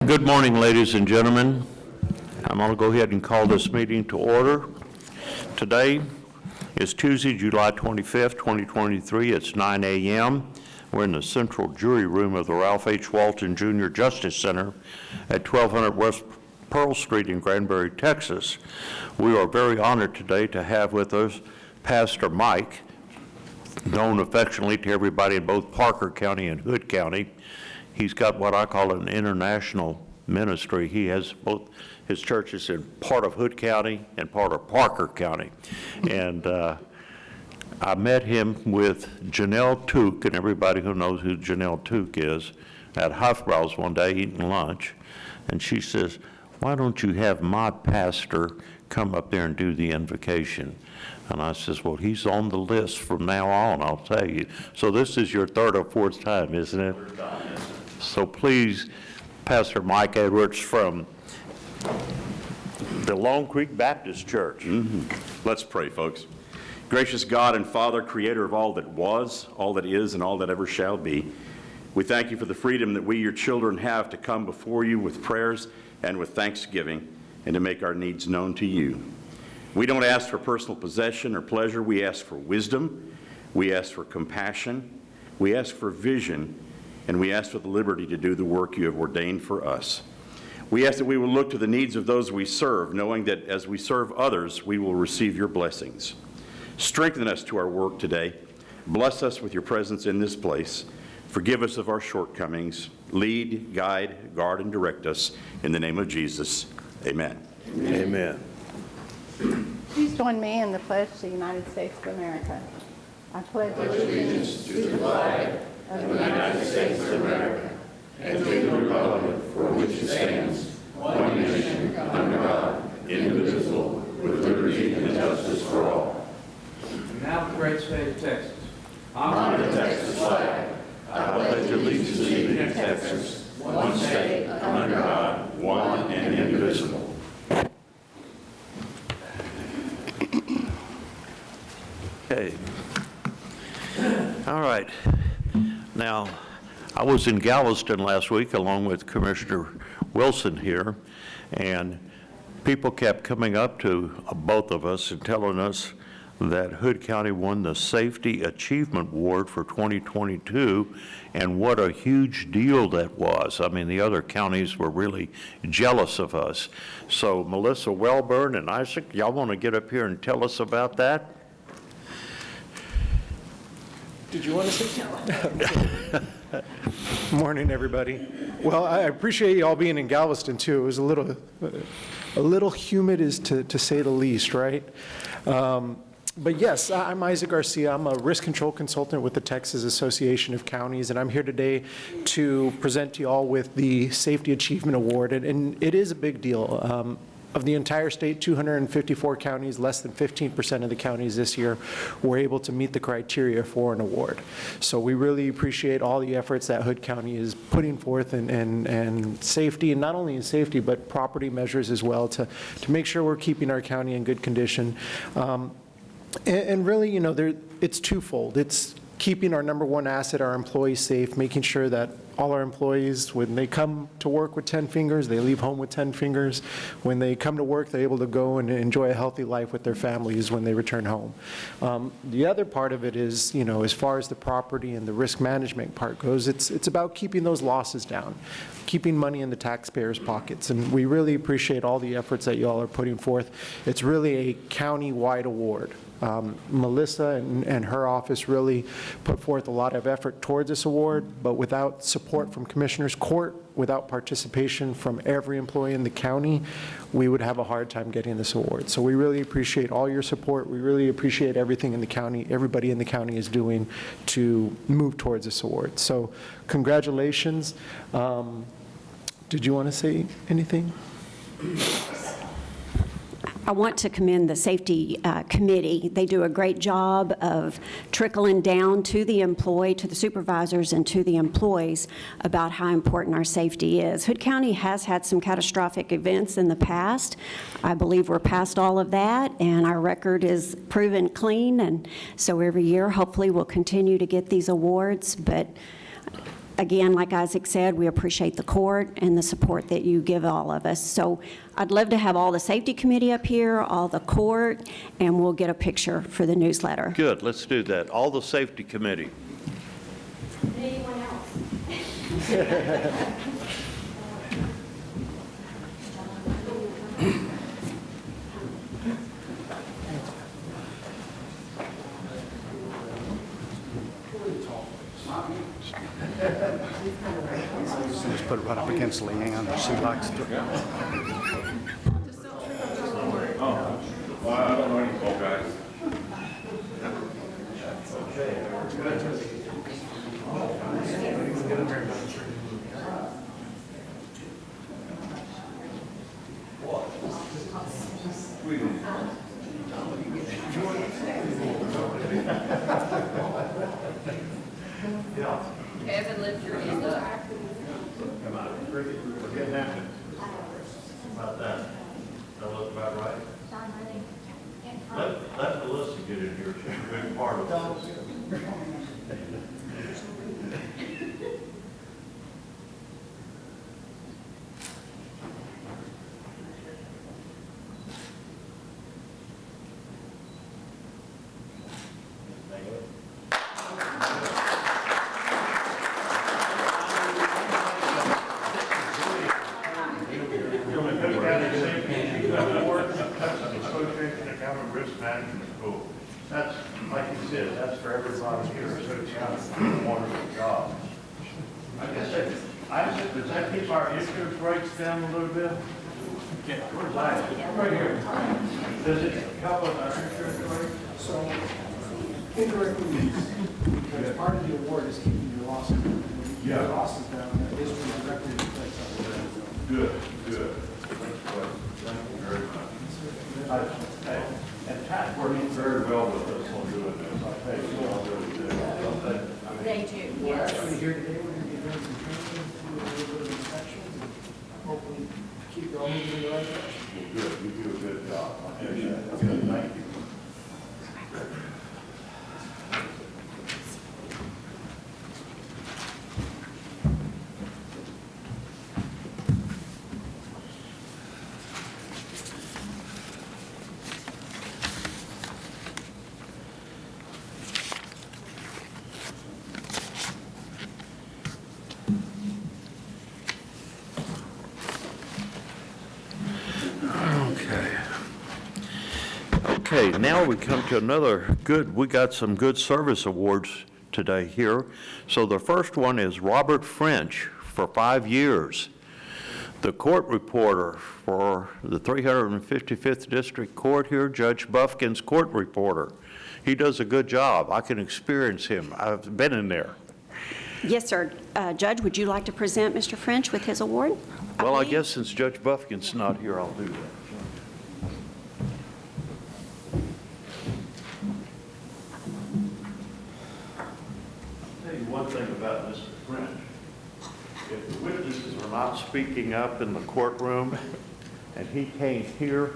Good morning, ladies and gentlemen. I'm going to go ahead and call this meeting to order. Today is Tuesday, July 25th, 2023. It's 9 a.m. We're in the central jury room of the Ralph H. Walton Jr. Justice Center at 1200 West Pearl Street in Granbury, Texas. We are very honored today to have with us Pastor Mike, known affectionately to everybody in both Parker County and Hood County. He's got what I call an international ministry. He has both his churches in part of Hood County and part of Parker County. And I met him with Janelle Took, and everybody who knows who Janelle Took is, at Huffbrow's one day eating lunch. And she says, "Why don't you have my pastor come up there and do the invocation?" And I says, "Well, he's on the list from now on, I'll tell you." So this is your third or fourth time, isn't it? Third time, yes, sir. So please, Pastor Mike Edwards from the Long Creek Baptist Church. Let's pray, folks. Gracious God and Father, creator of all that was, all that is, and all that ever shall be, we thank you for the freedom that we, your children, have to come before you with prayers and with thanksgiving and to make our needs known to you. We don't ask for personal possession or pleasure. We ask for wisdom. We ask for compassion. We ask for vision. And we ask for the liberty to do the work you have ordained for us. We ask that we will look to the needs of those we serve, knowing that as we serve others, we will receive your blessings. Strengthen us to our work today. Bless us with your presence in this place. Forgive us of our shortcomings. Lead, guide, guard, and direct us. In the name of Jesus, amen. Amen. Please join me in the pledge to the United States of America. I pledge allegiance to the flag of the United States of America and to the republic for which it stands, one nation, under God, indivisible, with liberty and justice for all. And now the great state of Texas. On the Texas flag, I pledge allegiance to the United of Texas, one state, under God, one and indivisible. Okay. All right. Now, I was in Galveston last week along with Commissioner Wilson here, and people kept coming up to both of us and telling us that Hood County won the Safety Achievement Award for 2022, and what a huge deal that was. I mean, the other counties were really jealous of us. So Melissa Wellburn and Isaac, y'all want to get up here and tell us about that? Did you want to say something? Morning, everybody. Well, I appreciate you all being in Galveston too. It was a little humid, is to say the least, right? But yes, I'm Isaac Garcia. I'm a risk control consultant with the Texas Association of Counties, and I'm here today to present to you all with the Safety Achievement Award, and it is a big deal. Of the entire state, 254 counties, less than 15% of the counties this year were able to meet the criteria for an award. So we really appreciate all the efforts that Hood County is putting forth in safety, and not only in safety, but property measures as well to make sure we're keeping our county in good condition. And really, you know, it's twofold. It's keeping our number one asset, our employees, safe, making sure that all our employees, when they come to work with 10 fingers, they leave home with 10 fingers. When they come to work, they're able to go and enjoy a healthy life with their families when they return home. The other part of it is, you know, as far as the property and the risk management part goes, it's about keeping those losses down, keeping money in the taxpayers' pockets. And we really appreciate all the efforts that you all are putting forth. It's really a county-wide award. Melissa and her office really put forth a lot of effort towards this award, but without support from Commissioner's Court, without participation from every employee in the county, we would have a hard time getting this award. So we really appreciate all your support. We really appreciate everything in the county, everybody in the county is doing to move towards this award. So congratulations. Did you want to say anything? I want to commend the Safety Committee. They do a great job of trickling down to the employee, to the supervisors, and to the employees about how important our safety is. Hood County has had some catastrophic events in the past. I believe we're past all of that, and our record is proven clean, and so every year, hopefully, we'll continue to get these awards. But Again, like Isaac said, we appreciate the court and the support that you give all of us. So I'd love to have all the safety committee up here, all the court, and we'll get a picture for the newsletter. Good, let's do that. All the safety committee. Anyone else? Just put it right up against Leanne, if she likes to. Well, I don't know any old guys. Evan, lift your hand up. We're getting at it. About that. That look about right? Let Melissa get in here. She's a big part of this. Association of County Risk Management School. That's, like you said, that's for everybody here, so it's a wonderful job. I guess Isaac, does that keep our interest rates down a little bit? Yeah. Where's Isaac? Right here. Does it help with our interest rate? So indirectly, because part of the award is keeping your losses down. Yeah. Your losses down, that is directly reflects on the revenue. Good, good. Thank you very much. And Pat worked very well with us on doing this. I tell you, you all really did. They do, We're yes. actually here today, we're going to be doing some training, do a little bit of inspections, and hopefully keep you all moving in the right direction. Good, you do a good job. I appreciate it. Good, thank you. Okay, now we come to another we got some good service awards today here. So the first one is Robert French for 5 years. The court reporter for the 355th District Court here, Judge Buffkin's court reporter. He does a good job. I can experience him. I've been in there. Yes, sir. Judge, would you like to present Mr. French with his award? Well, I believe- guess since Judge Buffkin's not here, I'll do that. Tell you one thing about Mr. French. If the witnesses are not speaking up in the courtroom and he can't hear,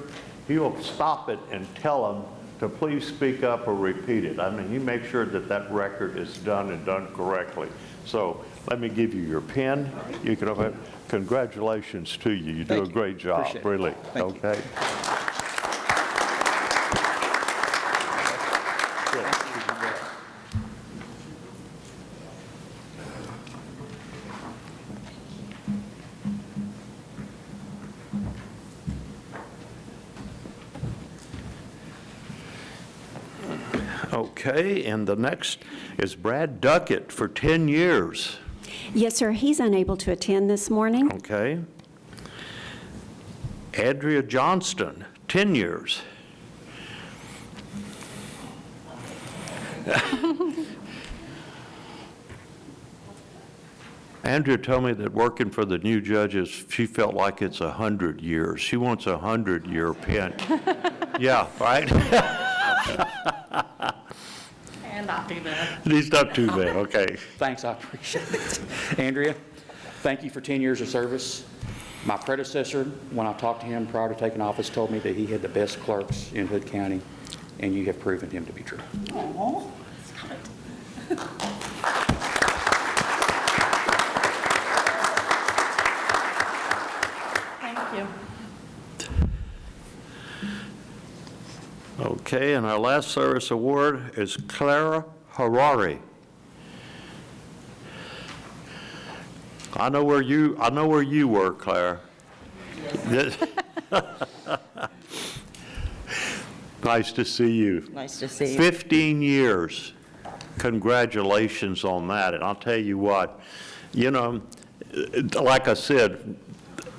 he'll stop it and tell them to please speak up or repeat it. I mean, he makes sure that that record is done and done correctly. So let me give you your pen. You can have it. Congratulations to you. You do a great job, Appreciate it. really. Thank you. Okay. Okay, and the next is Brad Duckett for 10 years. Yes, sir. He's unable to attend this morning. Okay. Andrea Johnston, 10 years. Andrea told me that working for the new judges, she felt like it's 100 years. She wants a 100-year pen. Yeah, right? And not too bad. He's not too bad, okay. Thanks, I appreciate it. Andrea, thank you for 10 years of service. My predecessor, when I talked to him prior to taking office, told me that he had the best clerks in Hood County, and you have proven him to be true. Oh, stop it. Okay, and our last service award is Clara Harari. I know where you were, Clara. Nice to see you. Nice to see you. 15 years. Congratulations on that. And I'll tell you what, you know, like I said,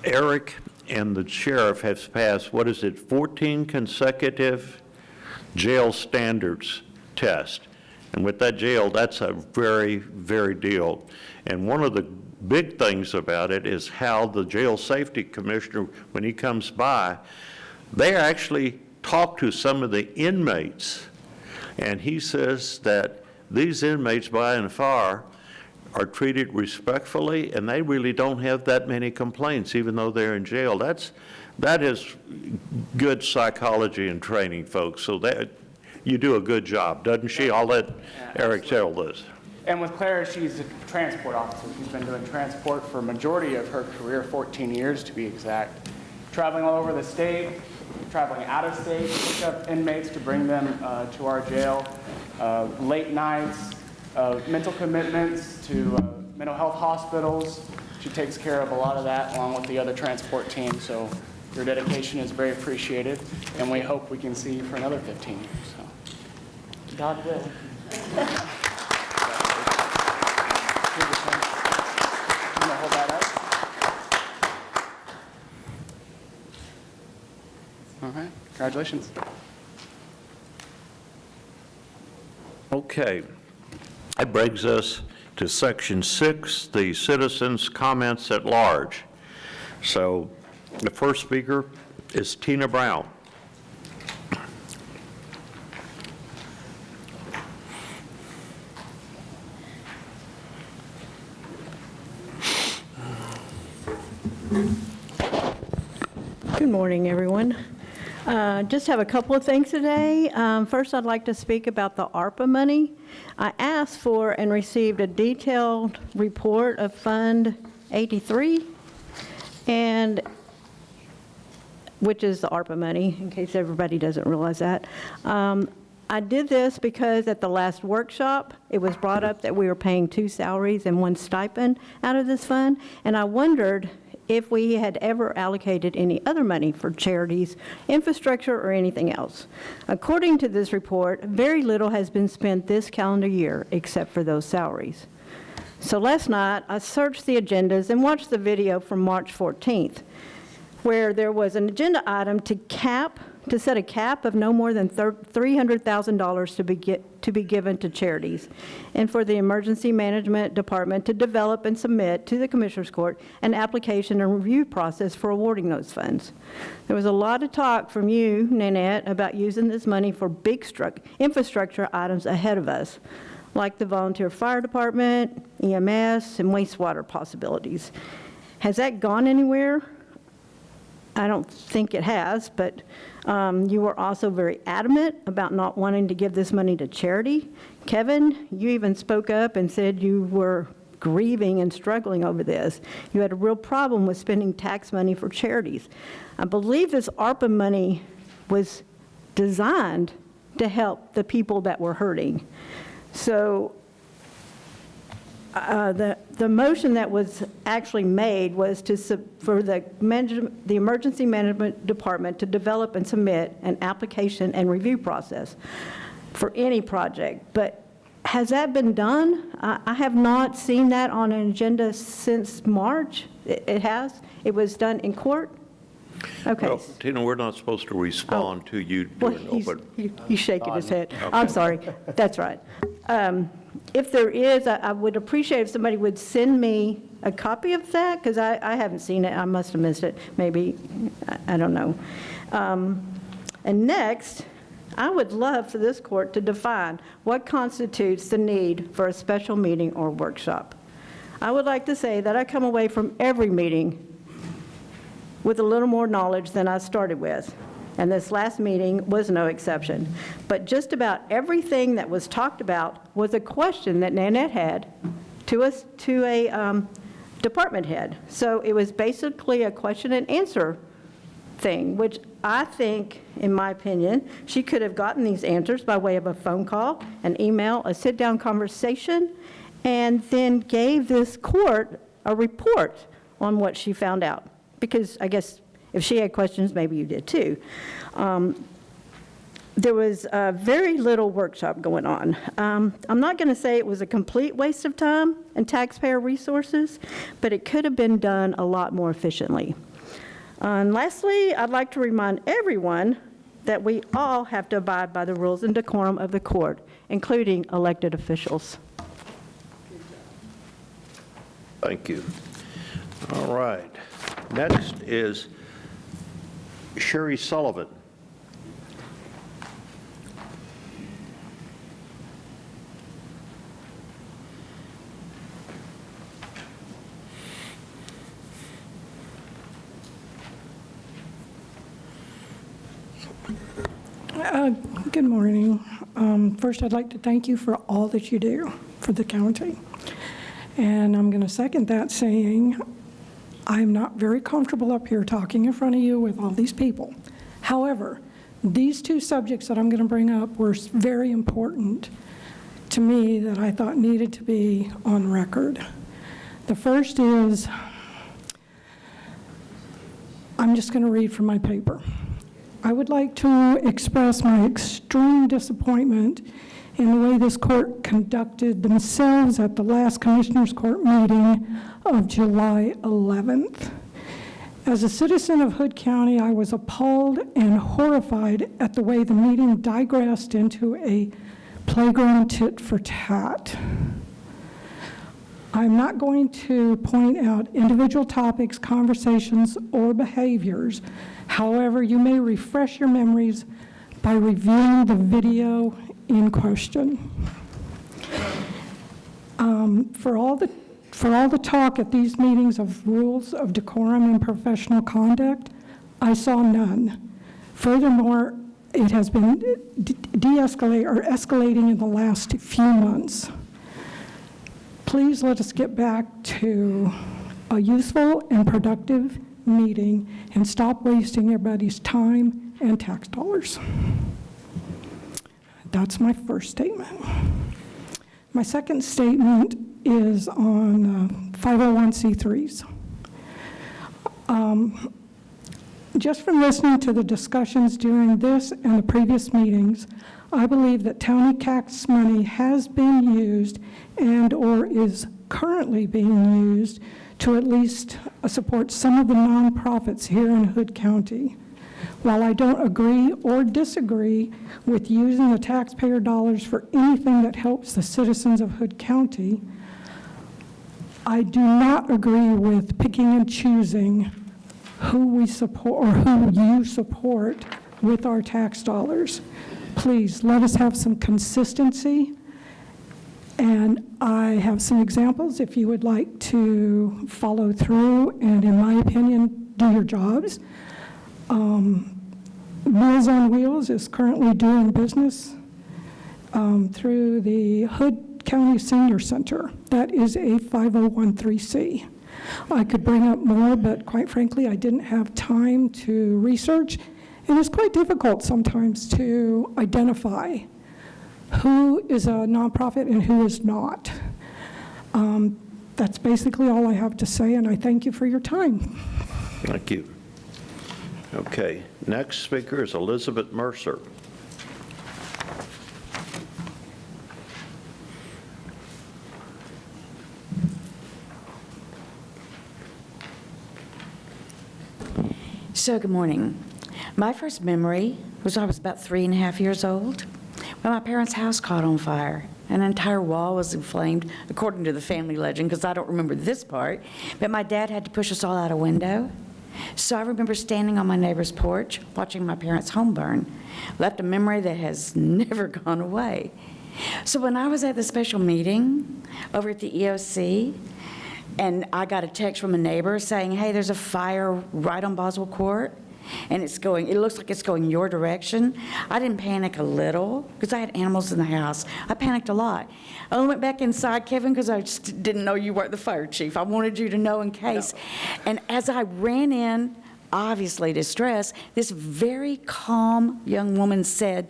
Eric and the sheriff have passed, 14 consecutive jail standards test. And with that jail, that's a very, very deal. And one of the big things about it is how the jail safety commissioner, when he comes by, they actually talk to some of the inmates. And he says that these inmates, by and far, are treated respectfully, and they really don't have that many complaints, even though they're in jail. That is good psychology and training, folks. So that you do a good job, doesn't she? I'll let Eric tell this. And with Clara, she's a transport officer. She's been doing transport for a majority of her career, 14 years to be exact. Traveling all over the state, traveling out of state to pick up inmates to bring them to our jail. Late nights, mental commitments to mental health hospitals. She takes care of a lot of that along with the other transport team. So your dedication is very appreciated, and we hope we can see you for another 15 years. So, God will. Hold that up. All right, congratulations. Okay, that brings us to section 6, the citizens' comments at large. So the first speaker is Tina Brown. Good morning, everyone. Just have a couple of things today. First, I'd like to speak about the ARPA money. I asked for and received a detailed report of Fund 83, and which is the ARPA money, in case everybody doesn't realize that. I did this because at the last workshop, it was brought up that we were paying 2 salaries and 1 stipend out of this fund, and I wondered if we had ever allocated any other money for charities, infrastructure, or anything else. According to this report, very little has been spent this calendar year except for those salaries. So last night, I searched the agendas and watched the video from March 14th, where there was an agenda item to set a cap of no more than $300,000 to be given to charities, and for the Emergency Management Department to develop and submit to the Commissioners Court an application and review process for awarding those funds. There was a lot of talk from you, Nanette, about using this money for big infrastructure items ahead of us, like the volunteer fire department, EMS, and wastewater possibilities. Has that gone anywhere? I don't think it has, but you were also very adamant about not wanting to give this money to charity. Kevin, you even spoke up and said you were grieving and struggling over this. You had a real problem with spending tax money for charities. I believe this ARPA money was designed to help the people that were hurting. So the motion that was actually made was for the Emergency Management Department to develop and submit an application and review process for any project. But has that been done? I have not seen that on an agenda since March. It has? It was done in court? Okay. Well, Tina, we're not supposed to respond to you doing open. He's shaking his head. Okay. I'm sorry. That's right. If there is, I would appreciate if somebody would send me a copy of that, because I haven't seen it. I must have missed it. Maybe. I don't know. And next, I would love for this court to define what constitutes the need for a special meeting or workshop. I would like to say that I come away from every meeting with a little more knowledge than I started with. And this last meeting was no exception. But just about everything that was talked about was a question that Nanette had to a department head. So it was basically a question and answer thing, which I think, in my opinion, she could have gotten these answers by way of a phone call, an email, a sit-down conversation, and then gave this court a report on what she found out. Because I guess if she had questions, maybe you did too. There was very little workshop going on. I'm not going to say it was a complete waste of time and taxpayer resources, but it could have been done a lot more efficiently. And lastly, I'd like to remind everyone that we all have to abide by the rules and decorum of the court, including elected officials. Thank you. All right. Next is Sherry Sullivan. Good morning. First, I'd like to thank you for all that you do for the county. And I'm going to second that saying, I'm not very comfortable up here talking in front of you with all these people. However, these two subjects that I'm going to bring up were very important to me that I thought needed to be on record. The first is, I'm just going to read from my paper. I would like to express my extreme disappointment in the way this court conducted themselves at the last Commissioners Court meeting of July 11th. As a citizen of Hood County, I was appalled and horrified at the way the meeting digressed into a playground tit for tat. I'm not going to point out individual topics, conversations, or behaviors. However, you may refresh your memories by reviewing the video in question. For all the talk at these meetings of rules of decorum and professional conduct, I saw none. Furthermore, it has been escalating in the last few months. Please let us get back to a useful and productive meeting and stop wasting everybody's time and tax dollars. That's my first statement. My second statement is on 501c3s. Just from listening to the discussions during this and the previous meetings, I believe that county tax money has been used and or is currently being used to at least support some of the nonprofits here in Hood County. While I don't agree or disagree with using the taxpayer dollars for anything that helps the citizens of Hood County, I do not agree with picking and choosing who we support or who you support with our tax dollars. Please, let us have some consistency. And I have some examples if you would like to follow through and, in my opinion, do your jobs. Meals on Wheels is currently doing business through the Hood County Senior Center. That is a 501(c)(3). I could bring up more, but quite frankly, I didn't have time to research. And it's quite difficult sometimes to identify who is a nonprofit and who is not. That's basically all I have to say, and I thank you for your time. Thank you. Okay, next speaker is Elizabeth Mercer. So, good morning. My first memory was when I was about 3.5 years old, when my parents' house caught on fire. An entire wall was inflamed, according to the family legend, because I don't remember this part, but my dad had to push us all out a window. So I remember standing on my neighbor's porch, watching my parents' home burn. Left a memory that has never gone away. So when I was at the special meeting over at the EOC, and I got a text from a neighbor saying, hey, there's a fire right on Boswell Court, and it looks like it's going your direction. I didn't panic a little, because I had animals in the house. I panicked a lot. I only went back inside, Kevin, because I just didn't know you weren't the fire chief. I wanted you to know in case. And as I ran in, obviously distressed, this very calm young woman said,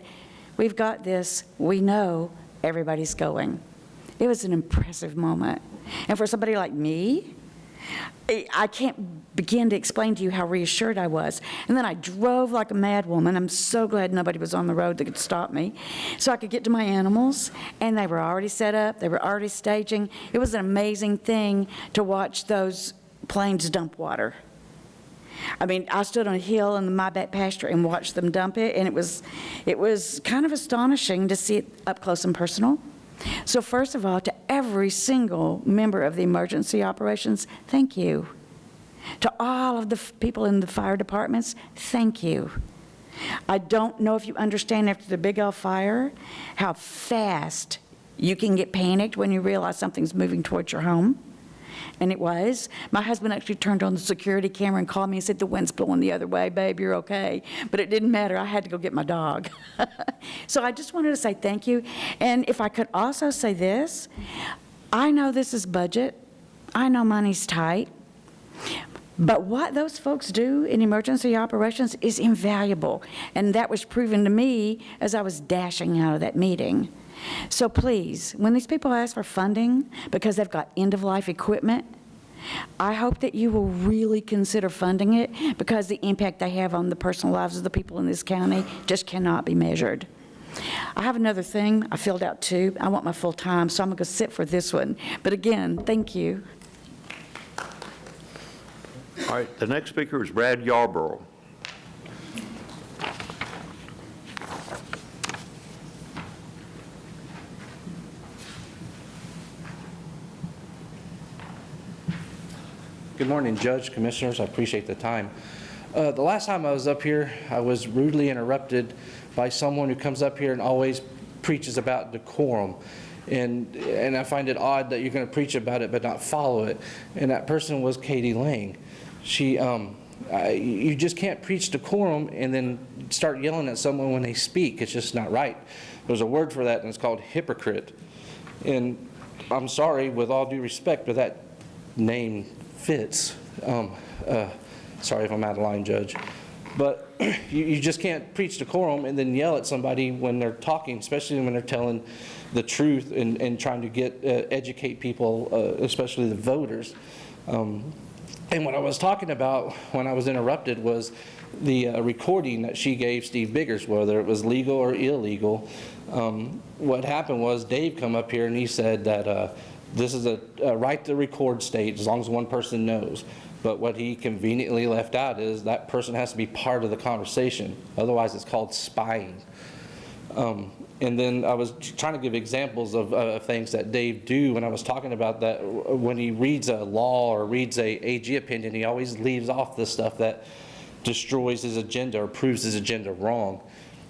"We've got this. We know everybody's going." It was an impressive moment. And for somebody like me, I can't begin to explain to you how reassured I was. And then I drove like a mad woman. I'm so glad nobody was on the road that could stop me, so I could get to my animals. And they were already set up. They were already staging. It was an amazing thing to watch those planes dump water. I mean, I stood on a hill in my back pasture and watched them dump it, and it was kind of astonishing to see it up close and personal. So first of all, to every single member of the emergency operations, thank you. To all of the people in the fire departments, thank you. I don't know if you understand after the Big L fire how fast you can get panicked when you realize something's moving towards your home. And it was. My husband actually turned on the security camera and called me and said, "The wind's blowing the other way, babe, you're okay." But it didn't matter. I had to go get my dog. So I just wanted to say thank you. And if I could also say this, I know this is budget. I know money's tight. But what those folks do in emergency operations is invaluable. And that was proven to me as I was dashing out of that meeting. So please, when these people ask for funding because they've got end-of-life equipment, I hope that you will really consider funding it, because the impact they have on the personal lives of the people in this county just cannot be measured. I have another thing I filled out too. I want my full time, so I'm going to go sit for this one. But again, thank you. All right, the next speaker is Brad Yarborough. Good morning, Judge, Commissioners. I appreciate the time. The last time I was up here, I was rudely interrupted by someone who comes up here and always preaches about decorum. And I find it odd that you're going to preach about it but not follow it. And that person was Katie Lang. You just can't preach decorum and then start yelling at someone when they speak. It's just not right. There's a word for that, and it's called hypocrite. And I'm sorry, with all due respect, but that name fits. Sorry if I'm out of line, Judge. But you just can't preach decorum and then yell at somebody when they're talking, especially when they're telling the truth and trying to educate people, especially the voters. And what I was talking about when I was interrupted was the recording that she gave Steve Biggers, whether it was legal or illegal. What happened was Dave come up here and he said that this is a right to record state as long as one person knows. But what he conveniently left out is that person has to be part of the conversation. Otherwise, it's called spying. And then I was trying to give examples of things that Dave do when I was talking about that. When he reads a law or reads a AG opinion, he always leaves off the stuff that destroys his agenda or proves his agenda wrong.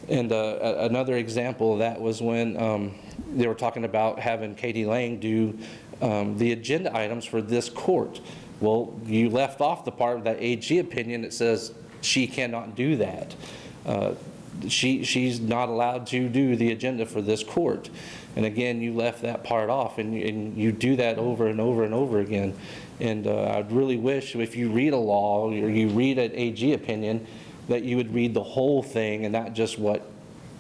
And another example of that was when they were talking about having Katie Lang do the agenda items for this court. Well, you left off the part of that AG opinion that says she cannot do that. She's not allowed to do the agenda for this court. And again, you left that part off, and you do that over and over and over again. And I'd really wish if you read a law or you read an AG opinion that you would read the whole thing and not just what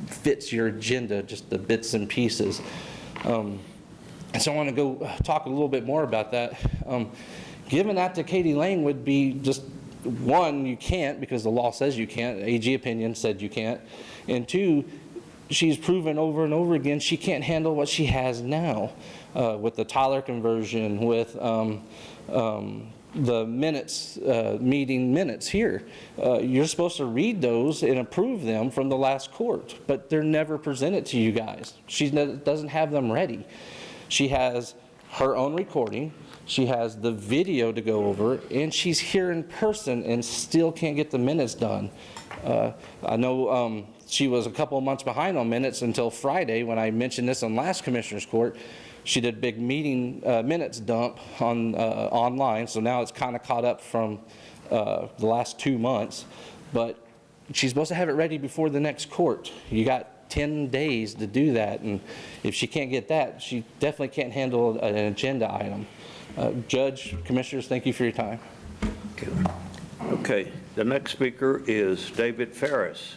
fits your agenda, just the bits and pieces. And so I want to go talk a little bit more about that. Giving that to Katie Lang would be just, one, you can't because the law says you can't. AG opinion said you can't. And two, she's proven over and over again she can't handle what she has now with the Tyler conversion, with the minutes, meeting minutes here. You're supposed to read those and approve them from the last court, but they're never presented to you guys. She doesn't have them ready. She has her own recording. She has the video to go over, and she's here in person and still can't get the minutes done. I know she was a couple of months behind on minutes until Friday when I mentioned this on last Commissioner's Court. She did a big meeting minutes dump on online, so now it's kind of caught up from the last 2 months. But she's supposed to have it ready before the next court. You got 10 days to do that, and if she can't get that, she definitely can't handle an agenda item. Judge, Commissioners, thank you for your time. Okay. The next speaker is David Ferris.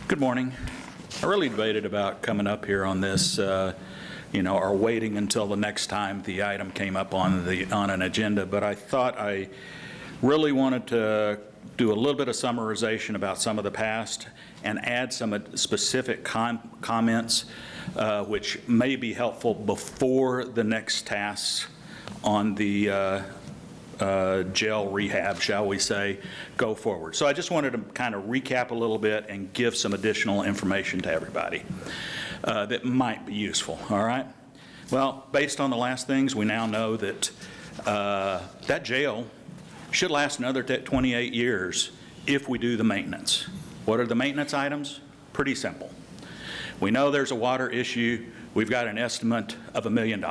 Good morning. I really debated about coming up here on this, or waiting until the next time the item came up on an agenda, but I thought I really wanted to do a little bit of summarization about some of the past and add some specific comments which may be helpful before the next tasks on the jail rehab, shall we say, go forward. So I just wanted to kind of recap a little bit and give some additional information to everybody that might be useful, all right? Well, based on the last things, we now know that that jail should last another 28 years if we do the maintenance. What are the maintenance items? Pretty simple. We know there's a water issue. We've got an estimate of $1 million.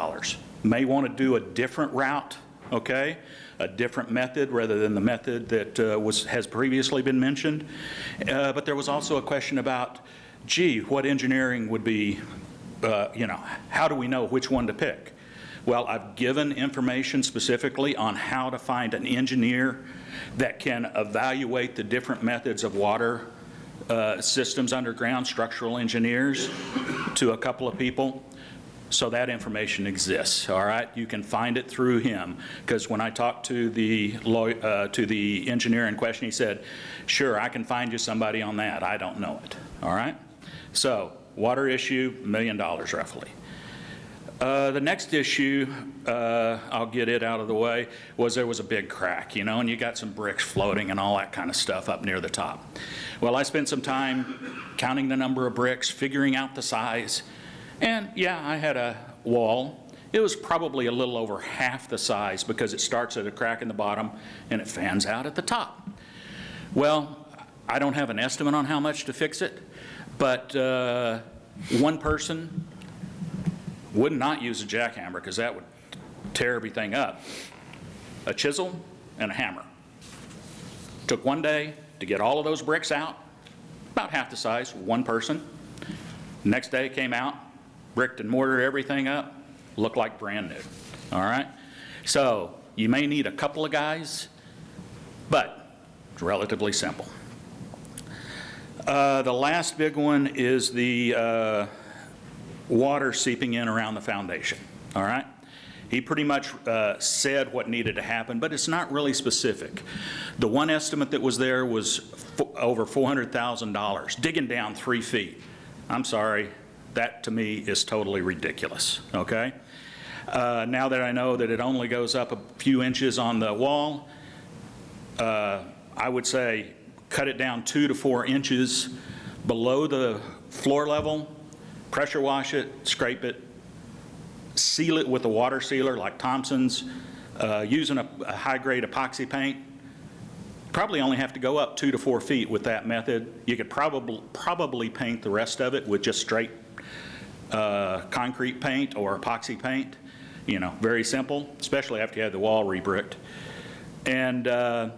May want to do a different route, okay? A different method rather than the method that has previously been mentioned. But there was also a question about, gee, what engineering would be, how do we know which one to pick? Well, I've given information specifically on how to find an engineer that can evaluate the different methods of water systems underground, structural engineers, to a couple of people. So that information exists, all right? You can find it through him, because when I talked to the engineer in question, he said, sure, I can find you somebody on that. I don't know it, all right? So water issue, $1 million roughly. The next issue, I'll get it out of the way, was there was a big crack, and you got some bricks floating and all that kind of stuff up near the top. Well, I spent some time counting the number of bricks, figuring out the size, and yeah, I had a wall. It was probably a little over half the size because it starts at a crack in the bottom and it fans out at the top. Well, I don't have an estimate on how much to fix it, but one person would not use a jackhammer because that would tear everything up. A chisel and a hammer. Took one day to get all of those bricks out, about half the size, one person. Next day came out, bricked and mortared everything up, looked like brand new, all right? So you may need a couple of guys, but it's relatively simple. The last big one is the water seeping in around the foundation, all right? He pretty much said what needed to happen, but it's not really specific. The one estimate that was there was over $400,000, digging down 3 feet. I'm sorry, that to me is totally ridiculous, okay? Now that I know that it only goes up a few inches on the wall, I would say cut it down 2 to 4 inches below the floor level, pressure wash it, scrape it, seal it with a water sealer like Thompson's, using a high-grade epoxy paint. Probably only have to go up 2 to 4 feet with that method. You could probably paint the rest of it with just straight concrete paint or epoxy paint. Very simple, especially after you have the wall rebricked. And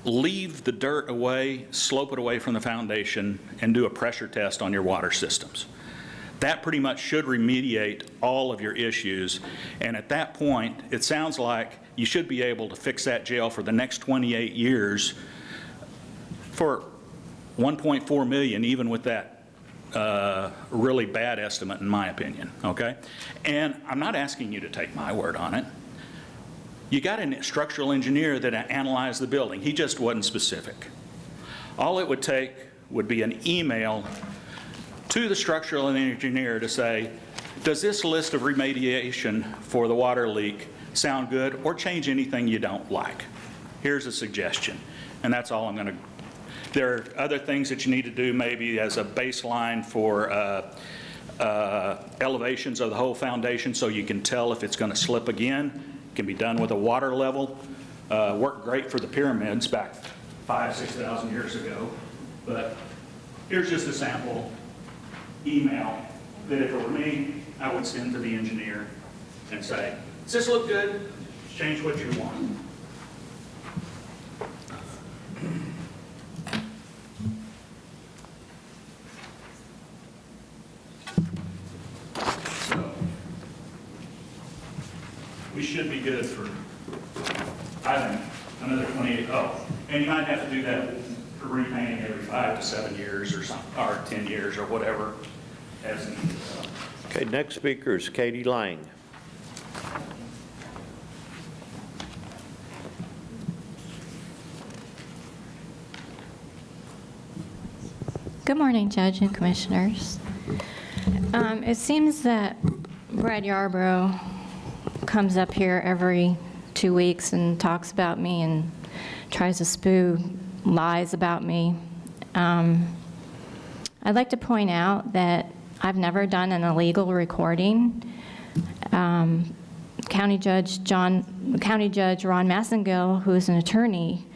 leave the dirt away, slope it away from the foundation, and do a pressure test on your water systems. That pretty much should remediate all of your issues. And at that point, it sounds like you should be able to fix that jail for the next 28 years for $1.4 million, even with that really bad estimate, in my opinion, okay? And I'm not asking you to take my word on it. You got a structural engineer that analyzed the building. He just wasn't specific. All it would take would be an email to the structural engineer to say, does this list of remediation for the water leak sound good, or change anything you don't like? Here's a suggestion, and that's all I'm going to. There are other things that you need to do, maybe as a baseline for elevations of the whole foundation, so you can tell if it's going to slip again. It can be done with a water level. Worked great for the pyramids back 5,000 to 6,000 years ago, but here's just a sample email that if it were me, I would send to the engineer and say, does this look good? Change what you want. we should be good for, I think, another 28. Oh, and you might have to do that for repainting every 5 to 7 years or something, or 10 years or whatever. As needed. Okay, next speaker is Katie Lang. Good morning, Judge and Commissioners. It seems that Brad Yarborough comes up here every 2 weeks and talks about me and tries to spew lies about me. I'd like to point out that I've never done an illegal recording. County Judge Ron Massengill, who is an attorney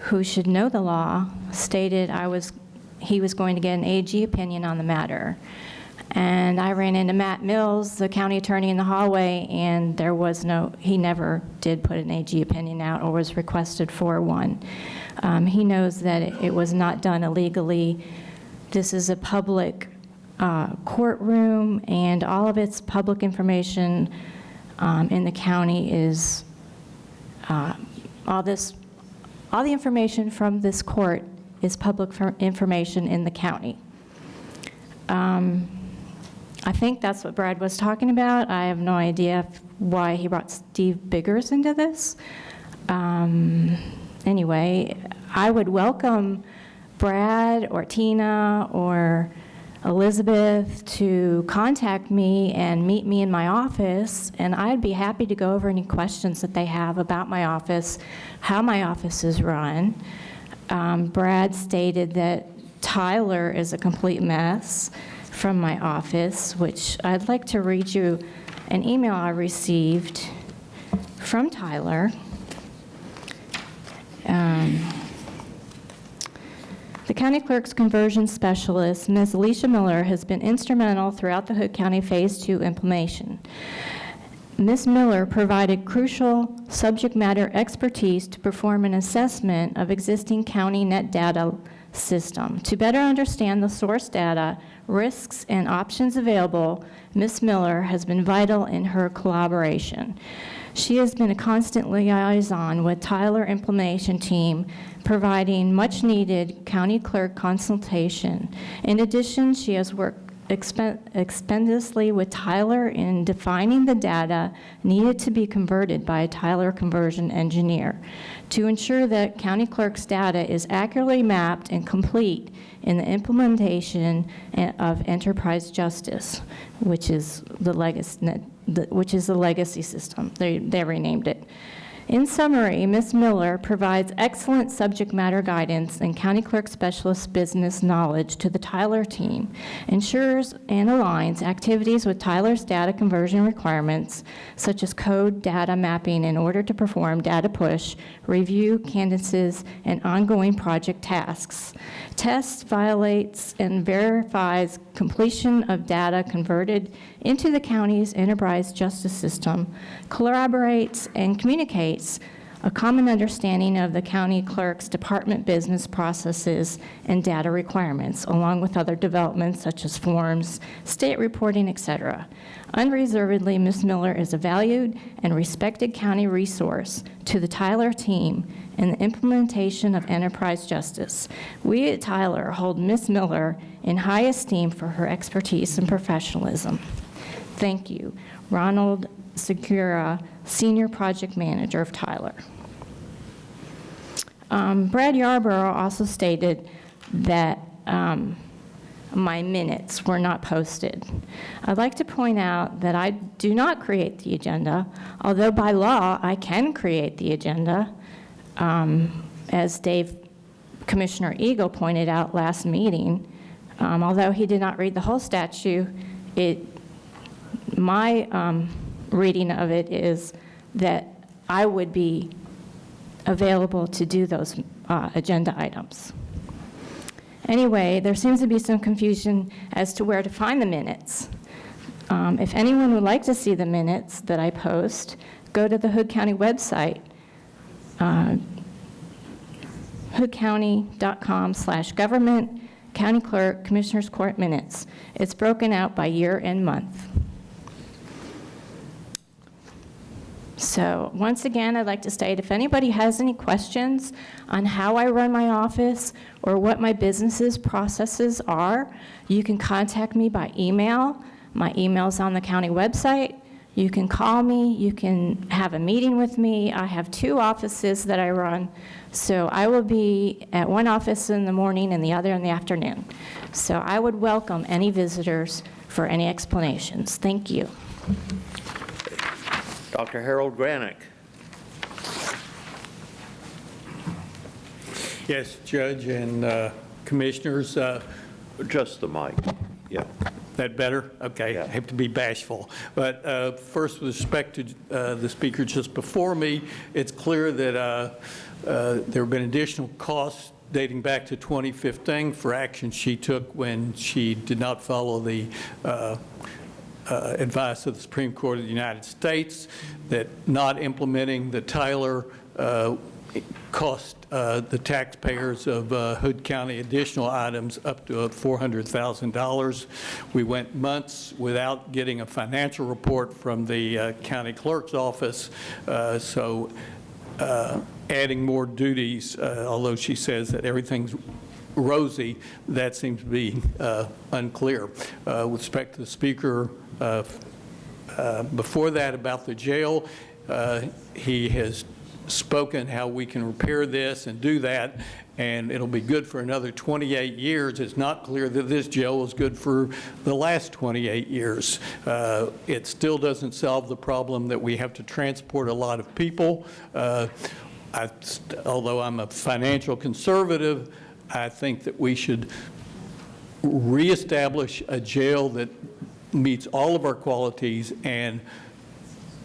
who should know the law, stated he was going to get an AG opinion on the matter. And I ran into Matt Mills, the county attorney, in the hallway, and he never did put an AG opinion out or was requested for one. He knows that it was not done illegally. This is a public courtroom, and all of its public information in the county is, all the information from this court is public information in the county. I think that's what Brad was talking about. I have no idea why he brought Steve Biggers into this. Anyway, I would welcome Brad or Tina or Elizabeth to contact me and meet me in my office, and I'd be happy to go over any questions that they have about my office, how my office is run. Brad stated that Tyler is a complete mess from my office, which I'd like to read you an email I received from Tyler. The county clerk's conversion specialist, Ms. Alicia Miller, has been instrumental throughout the Hood County Phase 2 implementation. Ms. Miller provided crucial subject matter expertise to perform an assessment of existing county net data system. To better understand the source data, risks, and options available, Ms. Miller has been vital in her collaboration. She has been a constant liaison with Tyler implementation team, providing much-needed county clerk consultation. In addition, she has worked expendiously with Tyler in defining the data needed to be converted by a Tyler conversion engineer to ensure that county clerk's data is accurately mapped and complete in the implementation of enterprise justice, which is the legacy system. They renamed it. In summary, Ms. Miller provides excellent subject matter guidance and county clerk specialist business knowledge to the Tyler team, ensures and aligns activities with Tyler's data conversion requirements, such as code data mapping in order to perform data push, review canvases, and ongoing project tasks. Tests, violates, and verifies completion of data converted into the county's enterprise justice system, collaborates and communicates a common understanding of the county clerk's department business processes and data requirements, along with other developments such as forms, state reporting, etc. Unreservedly, Ms. Miller is a valued and respected county resource to the Tyler team in the implementation of enterprise justice. We at Tyler hold Ms. Miller in high esteem for her expertise and professionalism. Thank you. Ronald Segura, Senior Project Manager of Tyler. Brad Yarborough also stated that my minutes were not posted. I'd like to point out that I do not create the agenda, although by law I can create the agenda. As Commissioner Eagle pointed out last meeting, although he did not read the whole statute, my reading of it is that I would be available to do those agenda items. Anyway, there seems to be some confusion as to where to find the minutes. If anyone would like to see the minutes that I post, go to the Hood County website, hoodcounty.com/government, county clerk, commissioner's court minutes. It's broken out by year and month. So once again, I'd like to state, if anybody has any questions on how I run my office or what my business's processes are, you can contact me by email. My email's on the county website. You can call me, you can have a meeting with me. I have 2 offices that I run, so I will be at one office in the morning and the other in the afternoon. So I would welcome any visitors for any explanations. Thank you. Dr. Harold Granick. Yes, Judge and Commissioners. Just the mic. Yeah. That better? Okay, I have to be bashful. But first, with respect to the speaker just before me, it's clear that there have been additional costs dating back to 2015 for actions she took when she did not follow the advice of the Supreme Court of the United States, that not implementing the Tyler cost the taxpayers of Hood County additional items up to $400,000. We went months without getting a financial report from the county clerk's office, so adding more duties, although she says that everything's rosy, that seems to be unclear. With respect to the speaker before that about the jail, he has spoken how we can repair this and do that, and it'll be good for another 28 years. It's not clear that this jail was good for the last 28 years. It still doesn't solve the problem that we have to transport a lot of people. Although I'm a financial conservative, I think that we should reestablish a jail that meets all of our qualities and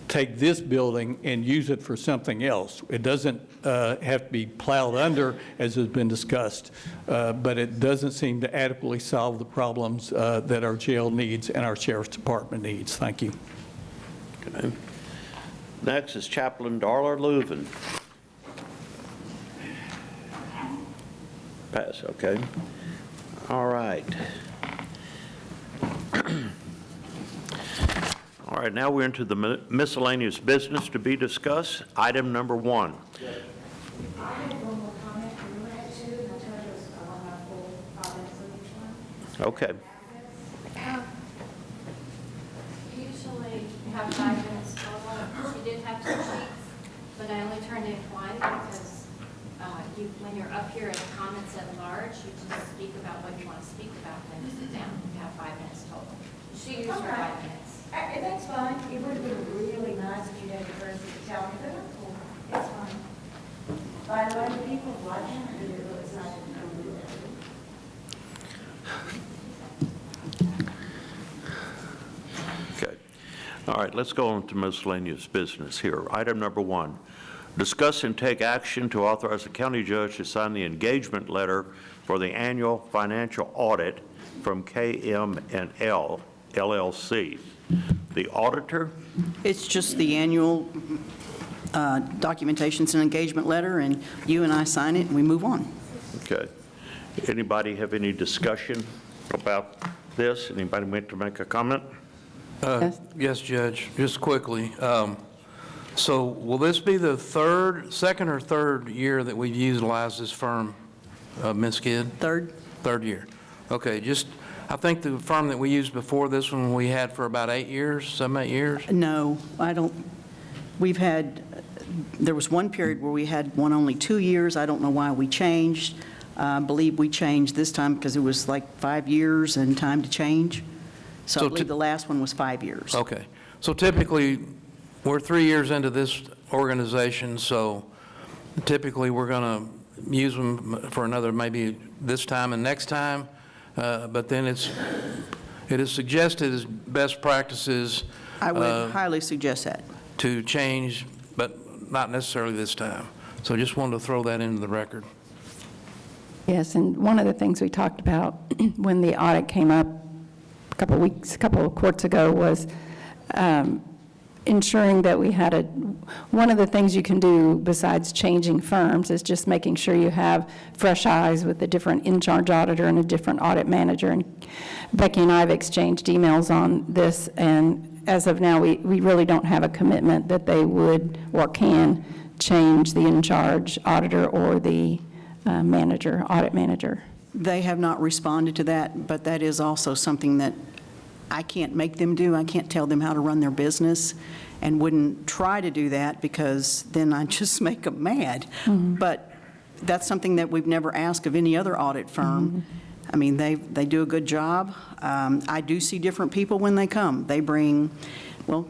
take this building and use it for something else. It doesn't have to be plowed under, as has been discussed, but it doesn't seem to adequately solve the problems that our jail needs and our Sheriff's Department needs. Thank you. Okay. Next is Chaplain Darla Leuven. Pass, okay. All right. All right, now we're into the miscellaneous business to be discussed. Item number 1. I have one more comment. You had 2, and I told you I want my full comments on each one. Okay. Usually you have 5 minutes total. She did have 2 sheets, but I only turned in 1 because when you're up here in comments at large, you just speak about what you want to speak about, then you sit down. You have 5 minutes total. She used her 5 minutes. That's fine. It would have been really nice if you had the courtesy to tell me, but I'm cool. It's fine. By the way, the people watching, it looks like it's going to do that. Okay. All right, let's go on to miscellaneous business here. Item number 1, discuss and take action to authorize the county judge to sign the engagement letter for the annual financial audit from KM&L LLC. The auditor? It's just the annual documentations and engagement letter, and you and I sign it, and we move on. Okay. Anybody have any discussion about this? Anybody want to make a comment? Yes, Judge, just quickly. So will this be the second or third year that we've utilized this firm, Ms. Kidd? Third. Third year. Okay, I think the firm that we used before this one, we had for about 8 years, 7, 8 years? No, I don't. There was one period where we had one only 2 years. I don't know why we changed. I believe we changed this time because it was like 5 years and time to change. So I believe the last one was 5 years. Okay. So typically, we're 3 years into this organization, so typically we're going to use them for another maybe this time and next time. But then it is suggested as best practices. I would highly suggest that. To change, but not necessarily this time. So just wanted to throw that into the record. Yes, and one of the things we talked about when the audit came up a couple of courts ago was ensuring that we had one of the things you can do besides changing firms is just making sure you have fresh eyes with a different in-charge auditor and a different audit manager. And Becky and I have exchanged emails on this, and as of now, we really don't have a commitment that they would or can change the in-charge auditor or the audit manager. They have not responded to that, but that is also something that I can't make them do. I can't tell them how to run their business, and wouldn't try to do that because then I'd just make them mad. But that's something that we've never asked of any other audit firm. I mean, they do a good job. I do see different people when they come. They bring, well,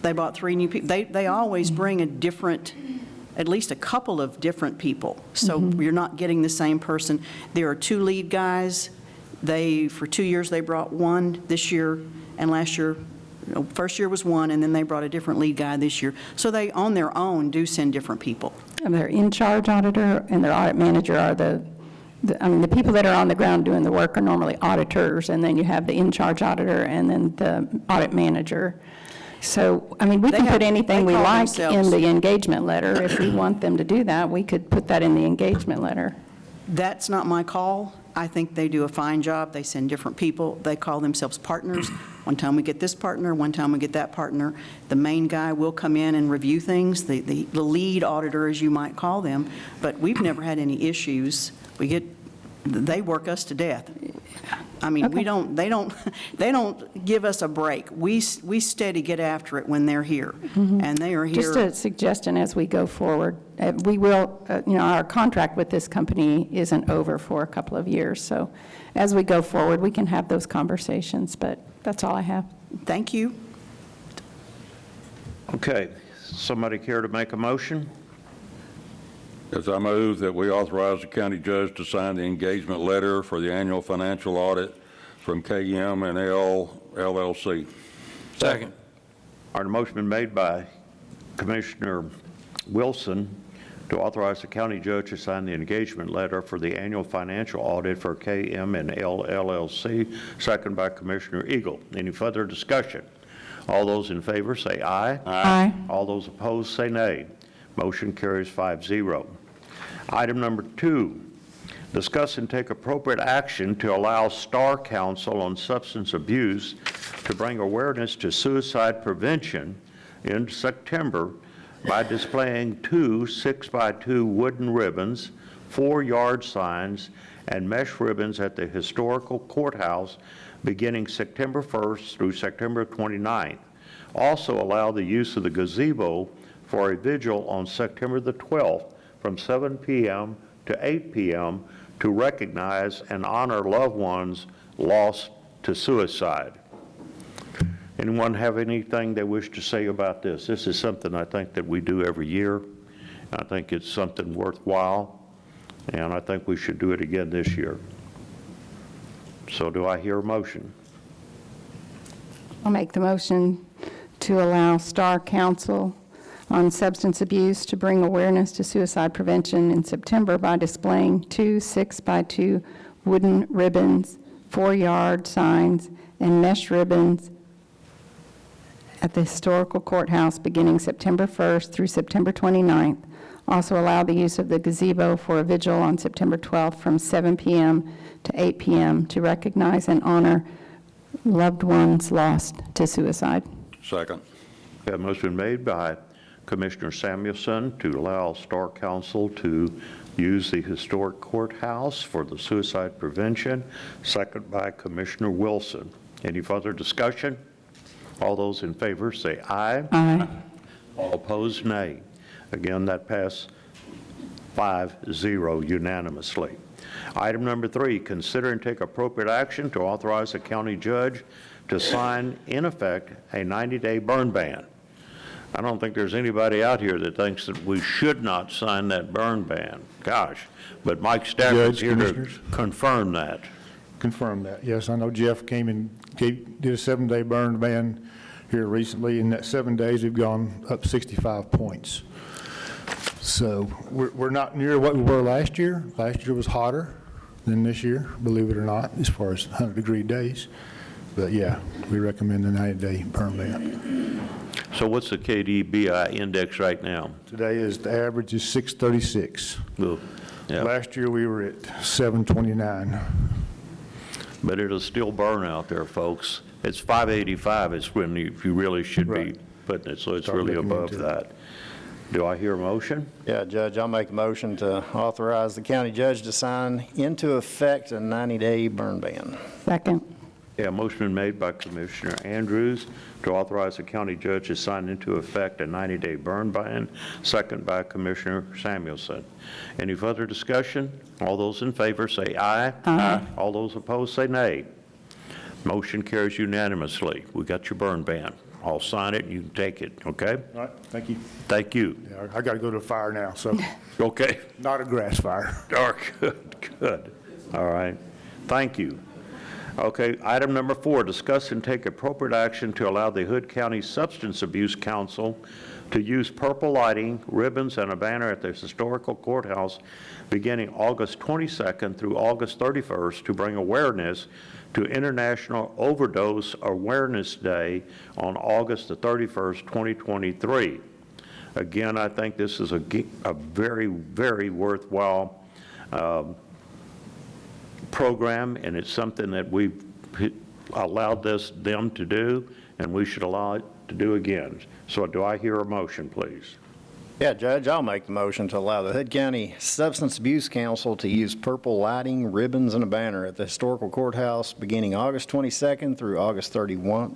they bought 3 new people. They always bring a different, at least a couple of different people. So you're not getting the same person. There are 2 lead guys. For 2 years, they brought 1 this year, and last year, first year was 1, and then they brought a different lead guy this year. So they, on their own, do send different people. And their in-charge auditor and their audit manager are the people that are on the ground doing the work are normally auditors, and then you have the in-charge auditor and then the audit manager. So, I mean, we can put anything we like in the engagement letter. If we want them to do that, we could put that in the engagement letter. That's not my call. I think they do a fine job. They send different people. They call themselves partners. One time we get this partner, one time we get that partner. The main guy will come in and review things, the lead auditor, as you might call them, but we've never had any issues. They work us to death. I mean, they don't give us a break. We steady get after it when they're here, and they are here. Just a suggestion as we go forward, we will, our contract with this company isn't over for a couple of years, so as we go forward, we can have those conversations, but that's all I have. Thank you. Okay, somebody care to make a motion? Yes, I move that we authorize the county judge to sign the engagement letter for the annual financial audit from KM&L LLC. Second. Our motion been made by Commissioner Wilson to authorize the county judge to sign the engagement letter for the annual financial audit for KM&L LLC, second by Commissioner Eagle. Any further discussion? All those in favor say aye. Aye. All those opposed say nay. Motion carries 5-0. Item number 2, discuss and take appropriate action to allow Star Council on Substance Abuse to bring awareness to suicide prevention in September by displaying 2 6x2 wooden ribbons, 4 yard signs, and mesh ribbons at the historical courthouse beginning September 1st through September 29th. Also allow the use of the gazebo for a vigil on September the 12th from 7 p.m. to 8 p.m. to recognize and honor loved ones lost to suicide. Anyone have anything they wish to say about this? This is something I think that we do every year. I think it's something worthwhile, and I think we should do it again this year. So do I hear a motion? I'll make the motion to allow Star Council on Substance Abuse to bring awareness to suicide prevention in September by displaying 2 6x2 wooden ribbons, 4 yard signs, and mesh ribbons at the historical courthouse beginning September 1st through September 29th. Also allow the use of the gazebo for a vigil on September 12th from 7 p.m. to 8 p.m. to recognize and honor loved ones lost to suicide. Second. We have a motion made by Commissioner Samuelson to allow Star Council to use the historic courthouse for the suicide prevention, second by Commissioner Wilson. Any further discussion? All those in favor say aye. Aye. All opposed, nay. Again, that passed 5-0 unanimously. Item number 3, consider and take appropriate action to authorize the county judge to sign, in effect, a 90-day burn ban. I don't think there's anybody out here that thinks that we should not sign that burn ban. Gosh, but Mike Stafford's here to confirm that. Confirm that, yes. I know Jeff came and did a 7-day burn ban here recently. In that 7 days, we've gone up 65 points. So we're not near what we were last year. Last year was hotter than this year, believe it or not, as far as 100-degree days. But yeah, we recommend the 90-day burn ban. So what's the KDBI index right now? Today the average is 636. Yeah. Last year we were at 729. But it'll still burn out there, folks. It's 585 is when you really should be Right. putting it, so it's Start really looking above into it. that. Do I hear a motion? Yeah, Judge, I'll make a motion to authorize the county judge to sign into effect a 90-day burn ban. Second. Yeah, motion been made by Commissioner Andrews to authorize the county judge to sign into effect a 90-day burn ban, second by Commissioner Samuelson. Any further discussion? All those in favor say aye. Aye. All those opposed say nay. Motion carries unanimously. We got your burn ban. I'll sign it and you can take it, okay? All right, thank you. Thank you. Yeah, I got to go to a fire now, so. Okay. Not a grass fire. Dark, good. All right, thank you. Okay, item number 4, discuss and take appropriate action to allow the Hood County Substance Abuse Council to use purple lighting, ribbons, and a banner at the historical courthouse beginning August 22nd through August 31st to bring awareness to International Overdose Awareness Day on August the 31st, 2023. Again, I think this is a very, very worthwhile program, and it's something that we've allowed them to do, and we should allow it to do again. So do I hear a motion, please? Yeah, Judge, I'll make the motion to allow the Hood County Substance Abuse Council to use purple lighting, ribbons, and a banner at the historical courthouse beginning August 22nd through August 31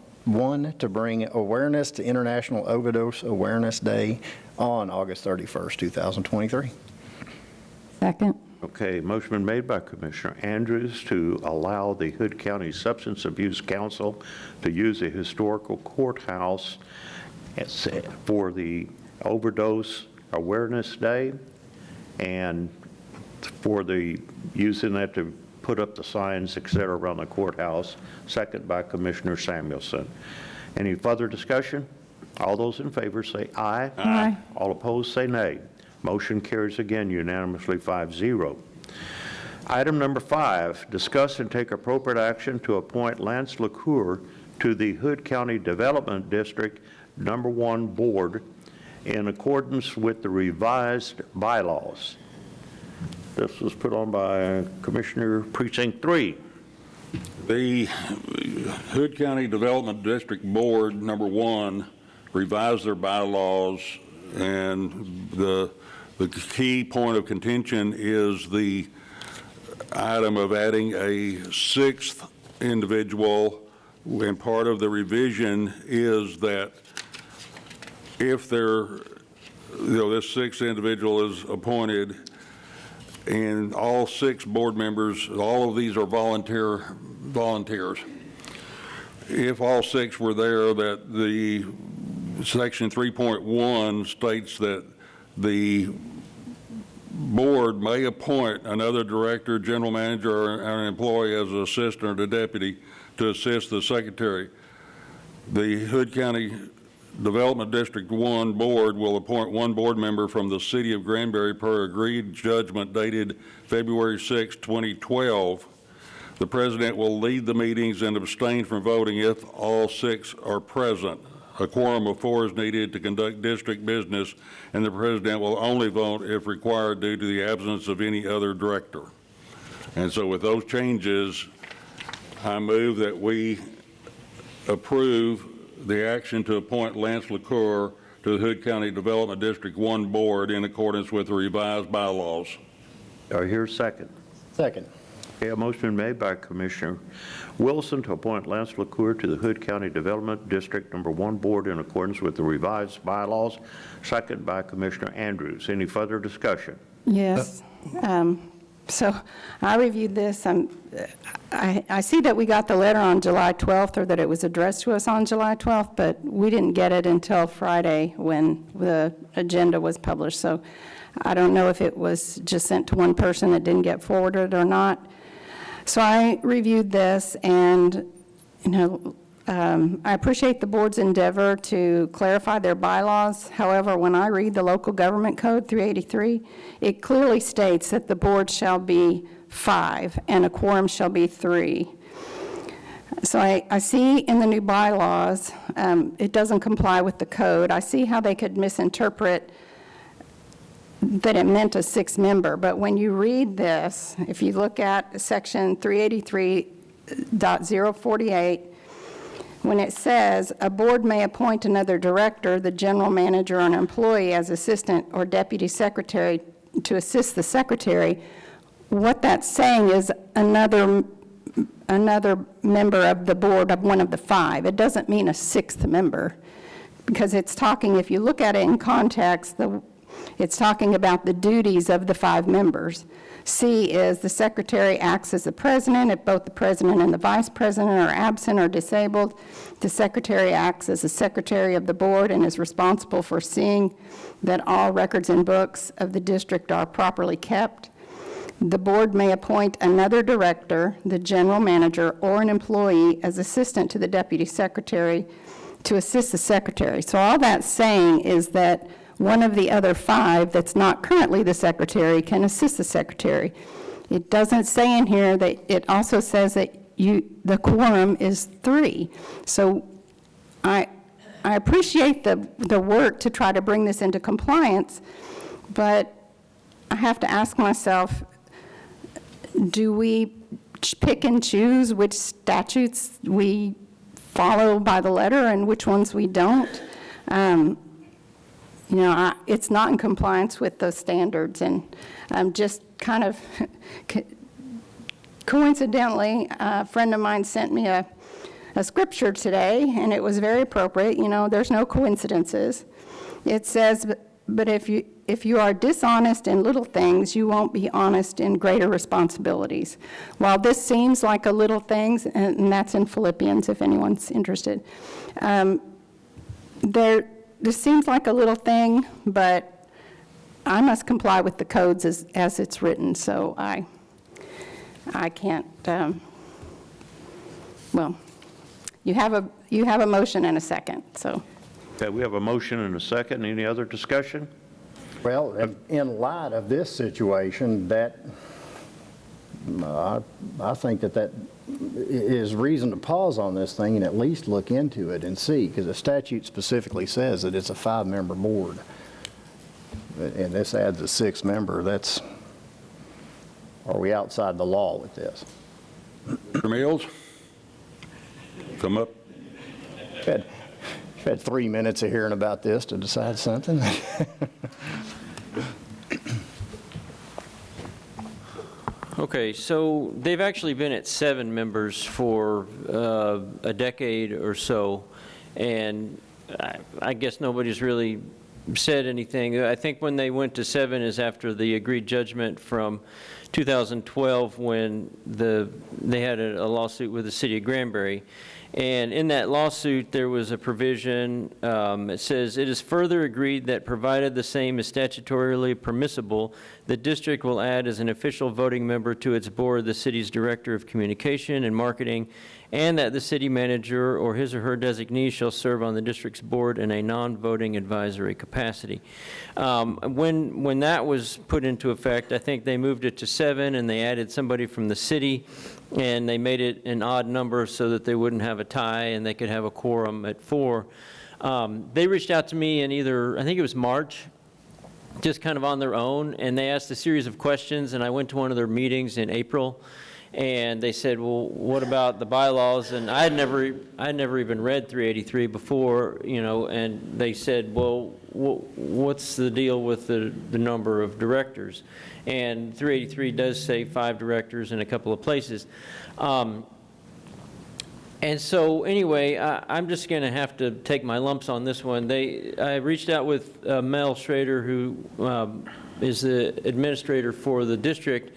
to bring awareness to International Overdose Awareness Day on August 31st, 2023. Second. Okay, motion been made by Commissioner Andrews to allow the Hood County Substance Abuse Council to use a historical courthouse for the Overdose Awareness Day, and for the using that to put up the signs, et cetera, around the courthouse. Second by Commissioner Samuelson. Any further discussion? All those in favor say aye. Aye. All opposed say nay. Motion carries again unanimously 5-0. Item number 5, discuss and take appropriate action to appoint Lance LaCour to the Hood County Development District Number 1 Board in accordance with the revised bylaws. This was put on by Commissioner Precinct 3. The Hood County Development District Board, number 1, revised their bylaws, and the key point of contention is the item of adding a 6th individual, and part of the revision is that if this 6th individual is appointed, and all 6 board members, all of these are volunteers. If all 6 were there, that the section 3.1 states that the board may appoint another director, general manager, or an employee as an assistant or deputy to assist the secretary. The Hood County Development District 1 Board will appoint 1 board member from the City of Granbury per agreed judgment dated February 6, 2012. The president will lead the meetings and abstain from voting if all 6 are present. A quorum of 4 is needed to conduct district business, and the president will only vote if required due to the absence of any other director. And so with those changes, I move that we approve the action to appoint Lance LaCour to the Hood County Development District 1 Board in accordance with the revised bylaws. Do I hear a second? Second. Okay, a motion been made by Commissioner Wilson to appoint Lance LaCour to the Hood County Development District Number 1 Board in accordance with the revised bylaws, second by Commissioner Andrews. Any further discussion? Yes. So I reviewed this. I see that we got the letter on July 12th, or that it was addressed to us on July 12th, but we didn't get it until Friday when the agenda was published. So I don't know if it was just sent to one person that didn't get forwarded or not. So I reviewed this, and I appreciate the board's endeavor to clarify their bylaws. However, when I read the Local Government Code 383, it clearly states that the board shall be 5 and a quorum shall be 3. So I see in the new bylaws, it doesn't comply with the code. I see how they could misinterpret that it meant a 6th member, but when you read this, if you look at section 383.048, when it says, "A board may appoint another director, the general manager, or an employee as assistant or deputy secretary to assist the secretary," what that's saying is another member of the board of one of the 5. It doesn't mean a 6th member, because it's talking, if you look at it in context, it's talking about the duties of the 5 members. C is the secretary acts as the president. If both the president and the vice president are absent or disabled, the secretary acts as the secretary of the board and is responsible for seeing that all records and books of the district are properly kept. The board may appoint another director, the general manager, or an employee as assistant to the deputy secretary to assist the secretary. So all that's saying is that one of the other 5 that's not currently the secretary can assist the secretary. It doesn't say in here that, it also says that the quorum is 3. So I appreciate the work to try to bring this into compliance, but I have to ask myself, do we pick and choose which statutes we follow by the letter and which ones we don't? You know, it's not in compliance with those standards, and just kind of coincidentally, a friend of mine sent me a scripture today, and it was very appropriate. You know, there's no coincidences. It says, "But if you are dishonest in little things, you won't be honest in greater responsibilities." While this seems like a little things, and that's in Philippians if anyone's interested, this seems like a little thing, but I must comply with the codes as it's written, so I can't, well, you have a motion and a second, so. Okay, we have a motion and a second. Any other discussion? Well, in light of this situation, that I think that is reason to pause on this thing and at least look into it and see, because the statute specifically says that it's a 5-member board. And this adds a 6th member. Are we outside the law with this? Mr. Mills, come up. You've had 3 minutes of hearing about this to decide something. Okay, so they've actually been at 7 members for a decade or so, and I guess nobody's really said anything. I think when they went to 7 is after the agreed judgment from 2012 when they had a lawsuit with the city of Granbury. And in that lawsuit, there was a provision, it says, "It is further agreed that provided the same is statutorily permissible, the district will add as an official voting member to its board the city's director of communication and marketing, and that the city manager or his or her designee shall serve on the district's board in a non-voting advisory capacity." When that was put into effect, I think they moved it to 7, and they added somebody from the city, and they made it an odd number so that they wouldn't have a tie and they could have a quorum at 4. They reached out to me in I think it was March, just kind of on their own, and they asked a series of questions, and I went to one of their meetings in April, and they said, "Well, what about the bylaws?" And I had never even read 383 before, you know, and they said, "Well, what's the deal with the number of directors?" And 383 does say 5 directors in a couple of places. And so anyway, I'm just going to have to take my lumps on this one. I reached out with Mel Schrader, who is the administrator for the district,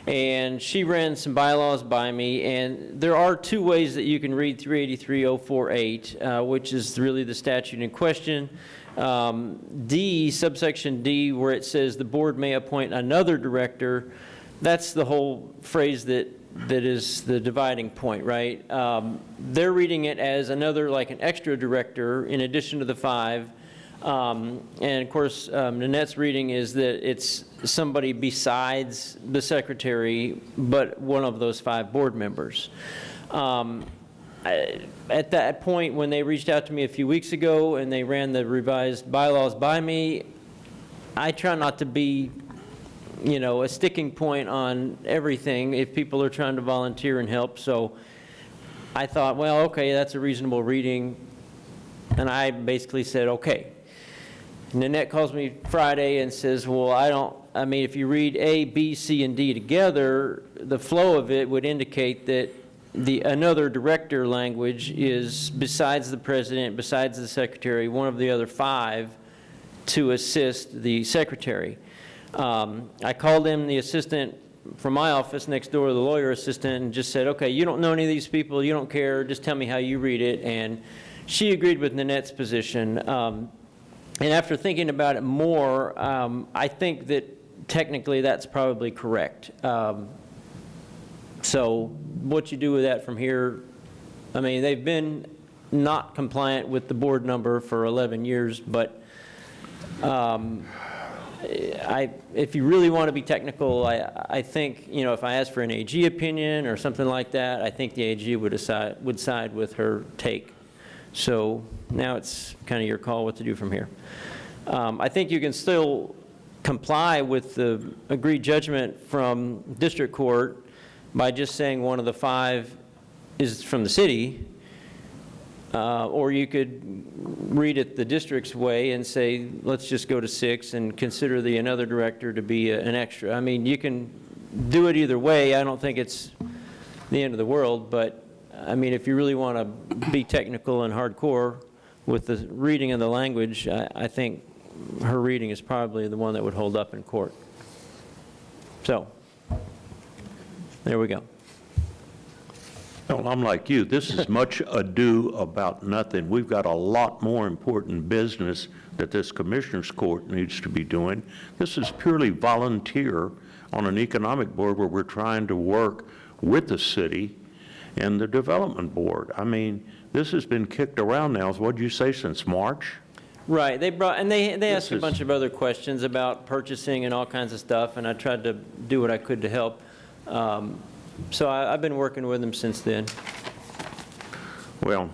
and she ran some bylaws by me, and there are 2 ways that you can read 383.048, which is really the statute in question. D, subsection D, where it says the board may appoint another director, that's the whole phrase that is the dividing point, right? They're reading it as another, like an extra director in addition to the 5. And of course, Nanette's reading is that it's somebody besides the secretary, but one of those 5 board members. At that point, when they reached out to me a few weeks ago and they ran the revised bylaws by me, I try not to be, you know, a sticking point on everything if people are trying to volunteer and help. So I thought, well, okay, that's a reasonable reading, and I basically said, okay. Nanette calls me Friday and says, well, I mean, if you read A, B, C, and D together, the flow of it would indicate that another director language is besides the president, besides the secretary, one of the other 5 to assist the secretary. I called him, the assistant from my office next door, the lawyer assistant, and just said, okay, you don't know any of these people, you don't care, just tell me how you read it. And she agreed with Nanette's position. And after thinking about it more, I think that technically that's probably correct. So what you do with that from here, I mean, they've been not compliant with the board number for 11 years, but if you really want to be technical, I think, you know, if I asked for an AG opinion or something like that, I think the AG would side with her take. So now it's kind of your call what to do from here. I think you can still comply with the agreed judgment from district court by just saying one of the 5 is from the city, or you could read it the district's way and say, let's just go to 6 and consider another director to be an extra. I mean, you can do it either way. I don't think it's the end of the world, but I mean, if you really want to be technical and hardcore with the reading of the language, I think her reading is probably the one that would hold up in court. So, there we go. Well, I'm like you. This is much ado about nothing. We've got a lot more important business that this Commissioners Court needs to be doing. This is purely volunteer on an economic board where we're trying to work with the city and the development board. I mean, this has been kicked around now, what did you say, since March? Right. They asked a bunch of other questions about purchasing and all kinds of stuff, and I tried to do what I could to help. So I've been working with them since then. Well,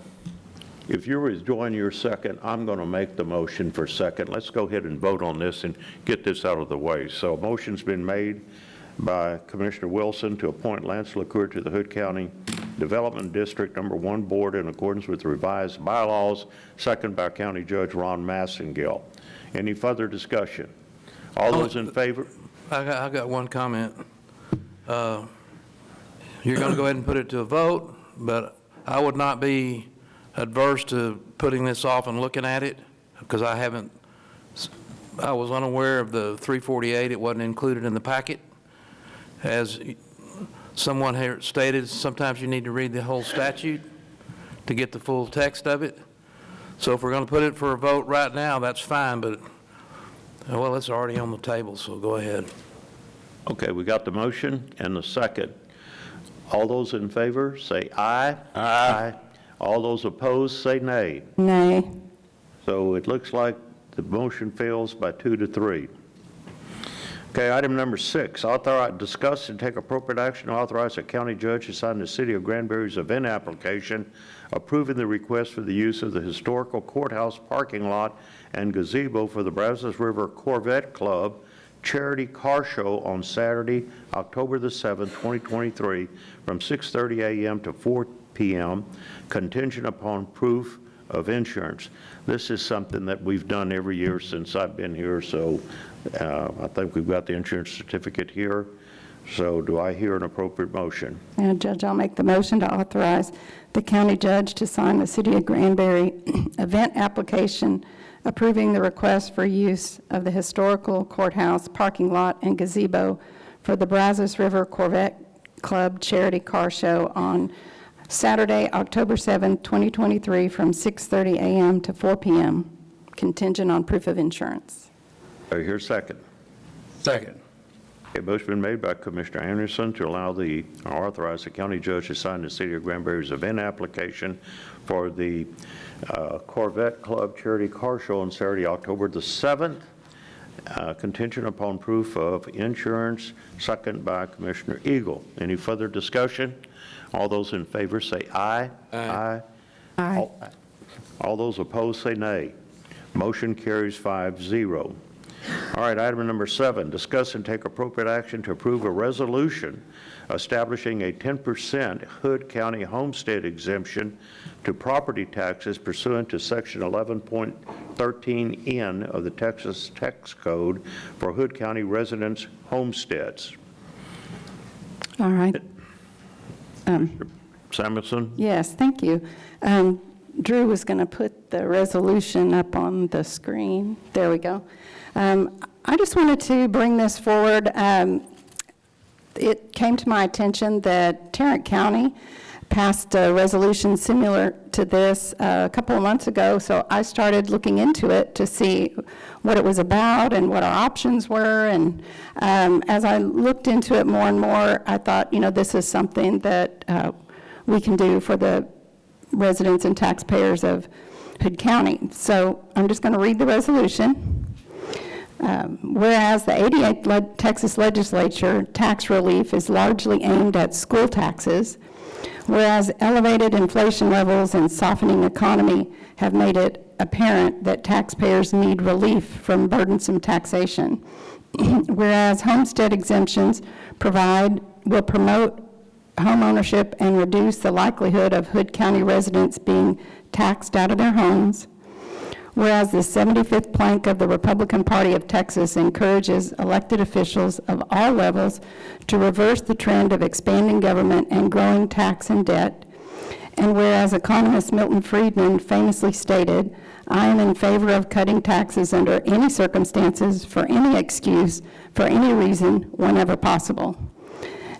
if you're withdrawing your second, I'm going to make the motion for second. Let's go ahead and vote on this and get this out of the way. So a motion's been made by Commissioner Wilson to appoint Lance LaCour to the Hood County Development District Number 1 Board in accordance with revised bylaws, second by County Judge Ron Massengill. Any further discussion? All those in favor? I got one comment. You're going to go ahead and put it to a vote, but I would not be adverse to putting this off and looking at it, because I was unaware of the 348. It wasn't included in the packet. As someone here stated, sometimes you need to read the whole statute to get the full text of it. So if we're going to put it for a vote right now, that's fine, but, well, it's already on the table, so go ahead. Okay, we got the motion and the second. All those in favor, say aye. Aye. All those opposed, say nay. Nay. So it looks like the motion fails by 2 to 3. Okay, item number 6, discuss and take appropriate action to authorize a county judge to sign the City of Granbury's event application approving the request for the use of the historical courthouse parking lot and gazebo for the Brazos River Corvette Club Charity Car Show on Saturday, October the 7th, 2023, from 6:30 a.m. to 4 p.m., contingent upon proof of insurance. This is something that we've done every year since I've been here, so I think we've got the insurance certificate here. So do I hear an appropriate motion? Judge, I'll make the motion to authorize the county judge to sign the City of Granbury event application approving the request for use of the historical courthouse parking lot and gazebo for the Brazos River Corvette Club Charity Car Show on Saturday, October 7th, 2023, from 6:30 a.m. to 4 p.m., contingent on proof of insurance. Do I hear a second? Second. A motion been made by Commissioner Anderson to authorize the county judge to sign the City of Granbury's event application for the Corvette Club Charity Car Show on Saturday, October the 7th, contingent upon proof of insurance, second by Commissioner Eagle. Any further discussion? All those in favor say aye. Aye. Aye. All those opposed say nay. Motion carries 5-0. All right, item number 7, discuss and take appropriate action to approve a resolution establishing a 10% Hood County homestead exemption to property taxes pursuant to Section 11.13N of the Texas Tax Code for Hood County residents' homesteads. All right. Samuelson? Yes, thank you. Drew was going to put the resolution up on the screen. There we go. I just wanted to bring this forward. It came to my attention that Tarrant County passed a resolution similar to this a couple of months ago, so I started looking into it to see what it was about and what our options were. And as I looked into it more and more, I thought, this is something that we can do for the residents and taxpayers of Hood County. So I'm just going to read the resolution. Whereas the 88th Texas Legislature tax relief is largely aimed at school taxes, whereas elevated inflation levels and softening economy have made it apparent that taxpayers need relief from burdensome taxation, whereas homestead exemptions will promote home ownership and reduce the likelihood of Hood County residents being taxed out of their homes, whereas the 75th plank of the Republican Party of Texas encourages elected officials of all levels to reverse the trend of expanding government and growing tax and debt, and whereas economist Milton Friedman famously stated, "I am in favor of cutting taxes under any circumstances, for any excuse, for any reason, whenever possible.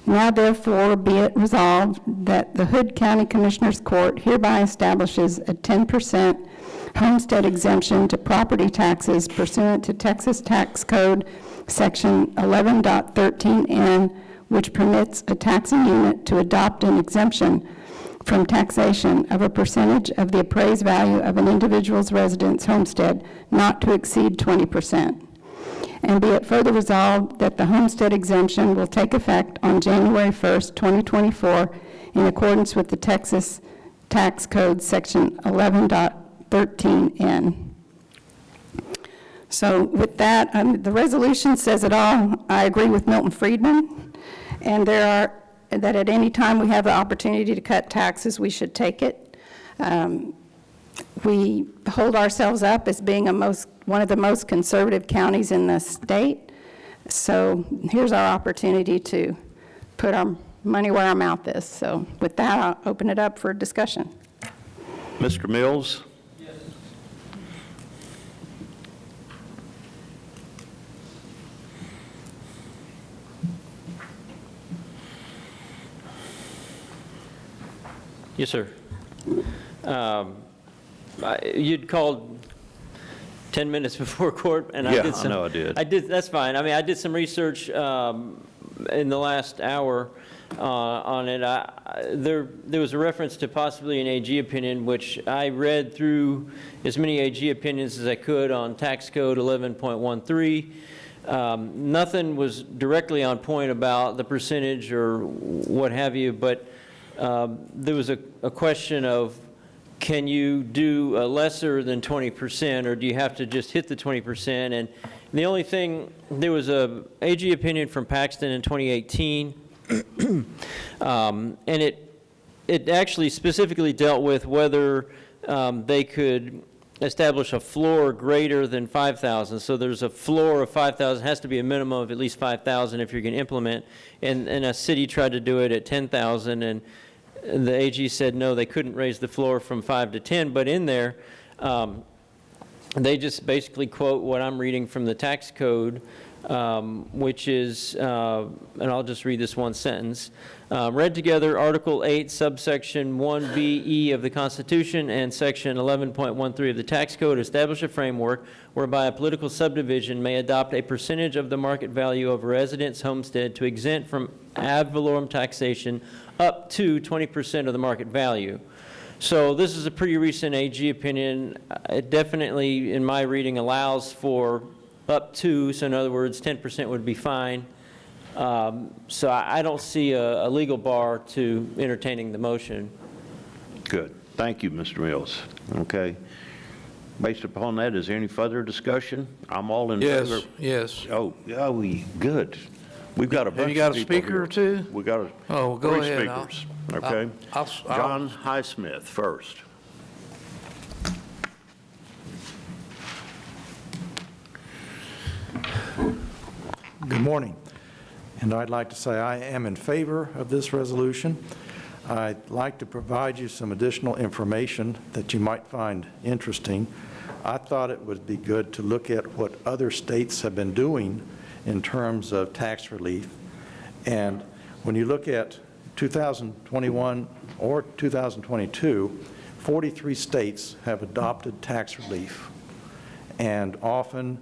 Now therefore be it resolved that the Hood County Commissioners Court hereby establishes a 10% homestead exemption to property taxes pursuant to Texas Tax Code Section 11.13N, which permits a taxing unit to adopt an exemption from taxation of a percentage of the appraised value of an individual's residence homestead not to exceed 20%. And be it further resolved that the homestead exemption will take effect on January 1st, 2024, in accordance with the Texas Tax Code Section 11.13N. So with that, the resolution says it all. I agree with Milton Friedman, and that at any time we have the opportunity to cut taxes, we should take it. We hold ourselves up as being one of the most conservative counties in the state. So here's our opportunity to put our money where our mouth is. So with that, I'll open it up for discussion. Mr. Mills? Yes. Yes, sir. You'd called 10 minutes before court, and I did some. Yeah, I know I did. That's fine. I mean, I did some research in the last hour on it. There was a reference to possibly an AG opinion, which I read through as many AG opinions as I could on Tax Code 11.13. Nothing was directly on point about the percentage or what have you, but there was a question of, can you do lesser than 20%, or do you have to just hit the 20%? And the only thing, there was a AG opinion from Paxton in 2018, and it actually specifically dealt with whether they could establish a floor greater than 5,000. So there's a floor of 5,000, has to be a minimum of at least 5,000 if you're going to implement. And a city tried to do it at 10,000, and the AG said no, they couldn't raise the floor from 5 to 10. But in there, they just basically quote what I'm reading from the tax code, which is, and I'll just read this one sentence. Read together, Article 8, subsection 1BE of the Constitution and Section 11.13 of the Tax Code establish a framework whereby a political subdivision may adopt a percentage of the market value of a resident's homestead to exempt from ad valorem taxation up to 20% of the market value. So this is a pretty recent AG opinion. It definitely, in my reading, allows for up to, so in other words, 10% would be fine. So I don't see a legal bar to entertaining the motion. Good. Thank you, Mr. Mills. Okay. Based upon that, is there any further discussion? I'm all in favor. Yes. Oh, good. We've got a bunch of people. Have you got a speaker or two? We got Oh, well, go three ahead. speakers. Okay. John Highsmith first. Good morning. And I'd like to say I am in favor of this resolution. I'd like to provide you some additional information that you might find interesting. I thought it would be good to look at what other states have been doing in terms of tax relief. And when you look at 2021 or 2022, 43 states have adopted tax relief, and often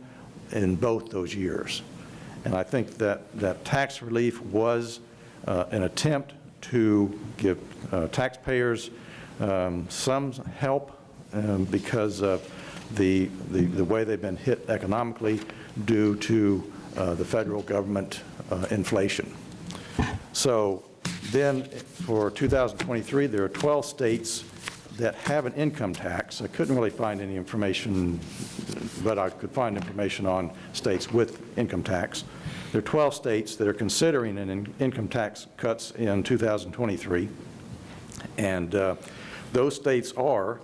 in both those years. And I think that tax relief was an attempt to give taxpayers some help because of the way they've been hit economically due to the federal government inflation. So then for 2023, there are 12 states that have an income tax. I couldn't really find any information, but I could find information on states with income tax. There are 12 states that are considering an income tax cuts in 2023. And those states are,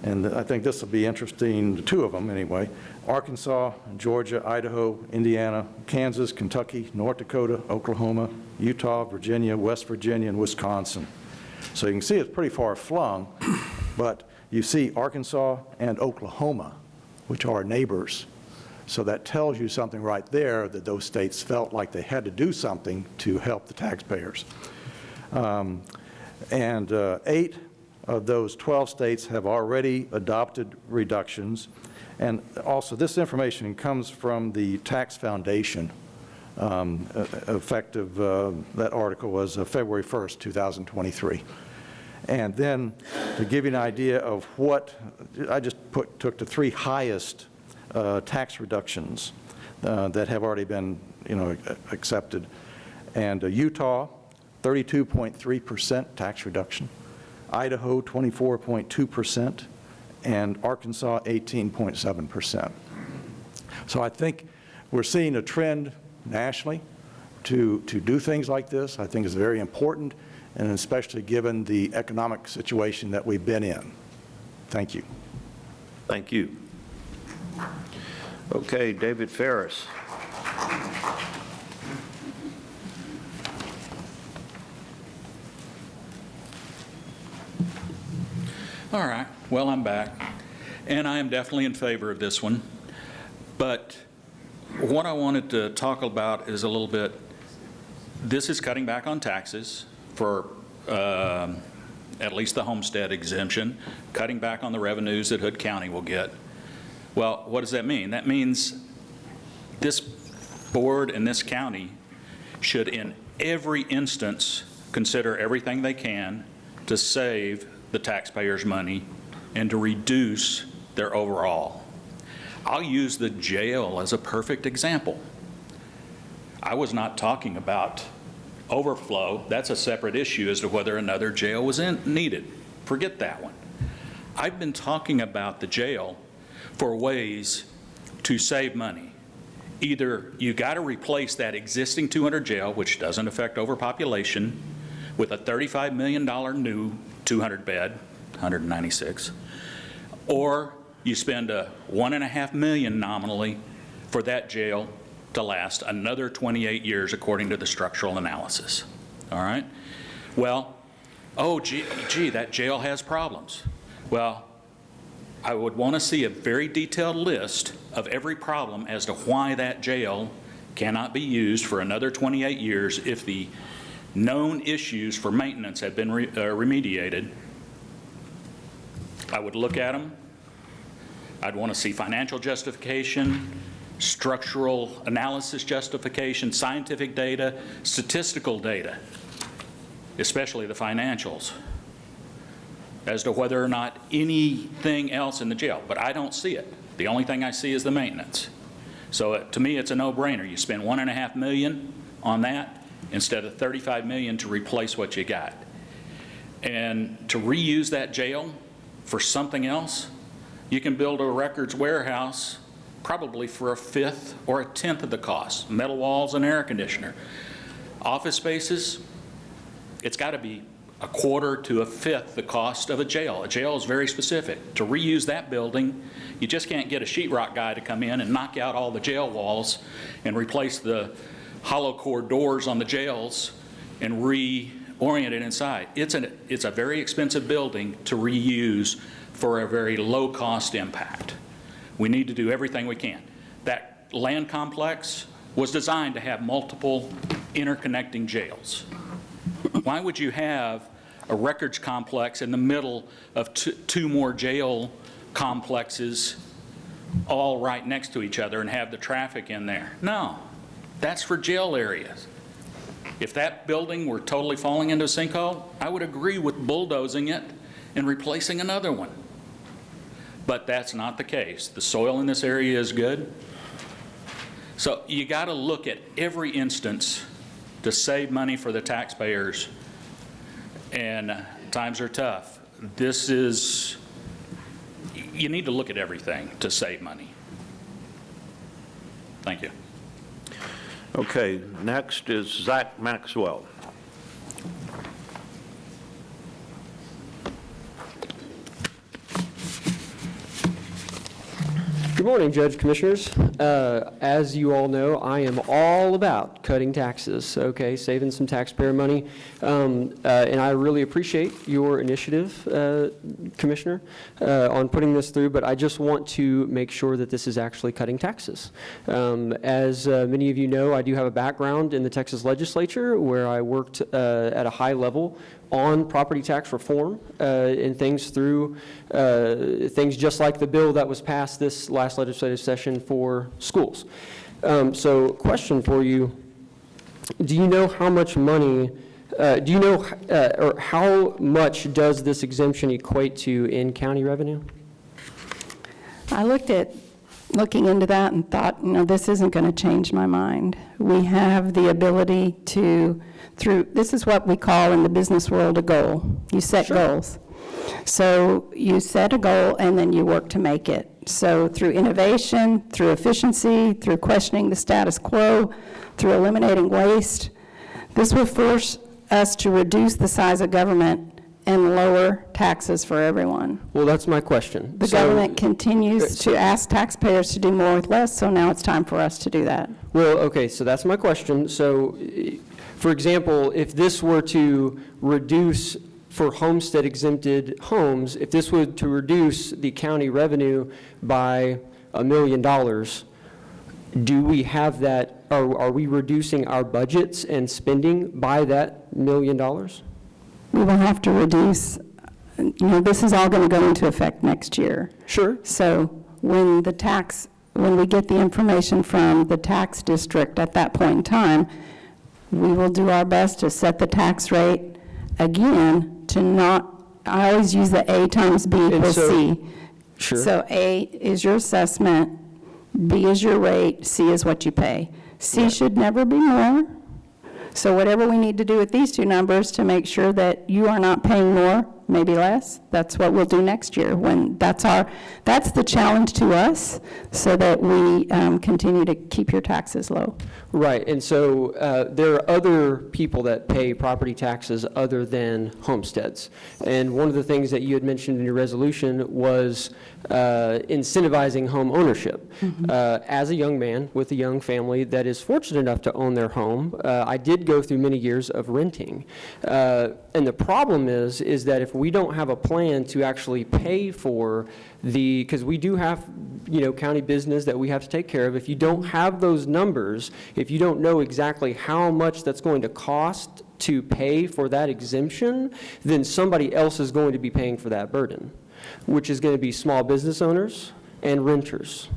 and I think this will be interesting, two of them anyway, Arkansas, Georgia, Idaho, Indiana, Kansas, Kentucky, North Dakota, Oklahoma, Utah, Virginia, West Virginia, and Wisconsin. So you can see it's pretty far flung, but you see Arkansas and Oklahoma, which are neighbors. So that tells you something right there, that those states felt like they had to do something to help the taxpayers. 8 of those 12 states have already adopted reductions. And also, this information comes from the Tax Foundation. Effective, that article was February 1st, 2023. And then to give you an idea of what, I just took the 3 highest tax reductions that have already been, accepted. And Utah, 32.3% tax reduction. Idaho, 24.2%, and Arkansas, 18.7%. So I think we're seeing a trend nationally to do things like this. I think it's very important, and especially given the economic situation that we've been in. Thank you. Thank you. Okay, David Ferris. All right, well, I'm back, and I am definitely in favor of this one, but what I wanted to talk about is a little bit, this is cutting back on taxes for at least the homestead exemption, cutting back on the revenues that Hood County will get. Well, what does that mean? That means this board and this county should in every instance consider everything they can to save the taxpayers' money and to reduce their overall. I'll use the jail as a perfect example. I was not talking about overflow. That's a separate issue as to whether another jail was needed. Forget that one. I've been talking about the jail for ways to save money. Either you got to replace that existing 200 jail, which doesn't affect overpopulation, with a $35 million new 200 bed, 196, or you spend $1.5 million nominally for that jail to last another 28 years according to the structural analysis. All right? Well, oh, gee, that jail has problems. Well, I would want to see a very detailed list of every problem as to why that jail cannot be used for another 28 years if the known issues for maintenance have been remediated. I would look at them. I'd want to see financial justification, structural analysis justification, scientific data, statistical data, especially the financials, as to whether or not anything else in the jail. But I don't see it. The only thing I see is the maintenance. So to me, it's a no-brainer. You spend $1.5 million on that instead of $35 million to replace what you got. And to reuse that jail for something else, You can build a records warehouse probably for a fifth or a tenth of the cost. Metal walls and air conditioner. Office spaces, it's got to be a quarter to a fifth the cost of a jail. A jail is very specific. To reuse that building, you just can't get a sheetrock guy to come in and knock out all the jail walls and replace the hollow core doors on the jails and reorient it inside. It's a very expensive building to reuse for a very low cost impact. We need to do everything we can. That land complex was designed to have multiple interconnecting jails. Why would you have a records complex in the middle of two more jail complexes all right next to each other and have the traffic in there? No, that's for jail areas. If that building were totally falling into a sinkhole, I would agree with bulldozing it and replacing another one. But that's not the case. The soil in this area is good. So you got to look at every instance to save money for the taxpayers, and times are tough. You need to look at everything to save money. Thank you. Okay, next is Zach Maxwell. Good morning, Judge, Commissioners. As you all know, I am all about cutting taxes, okay, saving some taxpayer money, and I really appreciate your initiative, Commissioner, on putting this through, but I just want to make sure that this is actually cutting taxes. As many of you know, I do have a background in the Texas legislature where I worked at a high level on property tax reform and things through things just like the bill that was passed this last legislative session for schools. So question for you, do you know how much money, or how much does this exemption equate to in county revenue? I looking into that and thought, this isn't going to change my mind. We have the ability to, this is what we call in the business world a goal. You set goals. So you set a goal and then you work to make it. So through innovation, through efficiency, through questioning the status quo, through eliminating waste, this will force us to reduce the size of government and lower taxes for everyone. Well, that's my question. The government continues to ask taxpayers to do more with less, so now it's time for us to do that. Well, okay, so that's my question. So, for example, if this were to reduce for homestead exempted homes, if this were to reduce the county revenue by $1 million, do we have that, are we reducing our budgets and spending by that $1 million? We will have to reduce, this is all going to go into effect next year. Sure. So when we get the information from the tax district at that point in time, we will do our best to set the tax rate again to not, I always use the A times B equals C. Sure. So A is your assessment, B is your rate, C is what you pay. C should never be more. So whatever we need to do with these two numbers to make sure that you are not paying more, maybe less, that's what we'll do next year. When that's the challenge to us, so that we continue to keep your taxes low. Right, and so there are other people that pay property taxes other than homesteads. And one of the things that you had mentioned in your resolution was incentivizing home ownership. Mm-hmm. As a young man with a young family that is fortunate enough to own their home, I did go through many years of renting. And the problem is that if we don't have a plan to actually pay for because we do have, county business that we have to take care of. If you don't have those numbers, if you don't know exactly how much that's going to cost to pay for that exemption, then somebody else is going to be paying for that burden, which is going to be small business owners and renters.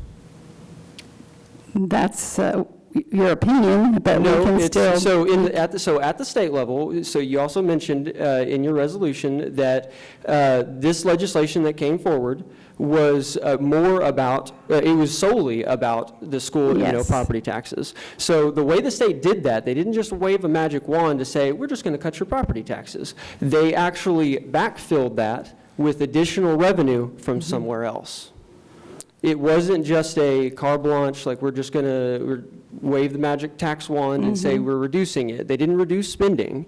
That's your opinion, but we can still. So at the state level, so you also mentioned in your resolution that this legislation that came forward was more about, it was solely about the school, property taxes. So the way the state did that, they didn't just wave a magic wand to say, we're just going to cut your property taxes. They actually backfilled that with additional revenue from somewhere else. It wasn't just a carte blanche, like we're just going to wave the magic tax wand and say we're reducing it. They didn't reduce spending.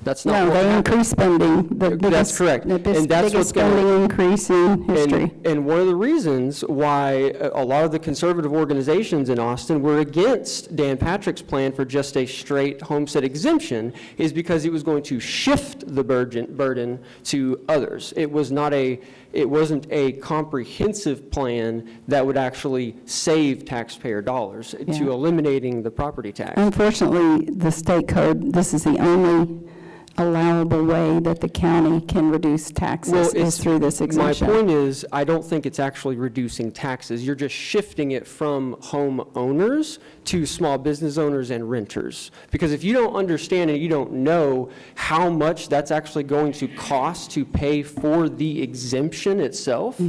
That's not No, what they happened. increased spending. That's correct. The And that's biggest what's going spending on. increase in history. And one of the reasons why a lot of the conservative organizations in Austin were against Dan Patrick's plan for just a straight homestead exemption is because it was going to shift the burden to others. It wasn't a comprehensive plan that would actually save taxpayer dollars to eliminating the property tax. Unfortunately, the state code, this is the only allowable way that the county can reduce taxes is through this exemption. My point is, I don't think it's actually reducing taxes. You're just shifting it from homeowners to small business owners and renters. Because if you don't understand and you don't know how much that's actually going to cost to pay for the exemption itself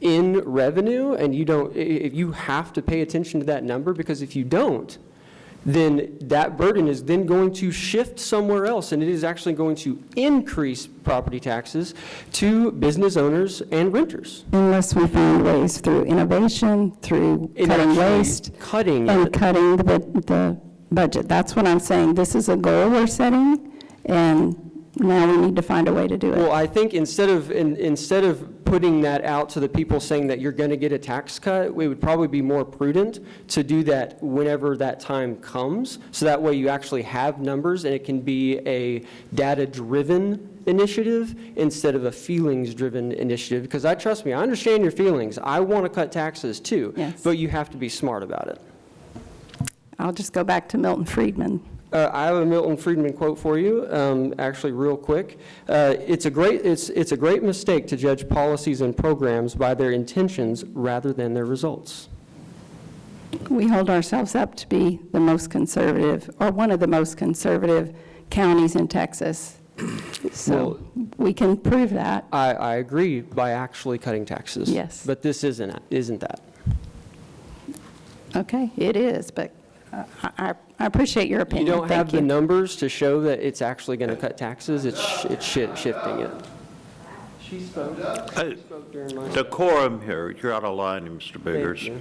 in revenue, and you have to pay attention to that number, because if you don't, then that burden is then going to shift somewhere else, and it is actually going to increase property taxes to business owners and renters. Unless we find ways through innovation, through cutting waste, and cutting the budget. That's what I'm saying. This is a goal we're setting, and now we need to find a way to do it. Well, I think instead of putting that out to the people saying that you're going to get a tax cut, it would probably be more prudent to do that whenever that time comes, so that way you actually have numbers and it can be a data-driven initiative instead of a feelings-driven initiative. Because trust me, I understand your feelings. I want to cut taxes too, but you have to be smart about it. I'll just go back to Milton Friedman. I have a Milton Friedman quote for you, actually real quick. It's a great mistake to judge policies and programs by their intentions rather than their results. We hold ourselves up to be the most conservative, or one of the most conservative counties in Texas. So we can prove that. I agree by actually cutting taxes. Yes. But this isn't that. Okay, it is, but I appreciate your opinion. You don't have the numbers to show that it's actually going to cut taxes. It's shifting it. She spoke. During my Decorum here. You're out of line, Mr. Biggers. you.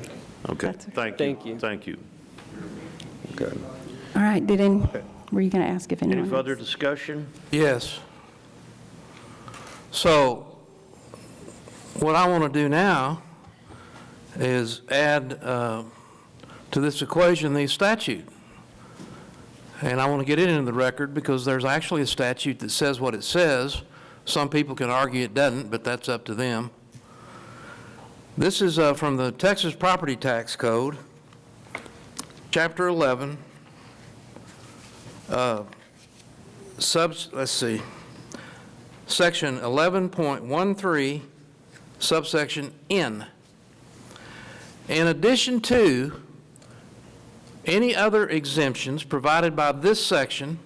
Okay. Thank you. Thank you. Okay. All right, were you going to ask if anyone Any further else? discussion? Yes. So what I want to do now is add to this equation the statute. And I want to get it into the record because there's actually a statute that says what it says. Some people can argue it doesn't, but that's up to them. This is from the Texas Property Tax Code, Chapter 11, Section 11.13, subsection N. In addition to any other exemptions provided by this section,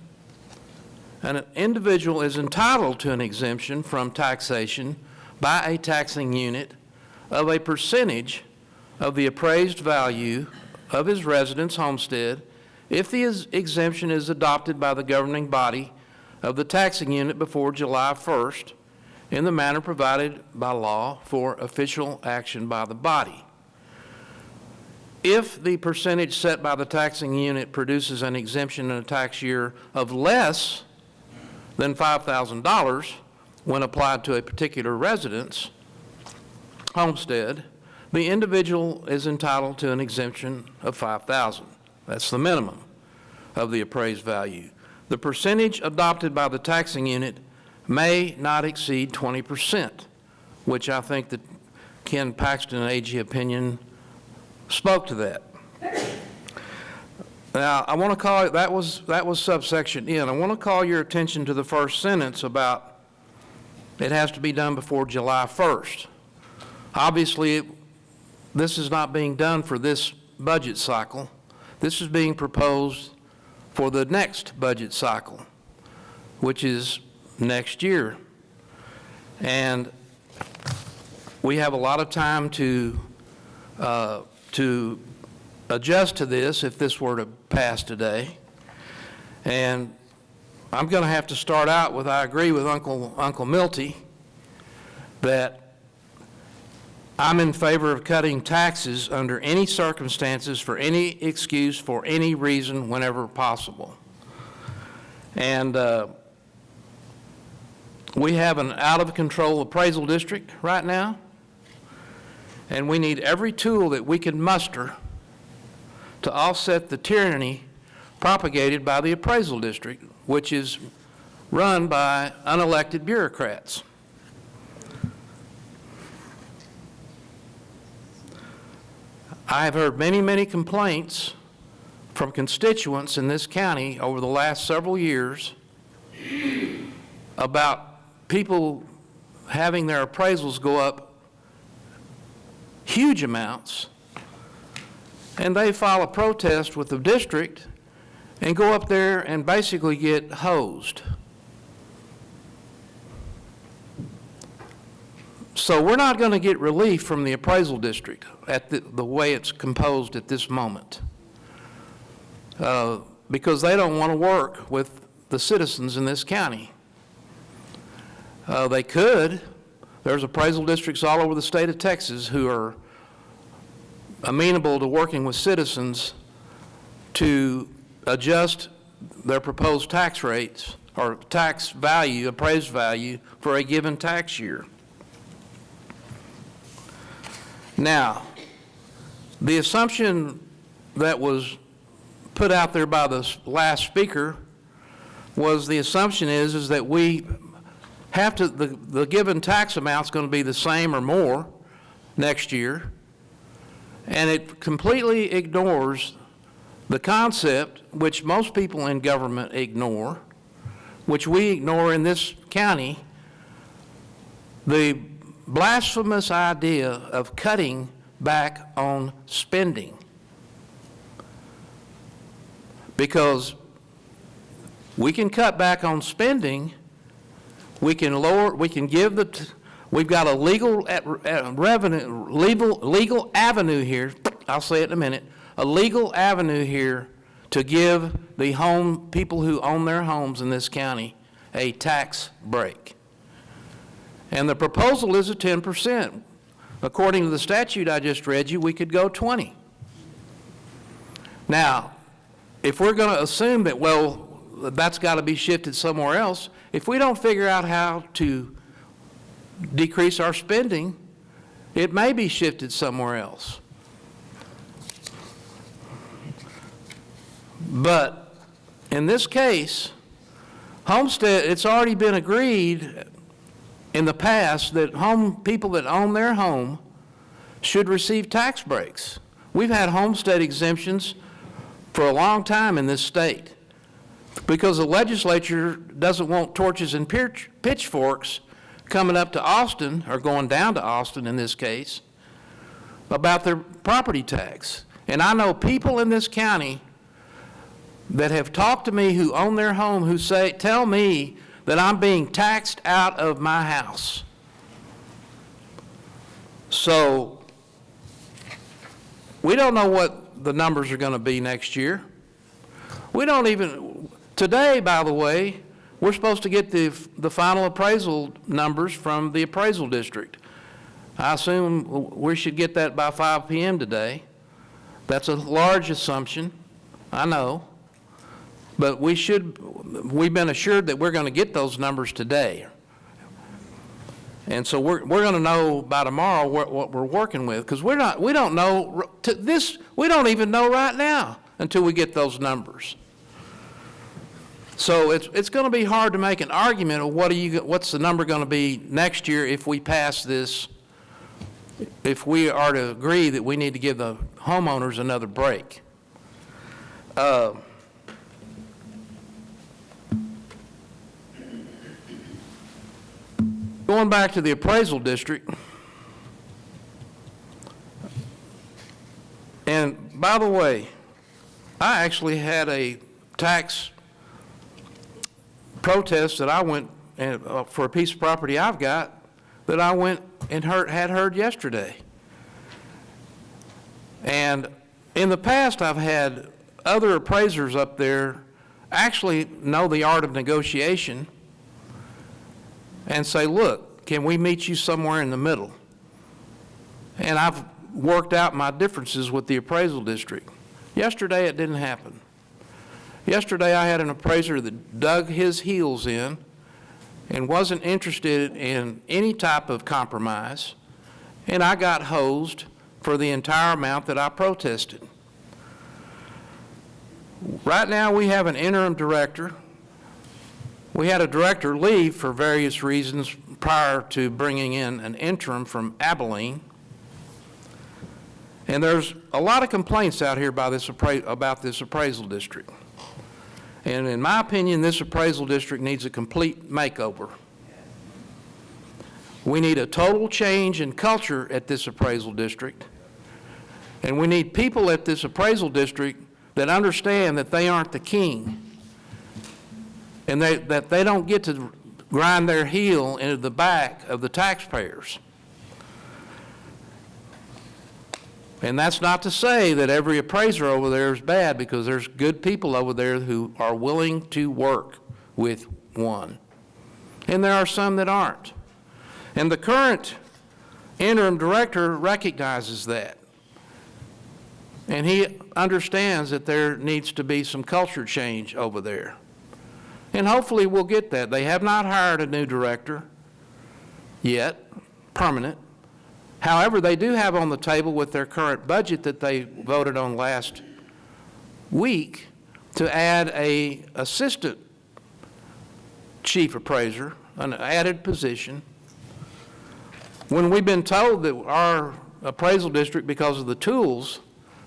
an individual is entitled to an exemption from taxation by a taxing unit of a percentage of the appraised value of his residence homestead if the exemption is adopted by the governing body of the taxing unit before July 1st in the manner provided by law for official action by the body. If the percentage set by the taxing unit produces an exemption in a tax year of less than $5,000 when applied to a particular residence homestead, the individual is entitled to an exemption of $5,000. That's the minimum of the appraised value. The percentage adopted by the taxing unit may not exceed 20%, which I think that Ken Paxton, AG opinion, spoke to that. Now, I want to call it, that was subsection N. I want to call your attention to the first sentence about it has to be done before July 1st. Obviously, this is not being done for this budget cycle. This is being proposed for the next budget cycle, which is next year. And we have a lot of time to adjust to this if this were to pass today. And I'm going to have to start out with, I agree with Uncle Milty that I'm in favor of cutting taxes under any circumstances, for any excuse, for any reason, whenever possible. And we have an out-of-control appraisal district right now, and we need every tool that we can muster to offset the tyranny propagated by the appraisal district, which is run by unelected bureaucrats. I have heard many, many complaints from constituents in this county over the last several years about people having their appraisals go up huge amounts, and they file a protest with the district and go up there and basically get hosed. So we're not going to get relief from the appraisal district at the way it's composed at this moment, because they don't want to work with the citizens in this county. They could. There's appraisal districts all over the state of Texas who are amenable to working with citizens to adjust their proposed tax rates or tax value, appraised value, for a given tax year. Now, the assumption that was put out there by the last speaker was the assumption is that we have to, the given tax amount is going to be the same or more next year, and it completely ignores the concept, which most people in government ignore, which we ignore in this county, the blasphemous idea of cutting back on spending. Because we can cut back on spending, we can lower, we can give the, we've got a legal avenue here, I'll say it in a minute, a legal avenue here to give the people who own their homes in this county a tax break. And the proposal is a 10%. According to the statute I just read you, we could go 20. Now, if we're going to assume that, well, that's got to be shifted somewhere else, if we don't figure out how to decrease our spending, it may be shifted somewhere else. But in this case, homestead, it's already been agreed in the past that people that own their home should receive tax breaks. We've had homestead exemptions for a long time in this state because the legislature doesn't want torches and pitchforks coming up to Austin, or going down to Austin in this case, about their property tax. And I know people in this county that have talked to me who own their home who tell me that I'm being taxed out of my house. So we don't know what the numbers are going to be next year. We don't even, today, by the way, we're supposed to get the final appraisal numbers from the appraisal district. I assume we should get that by 5 p.m. today. That's a large assumption, I know. But we've been assured that we're going to get those numbers today. And so we're going to know by tomorrow what we're working with, because we don't know we don't even know right now until we get those numbers. So it's going to be hard to make an argument of what's the number going to be next year if we pass this, if we are to agree that we need to give the homeowners another break. Going back to the appraisal district, and by the way, I actually had a tax protest that I went for a piece of property I've got that I went and had heard yesterday. And in the past, I've had other appraisers up there actually know the art of negotiation and say, look, can we meet you somewhere in the middle? and I've worked out my differences with the appraisal district. Yesterday, it didn't happen. Yesterday, I had an appraiser that dug his heels in and wasn't interested in any type of compromise, and I got hosed for the entire amount that I protested. Right now, we have an interim director. We had a director leave for various reasons prior to bringing in an interim from Abilene. And there's a lot of complaints out here about this appraisal district. And in my opinion, this appraisal district needs a complete makeover. We need a total change in culture at this appraisal district. And we need people at this appraisal district that understand that they aren't the king. And that they don't get to grind their heel into the back of the taxpayers. And that's not to say that every appraiser over there is bad, because there's good people over there who are willing to work with one. And there are some that aren't. And the current interim director recognizes that. And he understands that there needs to be some culture change over there. And hopefully we'll get that. They have not hired a new director yet, permanent. However, they do have on the table with their current budget that they voted on last week to add an assistant chief appraiser, an added position. When we've been told that our appraisal district, because of the tools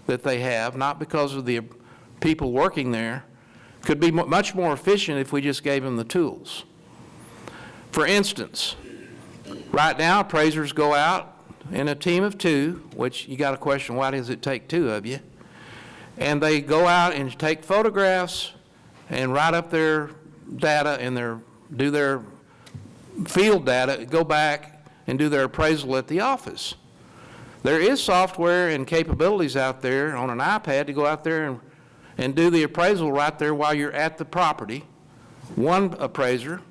that they have, not because of the people working there, could be much more efficient if we just gave them the tools. For instance, right now appraisers go out in a team of 2, which you got to question, why does it take 2 of you? And they go out and take photographs and write up their data and do their field data, go back and do their appraisal at the office. There is software and capabilities out there on an iPad to go out there and do the appraisal right there while you're at the property. One appraiser,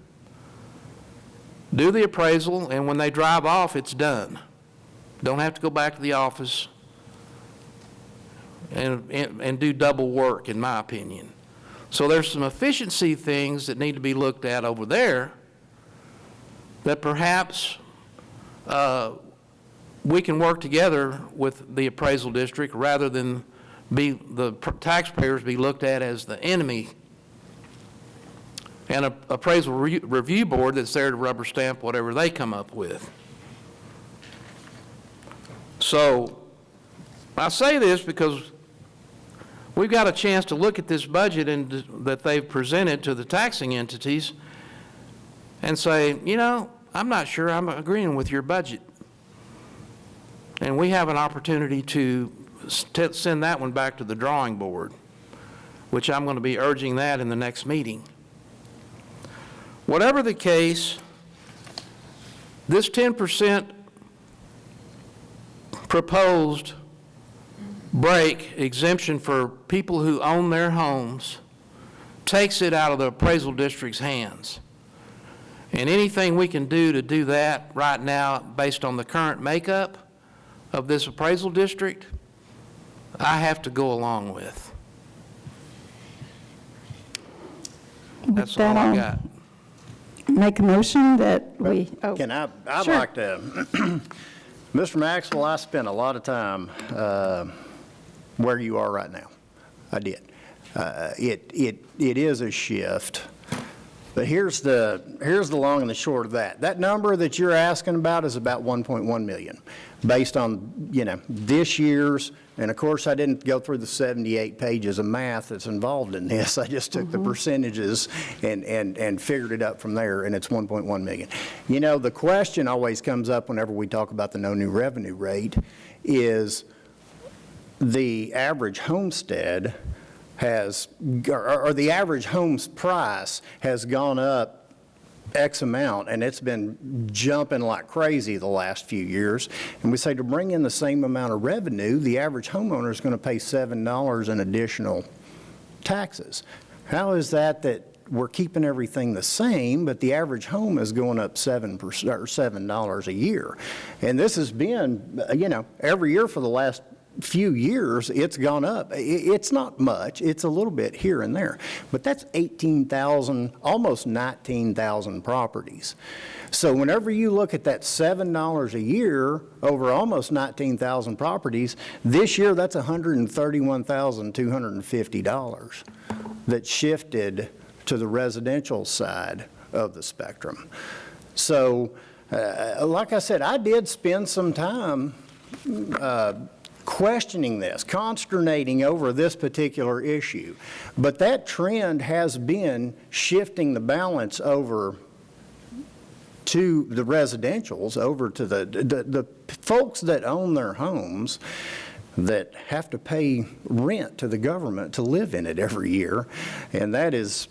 do the appraisal, and when they drive off, it's done. Don't have to go back to the office and do double work, in my opinion. So there's some efficiency things that need to be looked at over there that perhaps we can work together with the appraisal district rather than the taxpayers be looked at as the enemy, and an appraisal review board that's there to rubber stamp whatever they come up with. So I say this because we've got a chance to look at this budget that they've presented to the taxing entities and say, you know, I'm not sure I'm agreeing with your budget. And we have an opportunity to send that one back to the drawing board, which I'm going to be urging that in the next meeting. Whatever the case, this 10% proposed break exemption for people who own their homes takes it out of the appraisal district's hands. And anything we can do to do that right now based on the current makeup of this appraisal district, I have to go along with. That's all I got. Make a motion that we, Can I'd sure. like to, Mr. Maxwell, I spent a lot of time where you are right now. I did. It is a shift. But here's the long and the short of that. That number that you're asking about is about 1.1 million, based on, you know, this year's, and of course I didn't go through the 78 pages of math that's involved in this. I just took the percentages and figured it up from there, and it's 1.1 million. You know, the question always comes up whenever we talk about the no new revenue rate is the average homestead has, or the average home's price has gone up X amount, and it's been jumping like crazy the last few years. And we say to bring in the same amount of revenue, the average homeowner is going to pay $7 in additional taxes. How is that we're keeping everything the same, but the average home is going up 7% or $7 a year. And this has been, every year for the last few years, it's gone up. It's not much. It's a little bit here and there. But that's 18,000, almost 19,000 properties. So whenever you look at that $7 a year over almost 19,000 properties, this year that's $131,250 that shifted to the residential side of the spectrum. So, like I said, I did spend some time questioning this, consternating over this particular issue. But that trend has been shifting the balance over to the residentials, over to the folks that own their homes that have to pay rent to the government to live in it every year. And that is,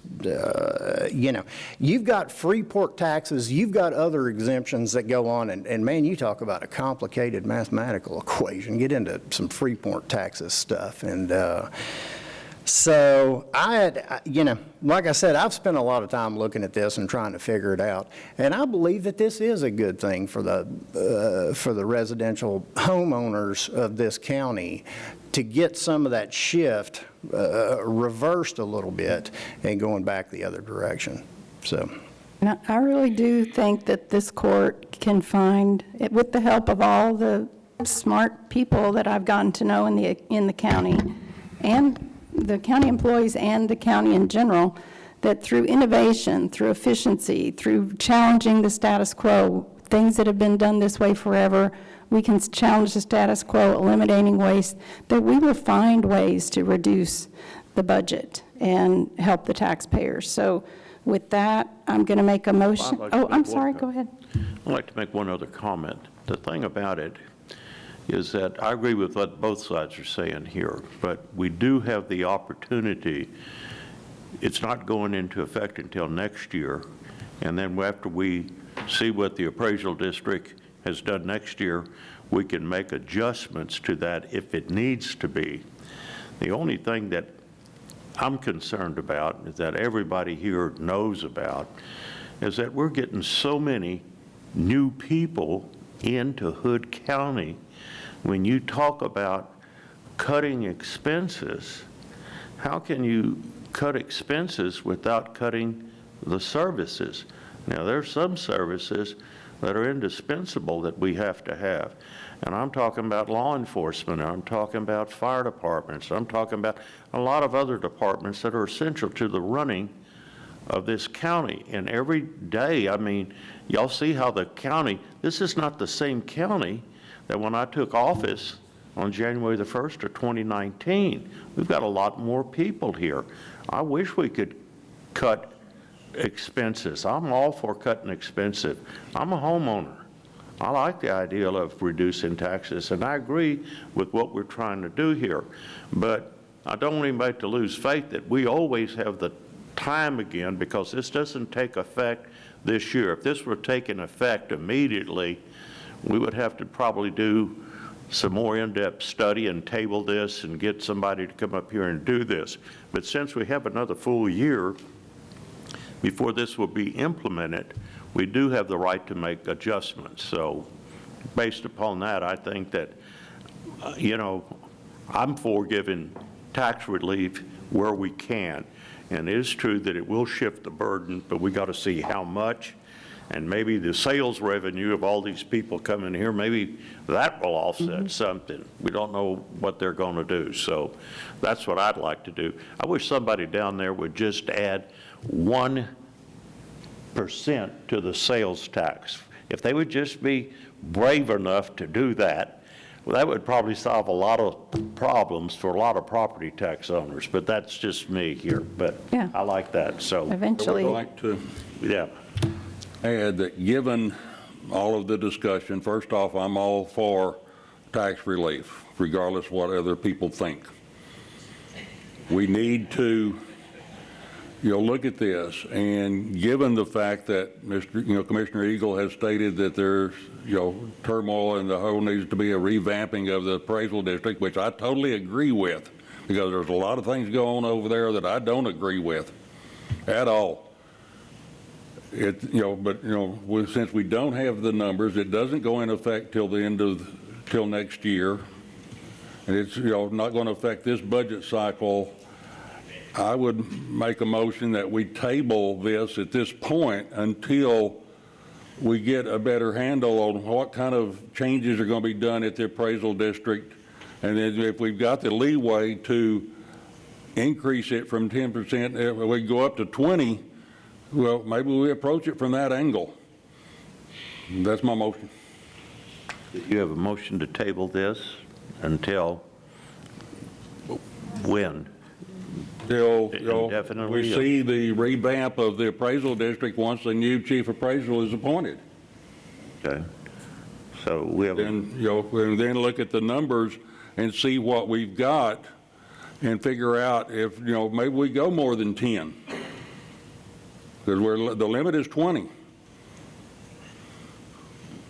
you've got Freeport taxes, you've got other exemptions that go on, and man, you talk about a complicated mathematical equation. Get into some Freeport taxes stuff. And so like I said, I've spent a lot of time looking at this and trying to figure it out. And I believe that this is a good thing for the residential homeowners of this county to get some of that shift reversed a little bit and going back the other direction. So. Now, I really do think that this court can find, with the help of all the smart people that I've gotten to know in the county, and the county employees and the county in general, that through innovation, through efficiency, through challenging the status quo, things that have been done this way forever, we can challenge the status quo, eliminating waste, that we will find ways to reduce the budget and help the taxpayers. So with that, I'm going to make a motion. Oh, I'm sorry, go ahead. I'd like to make one other comment. The thing about it is that I agree with what both sides are saying here, but we do have the opportunity. It's not going into effect until next year, and then after we see what the appraisal district has done next year, we can make adjustments to that if it needs to be. The only thing that I'm concerned about, is that everybody here knows about, is that we're getting so many new people into Hood County. When you talk about cutting expenses, how can you cut expenses without cutting the services? Now, there's some services that are indispensable that we have to have. And I'm talking about law enforcement, I'm talking about fire departments, I'm talking about a lot of other departments that are essential to the running of this county. And every day, I mean, y'all see how the county, this is not the same county that when I took office on January the 1st of 2019. We've got a lot more people here. I wish we could cut expenses. I'm all for cutting expenses. I'm a homeowner. I like the idea of reducing taxes, and I agree with what we're trying to do here. But I don't want anybody to lose faith that we always have the time again, because this doesn't take effect this year. If this were taking effect immediately, we would have to probably do some more in-depth study and table this and get somebody to come up here and do this. But since we have another full year before this will be implemented, we do have the right to make adjustments. So based upon that, I think that, I'm for giving tax relief where we can. And it is true that it will shift the burden, but we got to see how much. And maybe the sales revenue of all these people coming here, maybe that will offset something. We don't know what they're going to do. So that's what I'd like to do. I wish somebody down there would just add 1% to the sales tax. If they would just be brave enough to do that, well, that would probably solve a lot of problems for a lot of property tax owners. But that's just me here. But yeah, I like that. So eventually, I would like to add that given all of the discussion, first off, I'm all for tax relief, regardless of what other people think. We need to look at this, and given the fact that Commissioner Eagle has stated that there's turmoil and the whole needs to be a revamping of the appraisal district, which I totally agree with, because there's a lot of things going on over there that I don't agree with. at all. Since we don't have the numbers, it doesn't go in effect till next year, and it's, not going to affect this budget cycle. I would make a motion that we table this at this point until we get a better handle on what kind of changes are going to be done at the appraisal district, and then if we've got the leeway to increase it from 10%, if we go up to 20, well, maybe we approach it from that angle. That's my motion. You have a motion to table this until when? Till Indefinitely? we see the revamp of the appraisal district once the new chief appraisal is appointed. Okay. So we have. And then look at the numbers and see what we've got and figure out if, maybe we go more than 10. Because the limit is 20.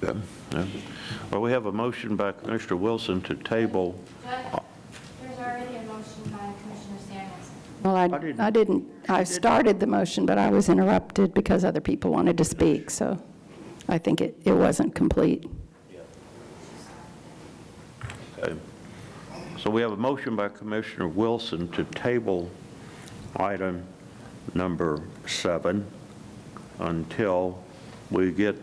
Yeah. Well, we have a motion by Commissioner Wilson to table. There's already a motion by Commissioner Samuelson. Well, I started the motion, but I was interrupted because other people wanted to speak, so I think it wasn't complete. Okay. So we have a motion by Commissioner Wilson to table item number 7 until we get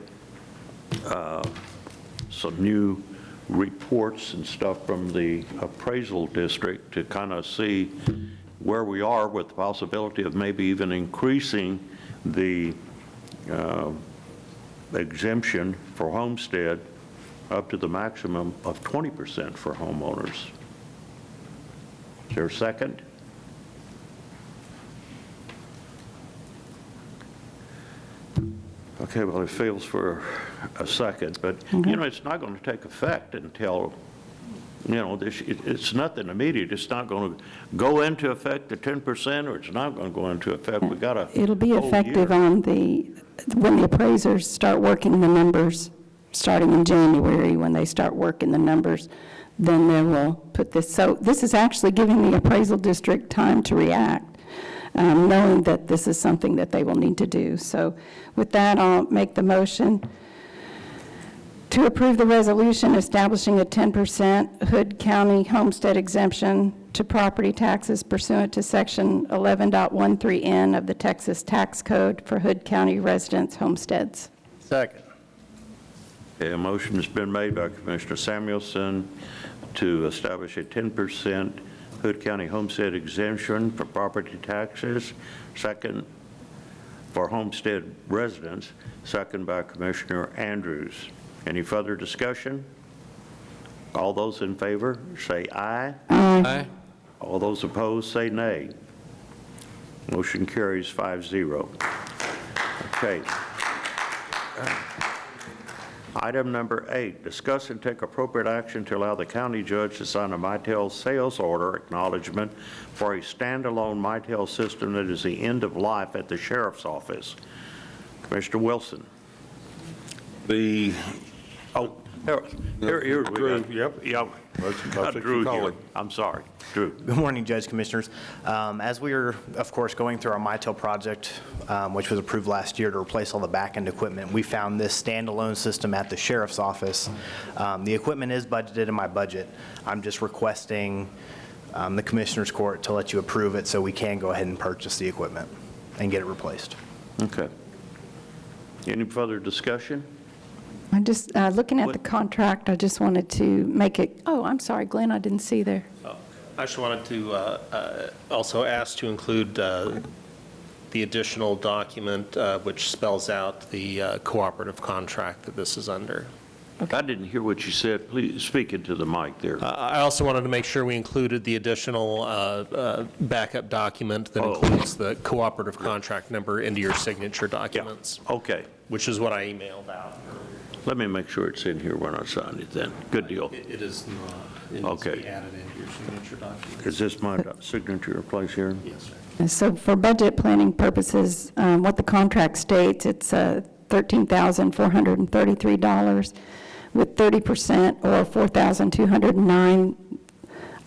some new reports and stuff from the appraisal district to kind of see where we are with the possibility of maybe even increasing the exemption for homestead up to the maximum of 20% for homeowners. Is there a second? Okay, well, it fails for a second, but, it's not going to take effect until, it's nothing immediate. It's not going to go into effect the 10%, or it's not going to go into effect. We got a It'll be whole effective year. when the appraisers start working the numbers, starting in January, when they start working the numbers, then they will put this. So this is actually giving the appraisal district time to react, knowing that this is something that they will need to do. So with that, I'll make the motion to approve the resolution establishing a 10% Hood County homestead exemption to property taxes pursuant to Section 11.13N of the Texas Tax Code for Hood County residents' homesteads. Second. Okay, a motion has been made by Commissioner Samuelson to establish a 10% Hood County homestead exemption for property taxes, second for homestead residents, second by Commissioner Andrews. Any further discussion? All those in favor, say aye. Aye. All those opposed, say nay. Motion carries 5-0. Okay. Item number 8, discuss and take appropriate action to allow the county judge to sign a Mitel sales order acknowledgement for a standalone Mitel system that is the end of life at the sheriff's office. Commissioner Wilson. Here we go. Yep. Drew here. I'm sorry. Drew. Good morning, Judge, Commissioners. As we are, of course, going through our Mitel project, which was approved last year to replace all the back-end equipment, we found this standalone system at the sheriff's office. The equipment is budgeted in my budget. I'm just requesting the Commissioners Court to let you approve it so we can go ahead and purchase the equipment and get it replaced. Okay. Any further discussion? I'm just looking at the contract. I just wanted to make it, I'm sorry, Glenn, I didn't see there. I just wanted to also ask to include the additional document which spells out the cooperative contract that this is under. Okay. I didn't hear what you said. Please speak into the mic there. I also wanted to make sure we included the additional backup document that includes the cooperative contract number into your signature documents. Yeah. Okay. Which is what I emailed out. Let me make sure it's in here when I sign it then. Good deal. It is not. It needs to be added into your signature document. Is this my signature place here? Yes, sir. So for budget planning purposes, what the contract states, it's $13,433 with 30% or $4,209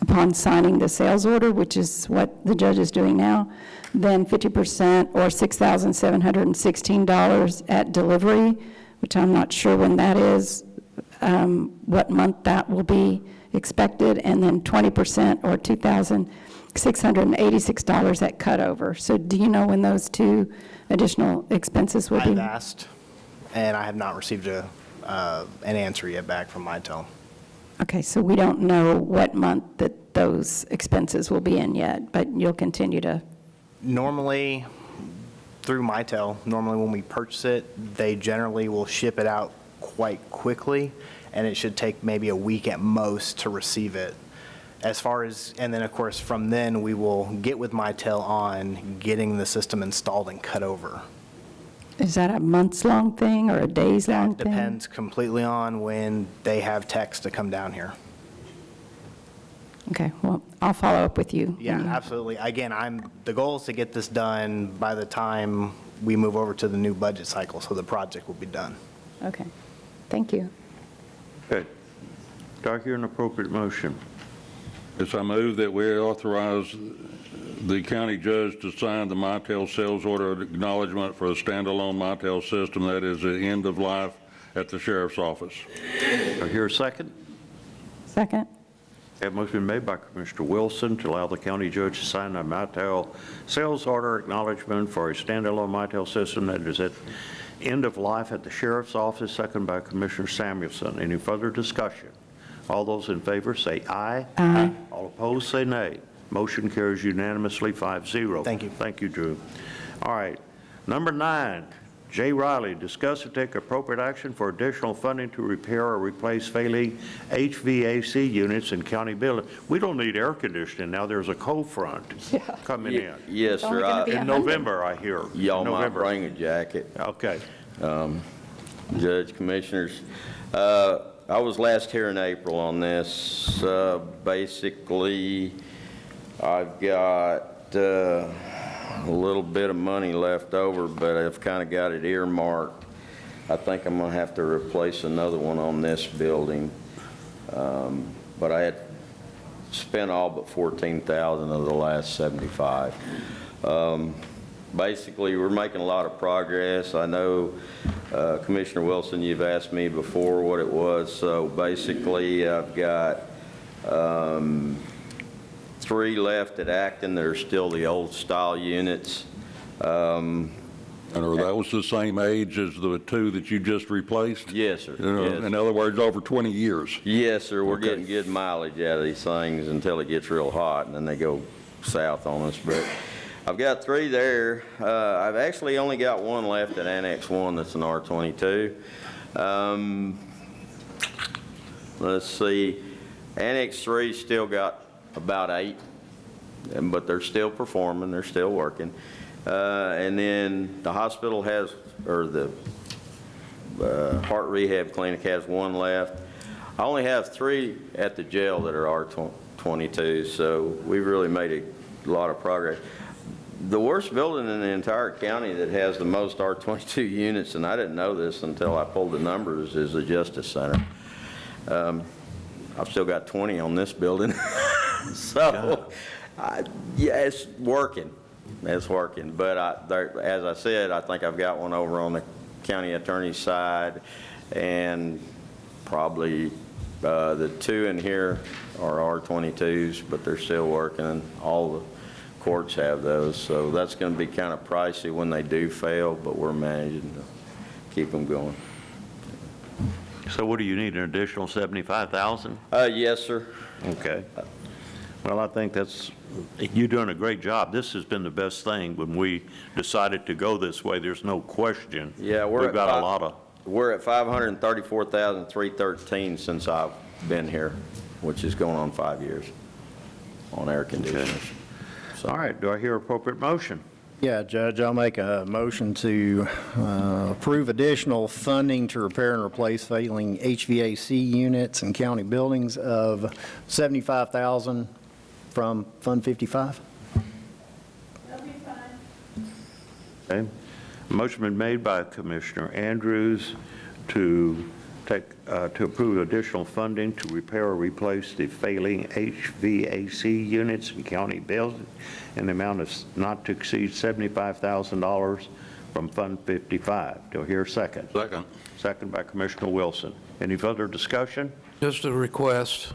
upon signing the sales order, which is what the judge is doing now, then 50% or $6,716 at delivery, which I'm not sure when that is, what month that will be expected, and then 20% or $2,686 at cutover. So do you know when those two additional expenses will be? I've asked, and I have not received an answer yet back from Mitel. Okay, so we don't know what month that those expenses will be in yet, but you'll continue to. Normally, through Mitel, normally when we purchase it, they generally will ship it out quite quickly, and it should take maybe a week at most to receive it. As far as, and then of course from then we will get with Mitel on getting the system installed and cut over. Is that a months-long thing or a days-long thing? Depends completely on when they have techs to come down here. Okay, well, I'll follow up with you. Yeah, absolutely. Again, the goal is to get this done by the time we move over to the new budget cycle, so the project will be done. Okay, thank you. Okay. Do I hear an appropriate motion? Yes, I move that we authorize the county judge to sign the Mitel sales order acknowledgement for a standalone Mitel system that is at end of life at the sheriff's office. Do I hear a second? Second. A motion been made by Commissioner Wilson to allow the county judge to sign a Mitel sales order acknowledgement for a standalone Mitel system that is at end of life at the sheriff's office, second by Commissioner Samuelson. Any further discussion? All those in favor say aye. Aye. All opposed say nay. Motion carries unanimously 5-0. Thank you. Thank you, Drew. All right. Number 9, Jay Riley, discuss and take appropriate action for additional funding to repair or replace failing HVAC units in county buildings. We don't need air conditioning now. There's a cold front coming in. Yes, sir. In November, I hear. Y'all might November. bring a jacket. Okay. Judge, Commissioners, I was last here in April on this. Basically, I've got a little bit of money left over, but I've kind of got it earmarked. I think I'm going to have to replace another one on this building. But I had spent all but $14,000 of the last $75,000. Basically, we're making a lot of progress. I know, Commissioner Wilson, you've asked me before what it was. So basically, I've got 3 left at Acton that are still the old style units. And are those the same age as the 2 that you just replaced? Yes, sir. Yes. In other words, over 20 years? Yes, sir. We're getting good mileage out of these things until it gets real hot, and then they go south on us. But I've got 3 there. I've actually only got 1 left at Annex 1 that's an R22. Let's see. Annex 3 still got about 8, but they're still performing. They're still working. And then the hospital has, or the heart rehab clinic has 1 left. I only have 3 at the jail that are R22, so we've really made a lot of progress. The worst building in the entire county that has the most R22 units, and I didn't know this until I pulled the numbers, is the Justice Center. I've still got 20 on this building. So, yeah, it's working. It's working. But as I said, I think I've got one over on the county attorney's side, and probably the 2 in here are R22s, but they're still working, and all the courts have those. So that's going to be kind of pricey when they do fail, but we're managing to keep them going. So what do you need, an additional $75,000? Yes, sir. Okay. Well, I think you're doing a great job. This has been the best thing when we decided to go this way. There's no question. Yeah, we've got a lot of. We're at $534,313 since I've been here, which is going on 5 years on air conditioners. Okay. So. All right. Do I hear appropriate motion? Yeah, Judge, I'll make a motion to approve additional funding to repair and replace failing HVAC units in county buildings of $75,000 from Fund 55. That'll be fine. Okay. A motion been made by Commissioner Andrews to to approve additional funding to repair or replace the failing HVAC units in county buildings in the amount of not to exceed $75,000 from Fund 55. Do I hear a second? Second. Second by Commissioner Wilson. Any further discussion? Just a request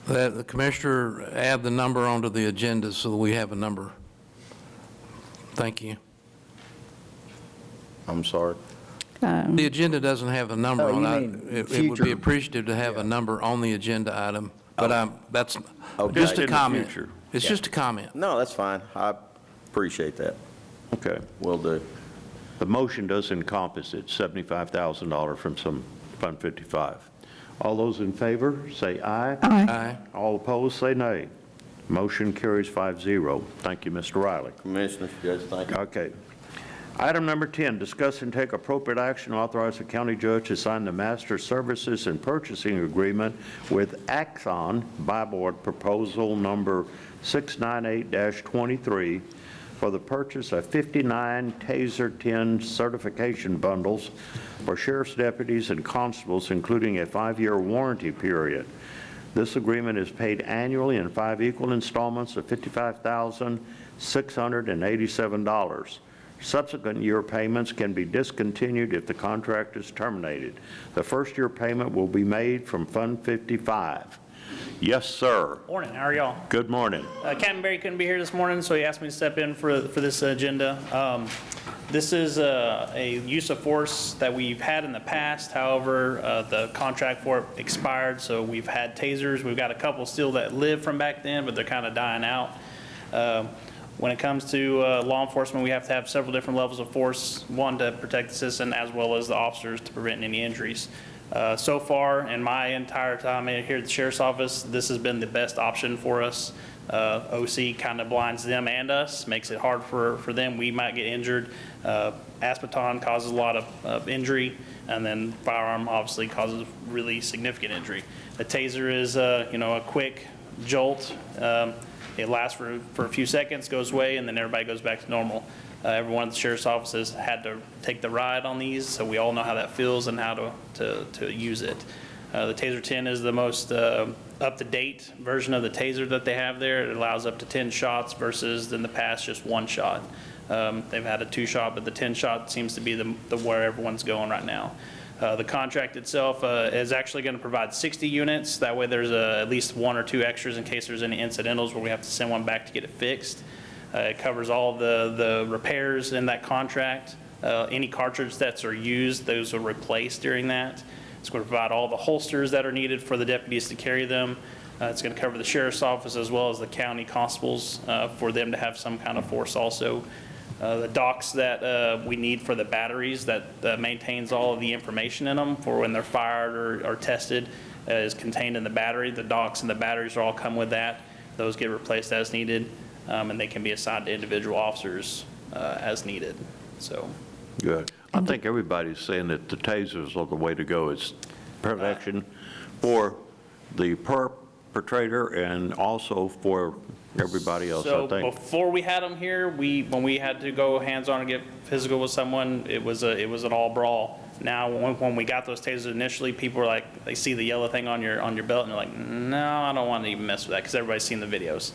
that the commissioner add the number onto the agenda so that we have a number. Thank you. I'm sorry. The agenda doesn't have a number Oh, you on mean it. It would future. be appreciative to have a number on the agenda item, but that's Okay. just a In the comment. future. It's just a comment. No, that's fine. I appreciate that. Okay. Will do. The motion does encompass it, $75,000 from some Fund 55. All those in favor, say aye. Aye. All opposed, say nay. Motion carries 5-0. Thank you, Mr. Riley. Commissioners, Judge, thank you. Okay. Item number 10, discuss and take appropriate action to authorize the county judge to sign the master services and purchasing agreement with Axon by board proposal number 698-23 for the purchase of 59 Taser 10 certification bundles for sheriff's deputies and constables, including a 5-year warranty period. This agreement is paid annually in 5 equal installments of $55,687. Subsequent year payments can be discontinued if the contract is terminated. The first year payment will be made from Fund 55. Yes, sir. Morning, how are y'all? Good morning. Captain Barry couldn't be here this morning, so he asked me to step in for this agenda. This is a use of force that we've had in the past. However, the contract for it expired, so we've had tasers. We've got a couple still that live from back then, but they're kind of dying out. When it comes to law enforcement, we have to have several different levels of force, one to protect the citizen as well as the officers to prevent any injuries. So far, in my entire time here at the Sheriff's Office, this has been the best option for us. OC kind of blinds them and us, makes it hard for them. We might get injured. Aspeton causes a lot of injury, and then firearm obviously causes really significant injury. The taser is a quick jolt. It lasts for a few seconds, goes away, and then everybody goes back to normal. Everyone at the Sheriff's Office has had to take the ride on these, so we all know how that feels and how to use it. The Taser 10 is the most up-to-date version of the taser that they have there. It allows up to 10 shots versus in the past just 1 shot. They've had a 2-shot, but the 10-shot seems to be the where everyone's going right now. The contract itself is actually going to provide 60 units. That way there's at least 1 or 2 extras in case there's any incidentals where we have to send one back to get it fixed. It covers all the repairs in that contract. Any cartridge sets are used, those are replaced during that. It's going to provide all the holsters that are needed for the deputies to carry them. It's going to cover the Sheriff's Office as well as the county constables for them to have some kind of force also. The docks that we need for the batteries that maintains all of the information in them for when they're fired or tested is contained in the battery. The docks and the batteries all come with that. Those get replaced as needed, and they can be assigned to individual officers as needed. So. Good. I think everybody's saying that the tasers are the way to go. It's protection for the perpetrator and also for everybody else, I think. So before we had them here, when we had to go hands-on and get physical with someone, it was an all brawl. Now, when we got those tasers initially, people were like, they see the yellow thing on your belt, and they're like, no, I don't want to even mess with that, because everybody's seen the videos.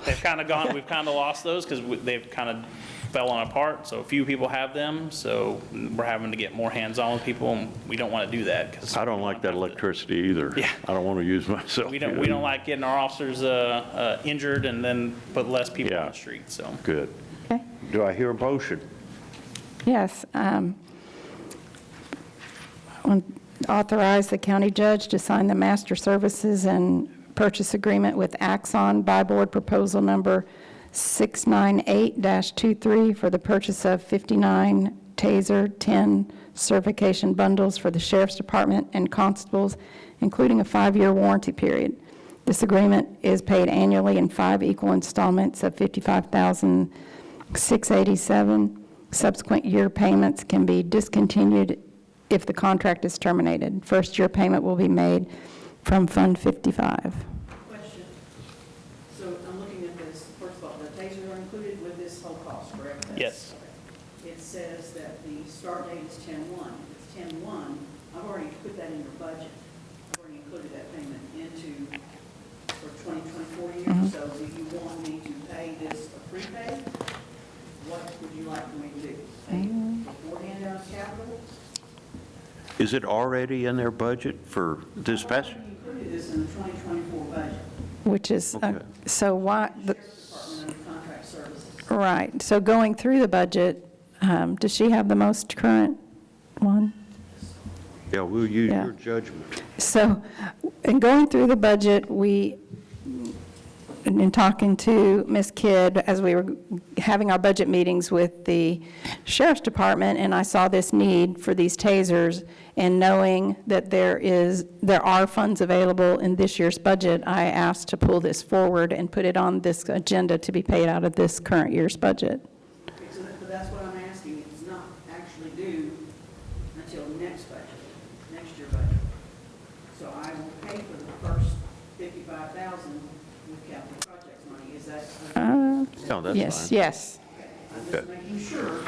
They've kind of gone, we've kind of lost those because they've kind of fallen apart. So a few people have them, so we're having to get more hands-on with people, and we don't want to do that. Cause I don't like that electricity either. Yeah. I don't want to use myself. We don't like getting our officers injured and then put less people on the street. So good. Okay. Do I hear a motion? Yes. Authorize the county judge to sign the master services and purchase agreement with Axon by board proposal number 698-23 for the purchase of 59 Taser 10 certification bundles for the Sheriff's Department and constables, including a 5-year warranty period. This agreement is paid annually in 5 equal installments of $55,687. Subsequent year payments can be discontinued if the contract is terminated. First year payment will be made from Fund 55. Question. So I'm looking at this, first of all, the tasers are included with this whole cost, correct? Yes. Okay. It says that the start date is 10/1. If it's 10/1, I've already put that in your budget. I've already included that payment into, for 2024 year. So do you want me to pay this a prepay? What would you like for me to do? Pay beforehand out of capital? Is it already in their budget for this past? I've already included this in the 2024 budget. Which is, so why, Department under contract services. right, so going through the budget, does she have the most current one? Yeah, we'll use Yeah. your judgment. So, in going through the budget, in talking to Ms. Kidd, as we were having our budget meetings with the Sheriff's Department, and I saw this need for these tasers, and knowing that there are funds available in this year's budget, I asked to pull this forward and put it on this agenda to be paid out of this current year's budget. But that's what I'm asking. It's not actually due until next budget, next year budget. So I will pay for the first $55,000 with capital projects money. Is that? No, that's Yes, fine. yes. I'm just making sure.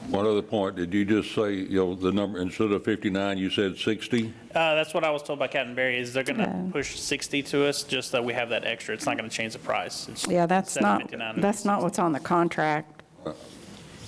One other point, did you just say, the number, instead of 59, you said 60? That's what I was told by Captain Barry, is they're going to push 60 to us, just that we have that extra. It's not going to change the price. It's Yeah, that's not $7.59. what's on the contract.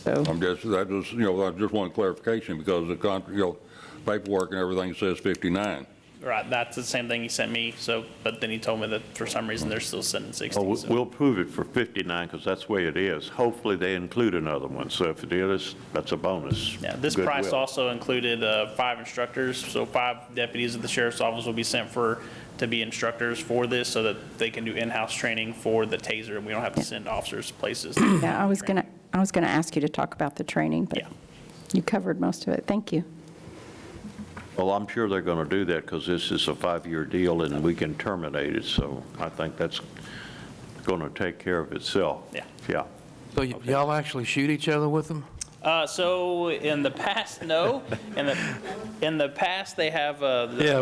So, I just want clarification because the paperwork and everything says 59. Right, that's the same thing he sent me, but then he told me that for some reason they're still sending 60. Well, so. we'll prove it for 59 because that's the way it is. Hopefully, they include another one. So if it is, that's a bonus. Yeah, this Goodwill. price also included 5 instructors, so 5 deputies at the sheriff's office will be sent to be instructors for this so that they can do in-house training for the taser, and we don't have to send officers places. yeah, I was going to ask you to talk about the training, but you covered most of it. Thank you. Well, I'm sure they're going to do that because this is a 5-year deal and we can terminate it. So I think that's going to take care of itself. Yeah. Yeah. So y'all actually shoot each other with them? So in the past, no. In the past, they have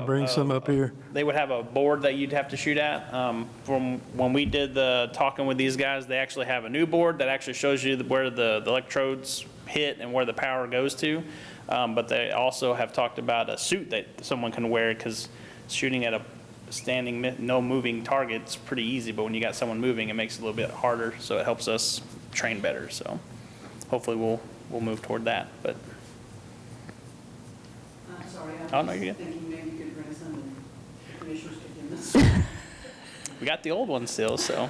bring some up here. They would have a board that you'd have to shoot at. From when we did the talking with these guys, they actually have a new board that actually shows you where the electrodes hit and where the power goes to. But they also have talked about a suit that someone can wear because shooting at a standing, no moving target is pretty easy. But when you got someone moving, it makes it a little bit harder. So it helps us train better. So hopefully we'll move toward that. But I'm sorry, Oh, I no, was you're good. thinking maybe you could bring some and the commissioners could do this. we got the old one still, so.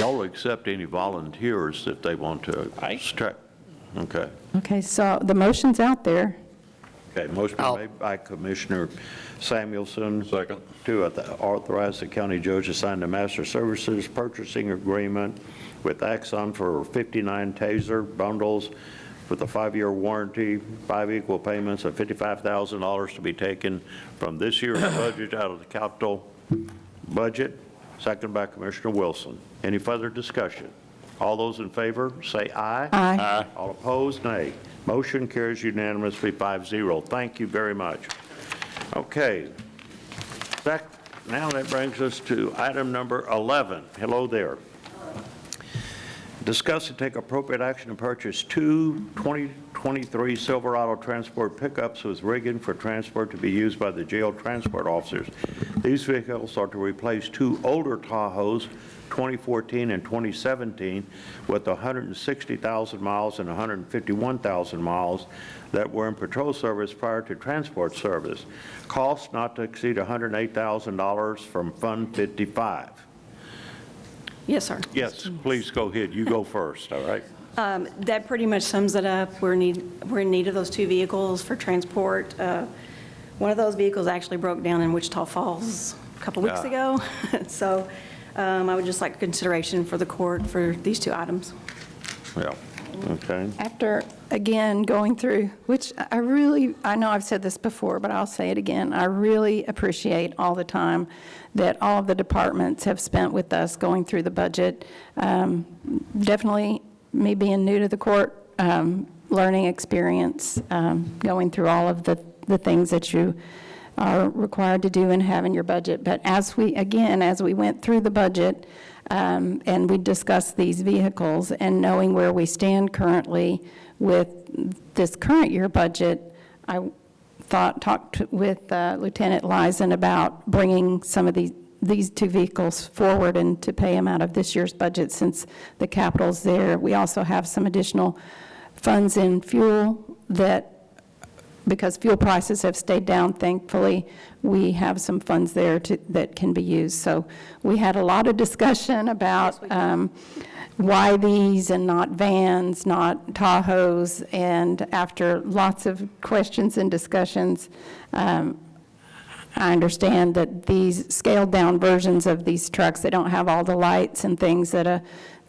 Y'all accept any volunteers if they want to extract? Okay. Okay, so the motion's out there. Okay, motion been made by Commissioner Samuelson. Second. To authorize the county judge to sign the master services purchasing agreement with Axon for 59 taser bundles with a 5-year warranty, 5 equal payments of $55,000 to be taken from this year's budget out of the capital budget. Second by Commissioner Wilson. Any further discussion? All those in favor, say aye. Aye. All opposed, nay. Motion carries unanimously 5-0. Thank you very much. Okay. Now that brings us to item number 11. Hello there. Discuss and take appropriate action to purchase 2 2023 Silverado transport pickups with rigging for transport to be used by the jail transport officers. These vehicles are to replace 2 older Tahoes, 2014 and 2017, with 160,000 miles and 151,000 miles that were in patrol service prior to transport service. Cost not to exceed $108,000 from Fund 55. Yes, sir. Yes, please go ahead. You go first, all right? That pretty much sums it up. We're in need of those 2 vehicles for transport. One of those vehicles actually broke down in Wichita Falls a couple weeks ago. So I would just like consideration for the court for these 2 items. Yeah, okay. After, again, going through, which I know I've said this before, but I'll say it again, I really appreciate all the time that all of the departments have spent with us going through the budget. Definitely, me being new to the court, learning experience, going through all of the things that you are required to do and have in your budget. But as we went through the budget, and we discussed these vehicles, and knowing where we stand currently with this current year budget, I talked with Lieutenant Lyson about bringing some of these two vehicles forward and to pay them out of this year's budget since the capital's there. We also have some additional funds in fuel that, because fuel prices have stayed down, thankfully, we have some funds there that can be used. So we had a lot of discussion about why these and not vans, not Tahoes, and after lots of questions and discussions, I understand that these scaled-down versions of these trucks, they don't have all the lights and things that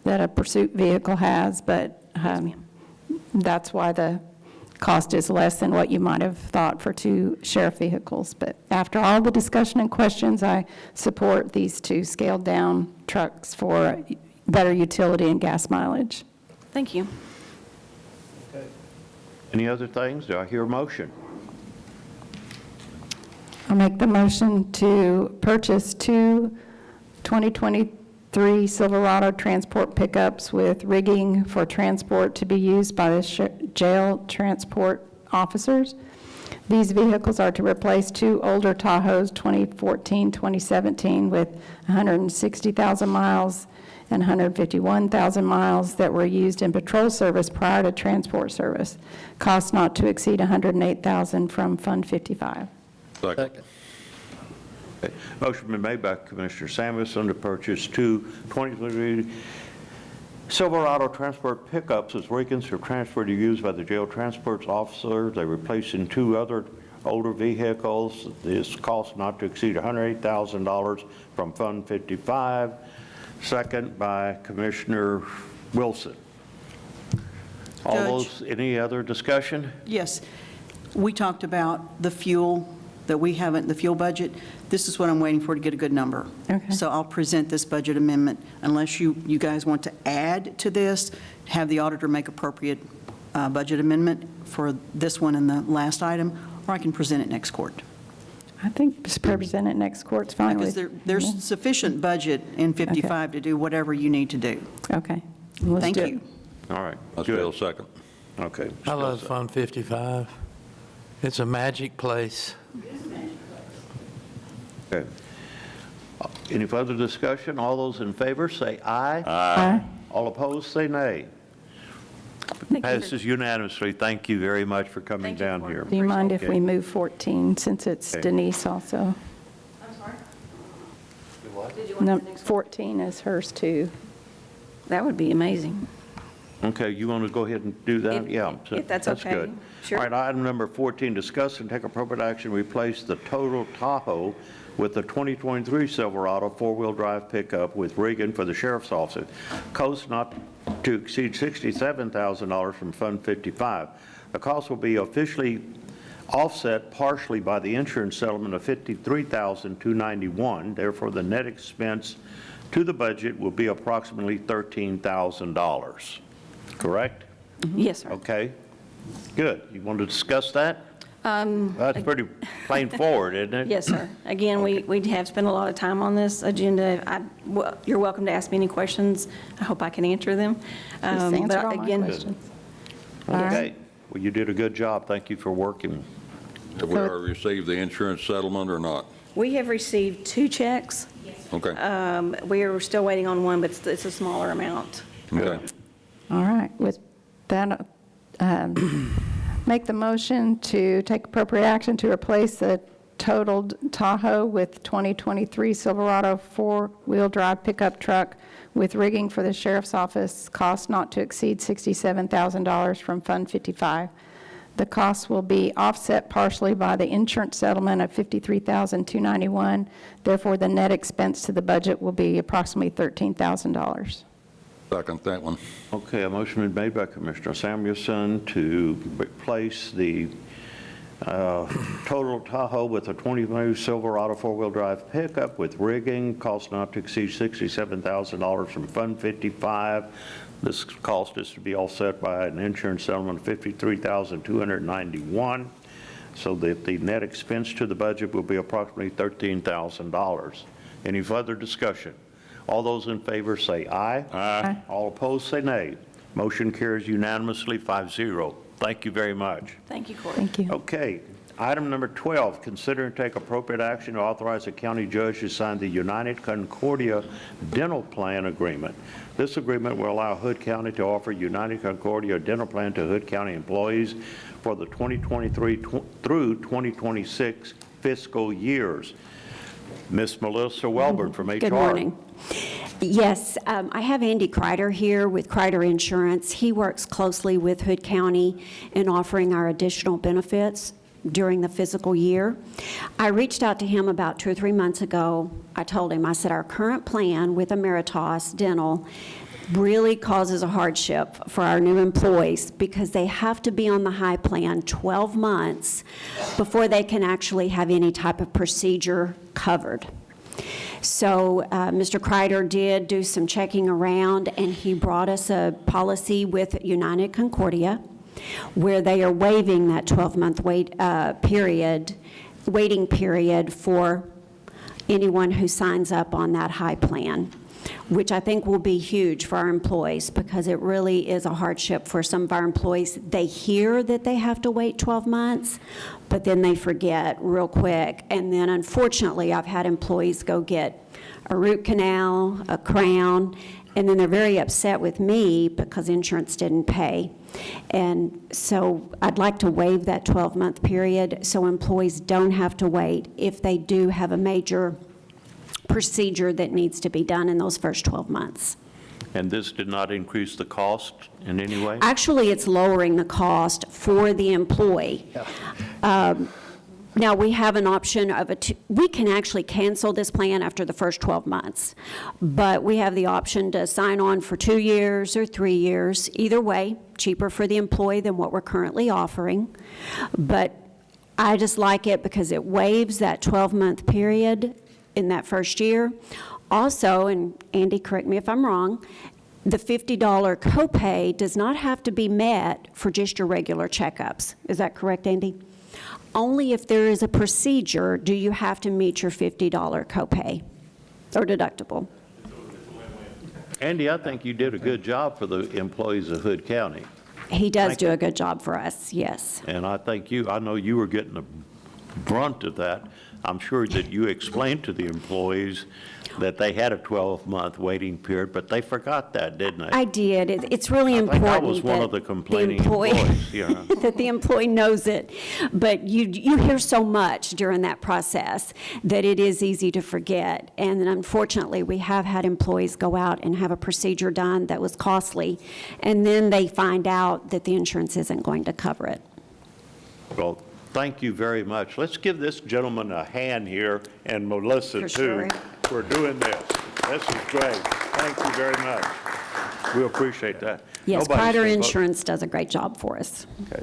a pursuit vehicle has, but that's why the cost is less than what you might have thought for two sheriff vehicles. But after all the discussion and questions, I support these two scaled-down trucks for better utility and gas mileage. Thank you. Any other things? Do I hear a motion? I'll make the motion to purchase two 2023 Silverado transport pickups with rigging for transport to be used by the jail transport officers. These vehicles are to replace two older Tahoes, 2014, 2017, with 160,000 miles and 151,000 miles that were used in patrol service prior to transport service. Cost not to exceed $108,000 from Fund 55. Second. Okay. Motion been made by Commissioner Samuelson to purchase two 2023 Silverado transport pickups as Riggins for transport to be used by the jail transport officer. They're replacing two other older vehicles. This cost not to exceed $108,000 from Fund 55. Second by Commissioner Wilson. All those, any other discussion? Yes. We talked about the fuel that we haven't, the fuel budget. This is what I'm waiting for to get a good number. Okay. So I'll present this budget amendment unless you guys want to add to this, have the auditor make appropriate budget amendment for this one and the last item, or I can present it next court. I think just present it next court's fine with. Because there's sufficient budget in 55 to do whatever you need to do. Okay. Let's Thank do it. you. All right. I Good. still second. Okay. I love Fund 55. It's a magic place. Okay. Any further discussion? All those in favor say aye. Aye. All opposed say nay. Passes unanimously. Thank you very much for coming down here. Do you mind if Okay. we move 14, since it's Okay. Denise also? I'm sorry? No, 14 is hers too. That would be amazing. Okay, you want to go ahead and do that? If- Yeah. so if that's okay. good. Sure. All right, item number 14, discuss and take appropriate action to replace the total Tahoe with the 2023 Silverado four-wheel drive pickup with rigging for the sheriff's office. Cost not to exceed $67,000 from Fund 55. The cost will be officially offset partially by the insurance settlement of $53,291. Therefore, the net expense to the budget will be approximately $13,000. Correct? Yes, sir. Okay, good. You want to discuss that? That's pretty plain forward, isn't it? Yes, sir. Again, we have spent a lot of time on this agenda. You're welcome to ask me any questions. I hope I can answer them. Just answered But all my again, questions. Okay, well, you did a good job. Thank you for working. Have we already received the insurance settlement or not? we have received 2 checks. Okay. We are still waiting on one, but it's a smaller amount. Okay. All right, with that, make the motion to take appropriate action to replace the totaled Tahoe with 2023 Silverado four-wheel drive pickup truck with rigging for the sheriff's office, cost not to exceed $67,000 from Fund 55. The cost will be offset partially by the insurance settlement of $53,291. Therefore, the net expense to the budget will be approximately $13,000. Second that one. Okay, a motion been made by Commissioner Samuelson to replace the total Tahoe with a 2020 Silverado four-wheel drive pickup with rigging, cost not to exceed $67,000 from Fund 55. This cost is to be offset by an insurance settlement of $53,291, so that the net expense to the budget will be approximately $13,000. Any further discussion? All those in favor say aye. Aye. All opposed say nay. Motion carries unanimously 5-0. Thank you very much. Thank you, Court. Thank you. Okay, Item number 12, consider and take appropriate action to authorize the county judge to sign the United Concordia Dental Plan Agreement. This agreement will allow Hood County to offer United Concordia Dental Plan to Hood County employees for the 2023 through 2026 fiscal years. Ms. Melissa Welborn from HR. Good morning. Yes, I have Andy Kreider here with Kreider Insurance. He works closely with Hood County in offering our additional benefits during the fiscal year. I reached out to him about 2 or 3 months ago. I told him, I said, our current plan with Emeritus Dental really causes a hardship for our new employees because they have to be on the high plan 12 months before they can actually have any type of procedure covered. So Mr. Kreider did do some checking around, and he brought us a policy with United Concordia where they are waiving that 12-month waiting period for anyone who signs up on that high plan, which I think will be huge for our employees because it really is a hardship for some of our employees. They hear that they have to wait 12 months, but then they forget real quick. And then unfortunately, I've had employees go get a root canal, a crown, and then they're very upset with me because insurance didn't pay. And so I'd like to waive that 12-month period so employees don't have to wait if they do have a major procedure that needs to be done in those first 12 months. And this did not increase the cost in any way? Actually, it's lowering the cost for the employee. Now, we have an option of we can actually cancel this plan after the first 12 months, but we have the option to sign on for 2 years or 3 years. Either way, cheaper for the employee than what we're currently offering. But I just like it because it waives that 12-month period in that first year. Also, and Andy, correct me if I'm wrong, the $50 copay does not have to be met for just your regular checkups. Is that correct, Andy? Only if there is a procedure do you have to meet your $50 copay or deductible. Andy, I think you did a good job for the employees of Hood County. He does do a good job for us, yes. And I know you were getting the brunt of that. I'm sure that you explained to the employees that they had a 12-month waiting period, but they forgot that, didn't they? I did. It's really important that was one of the complaining employees. Yeah. That the employee knows it. But you hear so much during that process that it is easy to forget. And unfortunately, we have had employees go out and have a procedure done that was costly, and then they find out that the insurance isn't going to cover it. Well, thank you very much. Let's give this gentleman a hand here, and Melissa, too, for doing this. This is great. Thank you very much. We appreciate that. Yes, Nobody's Kreider gonna vote- Insurance does a great job for us. Okay.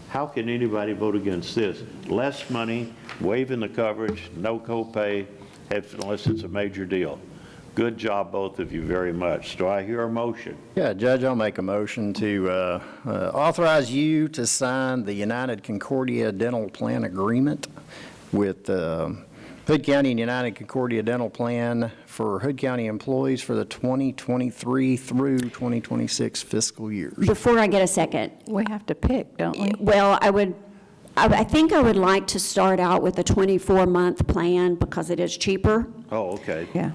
How can anybody vote against this? Less money, waiving the coverage, no copay, unless it's a major deal. Good job, both of you, very much. Do I hear a motion? Yeah, Judge, I'll make a motion to authorize you to sign the United Concordia Dental Plan Agreement with Hood County and United Concordia Dental Plan for Hood County employees for the 2023 through 2026 fiscal years. Before I get a second. We have to pick, don't we? Well, I think I would like to start out with a 24-month plan because it is cheaper. Oh, okay. Yeah.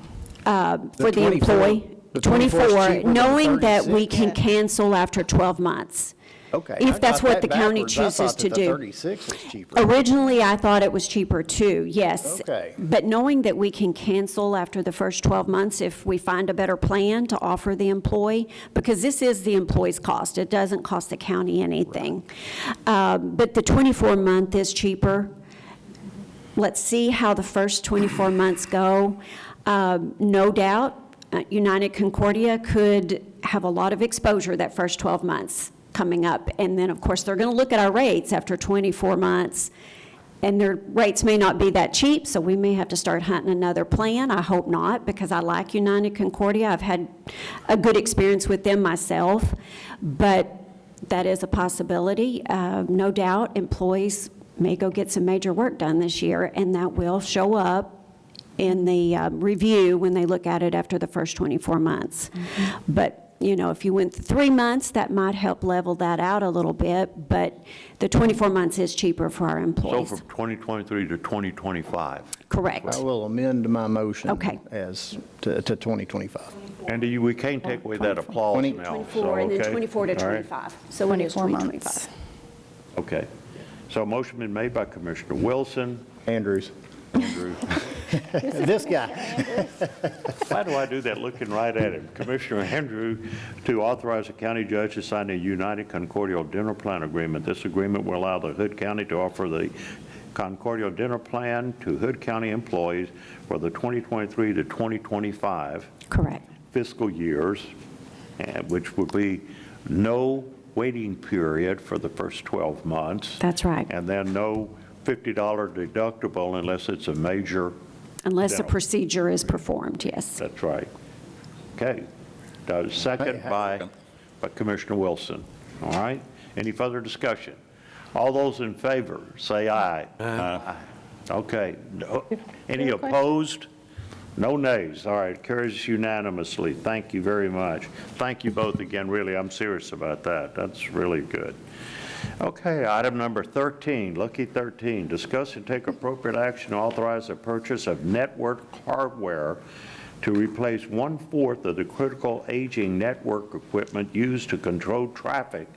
For the employee. The 24 is cheaper than knowing that we 36? can cancel after 12 months. Okay. If I that's got what that the county backwards. I chooses thought to that the do. 36 was cheaper. Originally, I thought it was cheaper too, yes. Okay. But knowing that we can cancel after the first 12 months if we find a better plan to offer the employee, because this is the employee's cost. It doesn't cost the county anything. But the 24-month is cheaper. Let's see how the first 24 months go. No doubt, United Concordia could have a lot of exposure that first 12 months coming up. And then, of course, they're going to look at our rates after 24 months. And their rates may not be that cheap, so we may have to start hunting another plan. I hope not, because I like United Concordia. I've had a good experience with them myself. But that is a possibility. No doubt, employees may go get some major work done this year, and that will show up in the review when they look at it after the first 24 months. But You know, if you went 3 months, that might help level that out a little bit, but the 24 months is cheaper for our So employees. from 2023 to 2025. Correct. I will amend my motion. Okay. As to 2025. Andy, we can't take away that applause now. 24, and then 24 to 25. So it is 2025. Okay. So a motion been made by Commissioner Wilson. Andrews. Andrew. This guy. Why do I do that looking right at him? Commissioner Andrew to authorize the county judge to sign a United Concordial Dinner Plan Agreement. This agreement will allow the Hood County to offer the Concordial Dinner Plan to Hood County employees for the 2023 to 2025 Correct. fiscal years, which would be no waiting period for the first 12 months. That's right. And then no $50 deductible unless it's a major. Unless a dental. procedure is performed, yes. That's right. Okay. Second by Commissioner Wilson. All right? Any further discussion? All those in favor, say aye. Aye. Okay. No- Any opposed? No nays. All right, carries unanimously. Thank you very much. Thank you both again, really, I'm serious about that. That's really good. Okay, item number 13, lucky 13, discuss and take appropriate action to authorize the purchase of network hardware to replace 1/4 of the critical aging network equipment used to control traffic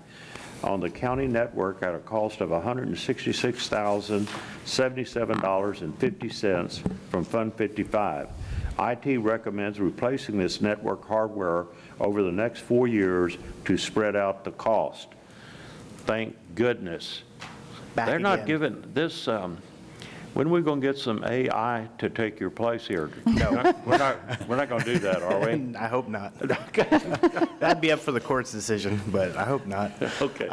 on the county network at a cost of $166,077.50 from Fund 55. IT recommends replacing this network hardware over the next 4 years to spread out the cost. Thank goodness. Back They're not again. giving this, when are we going to get some AI to take your place here? No. We're not going to do that, are we? I hope not. That'd be up for the court's decision, but I hope not. Okay.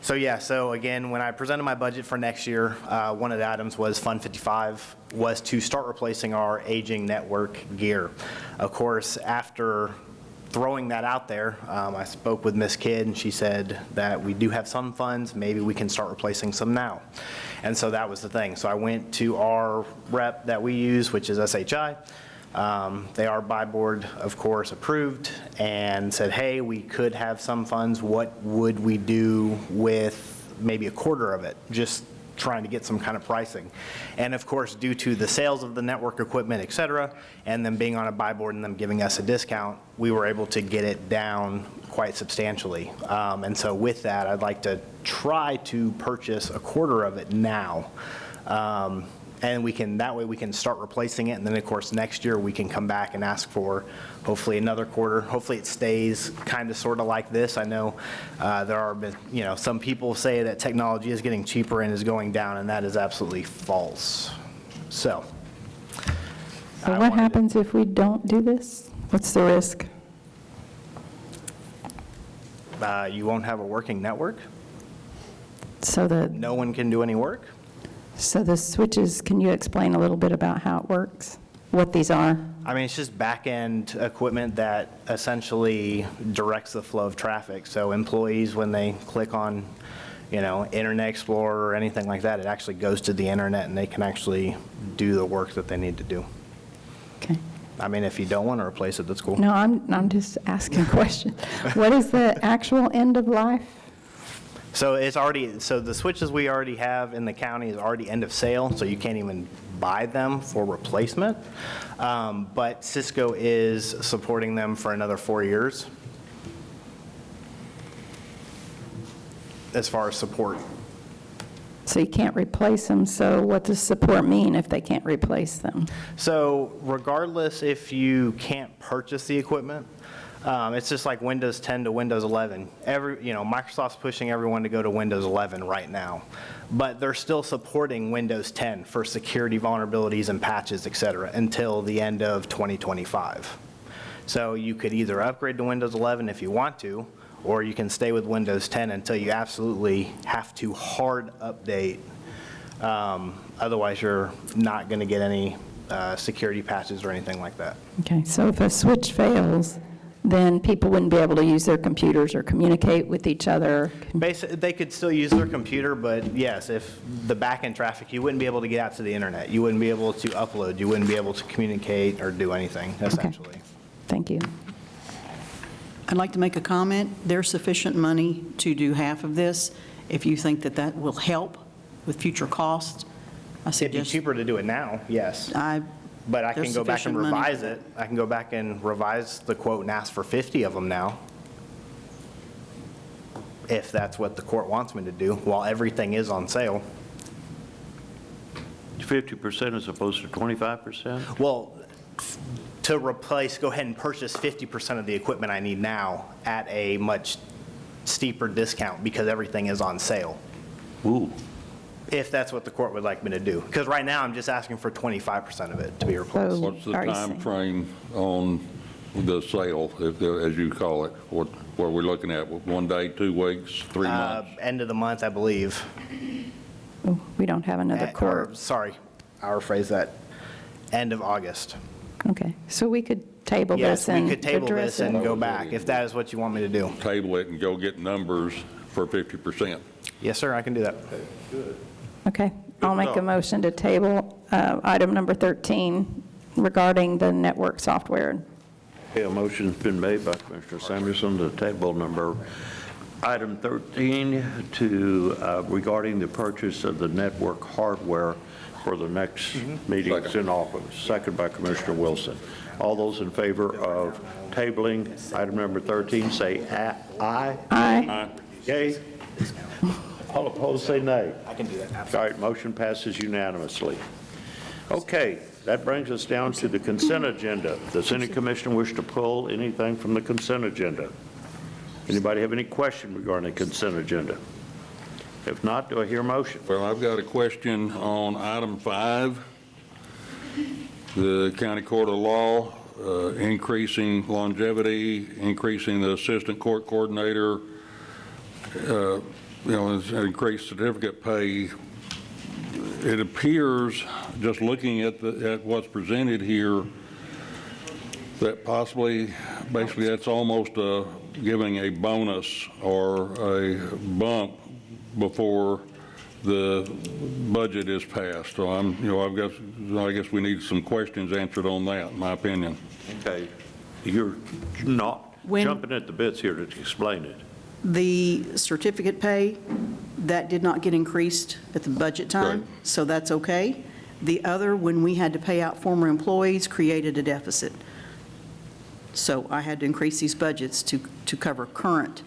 So again, when I presented my budget for next year, one of the items was Fund 55, was to start replacing our aging network gear. Of course, after throwing that out there, I spoke with Ms. Kidd, and she said that we do have some funds, maybe we can start replacing some now. And so that was the thing. So I went to our rep that we use, which is SHI. They are by board, of course, approved, and said, hey, we could have some funds. What would we do with maybe a quarter of it? Just trying to get some kind of pricing. And of course, due to the sales of the network equipment, et cetera, and them being on a buy board and them giving us a discount, we were able to get it down quite substantially. And so with that, I'd like to try to purchase a quarter of it now. And that way we can start replacing it, and then of course next year we can come back and ask for hopefully another quarter. Hopefully it stays kind of sort of like this. I know there are, some people say that technology is getting cheaper and is going down, and that is absolutely false. So what happens if we don't do this? What's the risk? You won't have a working network. So no one can do any work. So the switches, can you explain a little bit about how it works? What these are? I mean, it's just back-end equipment that essentially directs the flow of traffic. So employees, when they click on, Internet Explorer or anything like that, it actually goes to the internet and they can actually do the work that they need to do. Okay. I mean, if you don't want to replace it, that's cool. No, I'm just asking questions. What is the actual end of life? So the switches we already have in the county is already end of sale, so you can't even buy them for replacement. But Cisco is supporting them for another 4 years as far as support. So you can't replace them, so what does support mean if they can't replace them? So regardless if you can't purchase the equipment, it's just like Windows 10 to Windows 11. Microsoft's pushing everyone to go to Windows 11 right now, but they're still supporting Windows 10 for security vulnerabilities and patches, et cetera, until the end of 2025. So you could either upgrade to Windows 11 if you want to, or you can stay with Windows 10 until you absolutely have to hard update. Otherwise, you're not going to get any security patches or anything like that. Okay, so if a switch fails, then people wouldn't be able to use their computers or communicate with each other? Basically, they could still use their computer, but yes, if the back-end traffic, you wouldn't be able to get out to the internet. You wouldn't be able to upload. You wouldn't be able to communicate or do anything, essentially. Okay. Thank you. I'd like to make a comment. There's sufficient money to do half of this. If you think that that will help with future costs, I It'd be suggest. cheaper to do it now, yes. But I can There's go back and sufficient money revise for it. I can go back and revise the quote and ask for 50 of them now, if that's what the court wants me to do, while everything is on sale. 50% as opposed to 25%? Well, to replace, go ahead and purchase 50% of the equipment I need now at a much steeper discount because everything is on sale. Ooh. If that's what the court would like me to do. Because right now, I'm just asking for 25% of it to be replaced. What's the time frame on the sale, as you call it? What are we looking at? 1 day, 2 weeks, 3 months? End of the month, I believe. We don't have another court. Sorry, I'll rephrase that. End of August. Okay, so we could table Yes, this and we could table address this and it. go back, if that is what you want me to do. Table it and go get numbers for 50%. Yes, sir, I can do that. Okay, I'll make a motion to table item number 13 regarding the network software. Okay, a motion's been made by Commissioner Samuelson to table item 13 regarding the purchase of the network hardware for the next meetings in office. Second by Commissioner Wilson. All those in favor of tabling item number 13, say aye. Aye. Yay. All opposed, say nay. I can do that. All right, motion passes unanimously. Okay, that brings us down to the consent agenda. Does any commissioner wish to pull anything from the consent agenda? Anybody have any question regarding the consent agenda? If not, do I hear a motion? Well, I've got a question on item 5, the County Court of Law, increasing longevity, increasing the assistant court coordinator, increased certificate pay. It appears, just looking at what's presented here, that possibly, basically, that's almost giving a bonus or a bump before the budget is passed. So I guess we need some questions answered on that, in my opinion. Okay, you're not jumping at the bits here to explain it. The certificate pay, that did not get increased at the budget time, so that's okay. The other, when we had to pay out former employees, created a deficit. So I had to increase these budgets to cover current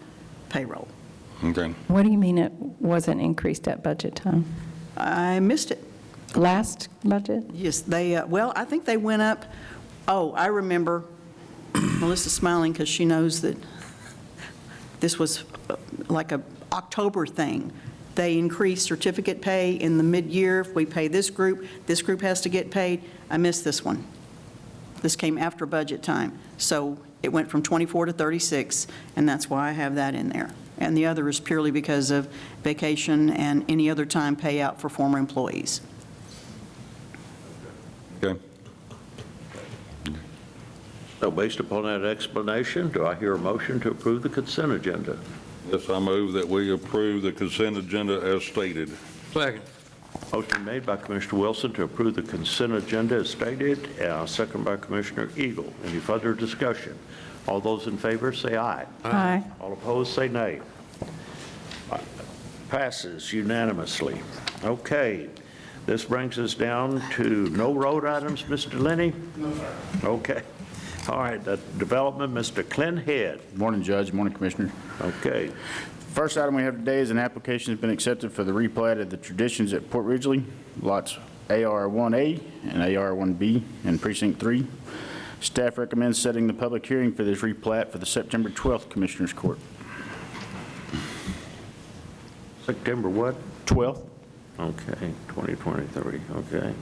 payroll. Okay. What do you mean it wasn't increased at budget time? I missed it. Last budget? Yes, well, I think they went up, I remember, Melissa's smiling because she knows that this was like a October thing. They increased certificate pay in the mid-year. If we pay this group has to get paid. I missed this one. This came after budget time. So it went from 24 to 36, and that's why I have that in there. And the other is purely because of vacation and any other time payout for former employees. Okay. So based upon that explanation, do I hear a motion to approve the consent agenda? Yes, I move that we approve the consent agenda as stated. Second. Motion made by Commissioner Wilson to approve the consent agenda as stated, second by Commissioner Eagle. Any further discussion? All those in favor say aye. Aye. All opposed say nay. Passes unanimously. Okay, this brings us down to no road items, Mr. Lenny? No, sir. Okay. All right, development, Mr. Clint Head. Morning, Judge. Morning, Commissioner. Okay. First item we have today is an application has been accepted for the replat of the Traditions at Port Ridgely, lots AR1A and AR1B in Precinct 3. Staff recommends setting the public hearing for this replat for the September 12th Commissioners Court. September what? 12th. Okay, 2023, okay.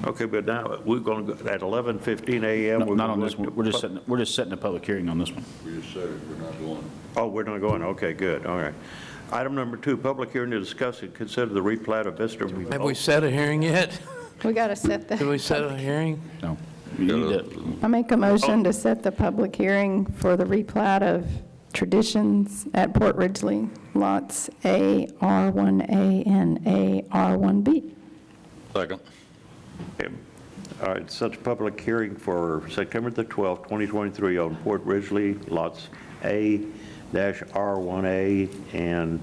Okay, but now we're going to go at 11:15 a.m. No, not on this one. We're just setting a public hearing on this one. We just said it, we're not going. Oh, we're not going, okay, good, all right. Item number 2, public hearing to discuss and consider the replat of Vista. Have we set a hearing yet? We got to set the... Did we set a hearing? No. You need to, I make a motion to set the public hearing for the replat of Traditions at Port Ridgely, lots AR1A and AR1B. Second. Okay, All right, such public hearing for September the 12th, 2023 on Port Ridgely, lots A-R1A and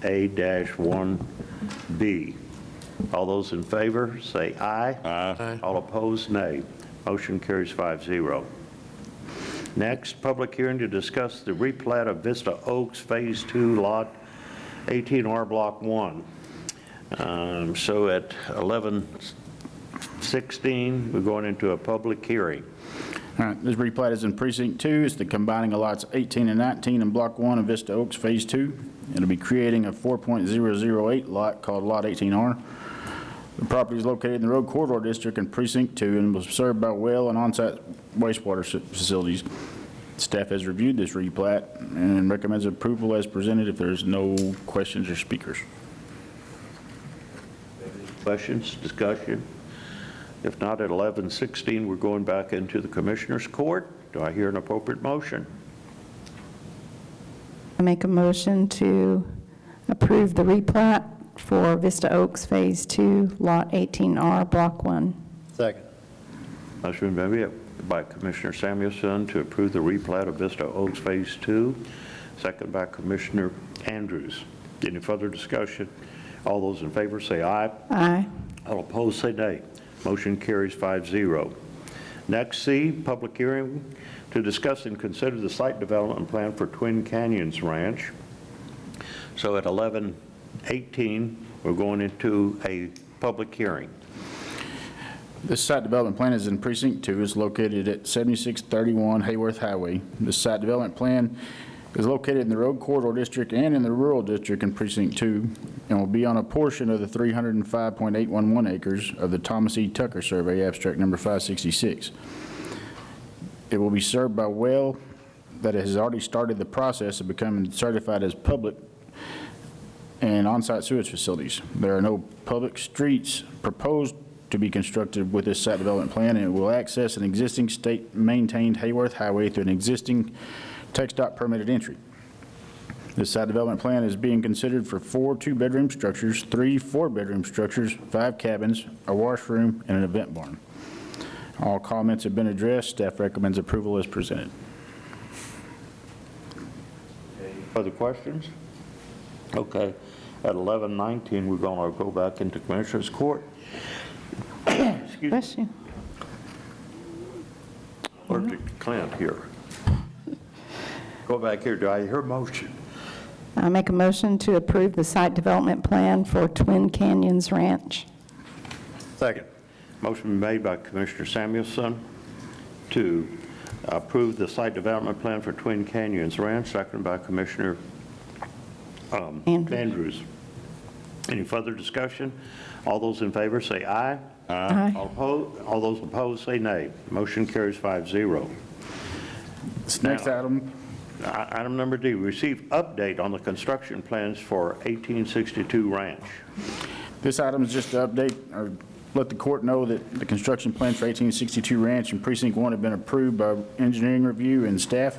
A-1B. All those in favor, say aye. Aye. All opposed, nay. Motion carries 5-0. Next, public hearing to discuss the replat of Vista Oaks Phase 2, Lot 18R, Block 1. So at 11:16, we're going into a public hearing. All right, this replat is in Precinct 2. It's the combining of lots 18 and 19 in Block 1 of Vista Oaks Phase 2. It'll be creating a 4.008 lot called Lot 18R. The property is located in the Road Corridor District in Precinct 2 and was served by well and on-site wastewater facilities. Staff has reviewed this replat and recommends approval as presented if there's no questions or speakers. Questions, discussion? If not, at 11:16, we're going back into the Commissioner's Court. Do I hear an appropriate motion? I make a motion to approve the replat for Vista Oaks Phase 2, Lot 18R, Block 1. Second. Motion made by Commissioner Samuelson to approve the replat of Vista Oaks Phase 2, second by Commissioner Andrews. Any further discussion? All those in favor say aye. Aye. All opposed say nay. Motion carries 5-0. Next, C, public hearing to discuss and consider the site development plan for Twin Canyons Ranch. So at 11:18, we're going into a public hearing. This site development plan is in Precinct 2. It's located at 7631 Hayworth Highway. This site development plan is located in the Road Corridor District and in the Rural District in Precinct 2 and will be on a portion of the 305.811 acres of the Thomas E. Tucker Survey, abstract number 566. It will be served by well that has already started the process of becoming certified as public and on-site sewage facilities. There are no public streets proposed to be constructed with this site development plan, and it will access an existing state-maintained Hayworth Highway through an existing TxDOT permitted entry. This site development plan is being considered for 4 two-bedroom structures, 3 four-bedroom structures, 5 cabins, a washroom, and an event barn. All comments have been addressed. Staff recommends approval as presented. Other questions? Okay. At 11:19, we're going to go back into Commissioner's Court. Excuse Bless you. Or Clint here. Go back here. Do I hear a motion? I make a motion to approve the site development plan for Twin Canyons Ranch. Second. Motion made by Commissioner Samuelson to approve the site development plan for Twin Canyons Ranch, seconded by Commissioner Andrews. Any further discussion? All those in favor say aye. Aye. All those opposed say nay. Motion carries 5-0. This next item. Item number D, receive update on the construction plans for 1862 Ranch. This item is just to update or let the court know that the construction plans for 1862 Ranch and Precinct 1 have been approved by engineering review and staff.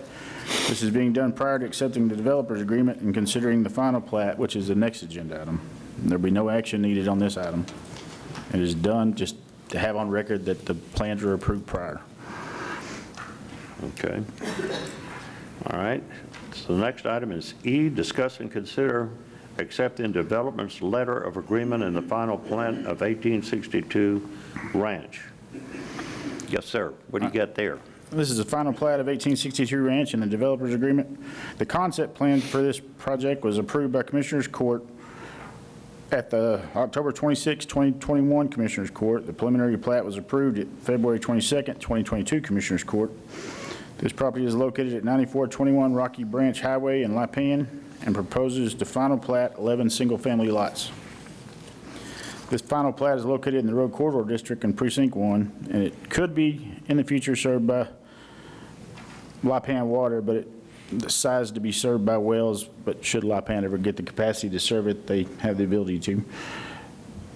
This is being done prior to accepting the developer's agreement and considering the final plat, which is the next agenda item. There'll be no action needed on this item. It is done just to have on record that the plans were approved prior. Okay. All right. So the next item is E, discuss and consider accepting development's letter of agreement in the final plan of 1862 Ranch. Yes, sir. What do you got there? This is the final plat of 1862 Ranch and the developer's agreement. The concept plan for this project was approved by Commissioners Court at the October 26, 2021 Commissioners Court. The preliminary plat was approved at February 22nd, 2022 Commissioners Court. This property is located at 9421 Rocky Branch Highway in Lipan and proposes the final plat 11 single-family lots. This final plat is located in the Road Corridor District in Precinct 1, and it could be in the future served by Lipan Water, but the size to be served by wells, but should Lipan ever get the capacity to serve it, they have the ability to.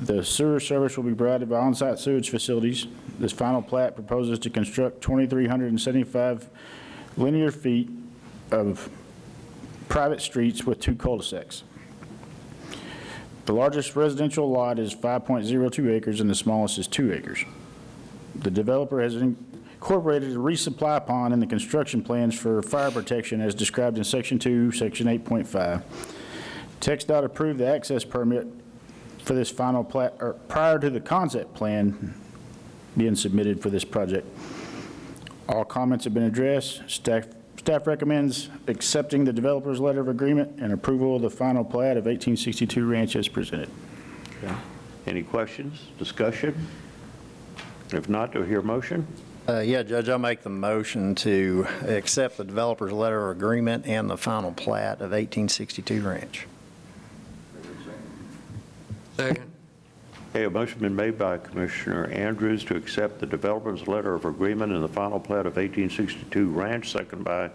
The sewer service will be provided by on-site sewage facilities. This final plat proposes to construct 2,375 linear feet of private streets with 2 cul-de-sacs. The largest residential lot is 5.02 acres and the smallest is 2 acres. The developer has incorporated a resupply pond in the construction plans for fire protection as described in Section 2, Section 8.5. TxDOT approved the access permit for this final plat, or prior to the concept plan being submitted for this project. All comments have been addressed. Staff recommends accepting the developer's letter of agreement and approval of the final plat of 1862 Ranch as presented. Okay. Any questions, discussion? If not, do I hear a motion? Yeah, Judge, I'll make the motion to accept the developer's letter of agreement and the final plat of 1862 Ranch. Second. Okay, a motion been made by Commissioner Andrews to accept the developer's letter of agreement and the final plat of 1862 Ranch, second by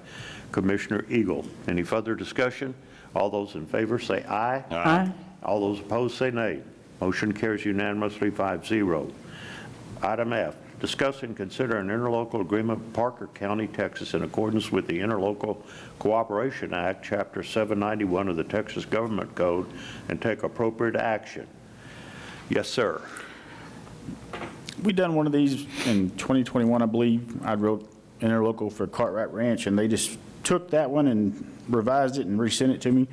Commissioner Eagle. Any further discussion? All those in favor say aye. Aye. All those opposed say nay. Motion carries unanimously 5-0. Item F, discuss and consider an interlocal agreement with Parker County, Texas in accordance with the Interlocal Cooperation Act, Chapter 791 of the Texas Government Code, and take appropriate action. Yes, sir. We done one of these in 2021, I believe. I wrote interlocal for Cartwright Ranch, and they just took that one and revised it and resent it to me.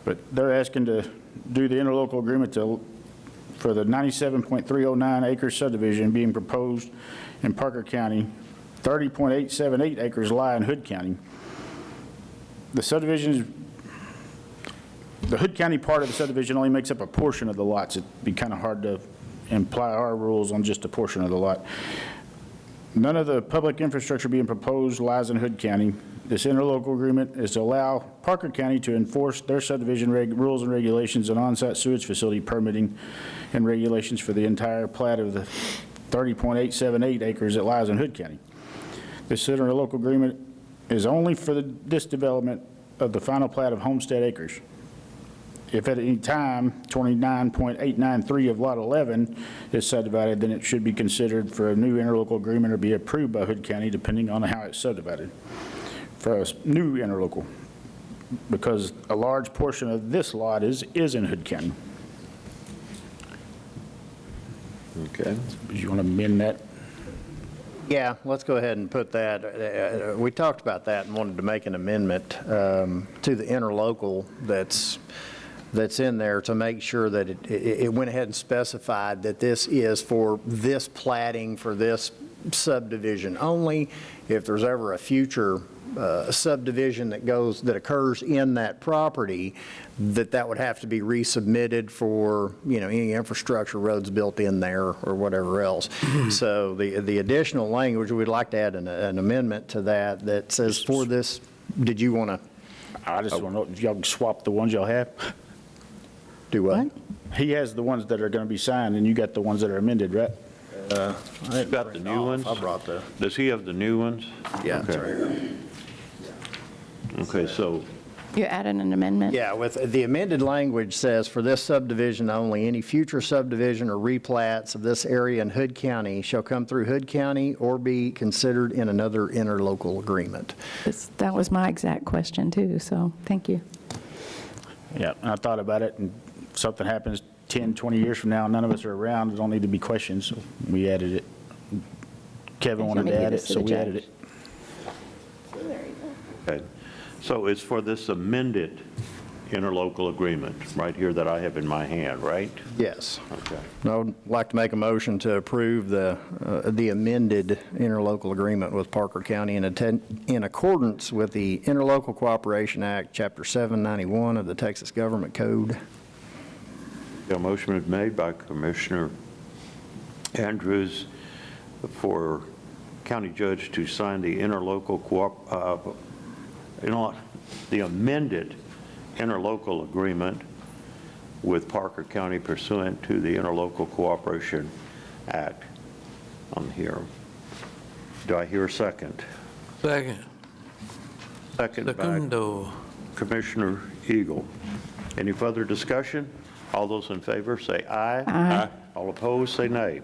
But they're asking to do the interlocal agreement for the 97.309 acre subdivision being proposed in Parker County. 30.878 acres lie in Hood County. The subdivision the Hood County part of the subdivision only makes up a portion of the lots. It'd be kind of hard to imply our rules on just a portion of the lot. None of the public infrastructure being proposed lies in Hood County. This interlocal agreement is to allow Parker County to enforce their subdivision rules and regulations and on-site sewage facility permitting and regulations for the entire plat of the 30.878 acres that lies in Hood County. This interlocal agreement is only for this development of the final plat of Homestead Acres. If at any time 29.893 of Lot 11 is subdivided, then it should be considered for a new interlocal agreement or be approved by Hood County, depending on how it's subdivided, for a new interlocal, because a large portion of this lot is in Hood County. Okay. Do you want to amend that? Yeah, let's go ahead and put that. We talked about that and wanted to make an amendment to the interlocal that's in there to make sure that it went ahead and specified that this is for this platting for this subdivision only. If there's ever a future subdivision that occurs in that property, that would have to be resubmitted for, any infrastructure roads built in there or whatever else. So the additional language, we'd like to add an amendment to that says for this. Did you want to? I just want to know if y'all can swap the ones y'all have. Do what? He has the ones that are going to be signed, and you got the ones that are amended, right? He's got the new ones? I brought the. Does he have the new ones? Yeah, Okay. it's right here. Okay, so, You added an amendment? Yeah, with the amended language says, for this subdivision only, any future subdivision or replats of this area in Hood County shall come through Hood County or be considered in another interlocal agreement. That was my exact question, too, so thank you. Yeah, and I thought about it, and something happens 10, 20 years from now, none of us are around, there don't need to be questions, so we added it. Kevin wanted to add it, so we added it. okay. So it's for this amended interlocal agreement right here that I have in my hand, right? Yes. Okay. I would like to make a motion to approve the amended interlocal agreement with Parker County in accordance with the Interlocal Cooperation Act, Chapter 791 of the Texas Government Code. A motion is made by Commissioner Andrews for county judge to sign the the amended interlocal agreement with Parker County pursuant to the Interlocal Cooperation Act on here. Do I hear a second? Second. Second by Secundo. Commissioner Eagle. Any further discussion? All those in favor say aye. Aye. All opposed say nay.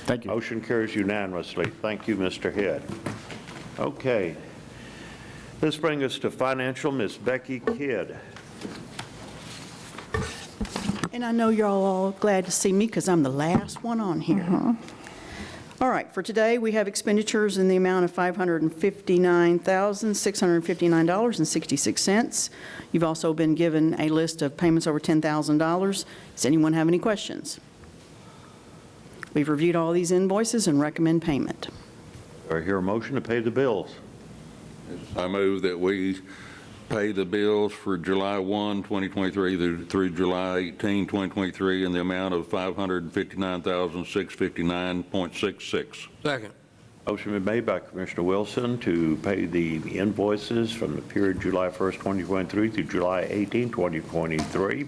Thank you. Motion carries unanimously. Thank you, Mr. Head. Okay. This brings us to financial, Ms. Becky Kidd. And I know you're all glad to see me because I'm the last one on here. All right, for today, we have expenditures in the amount of $559,659.66. You've also been given a list of payments over $10,000. Does anyone have any questions? We've reviewed all these invoices and recommend payment. Do I hear a motion to pay the bills? I move that we pay the bills for July 1, 2023 through July 18, 2023 in the amount of $559,659.66. Second. Motion been made by Commissioner Wilson to pay the invoices from the period July 1st, 2023 through July 18, 2023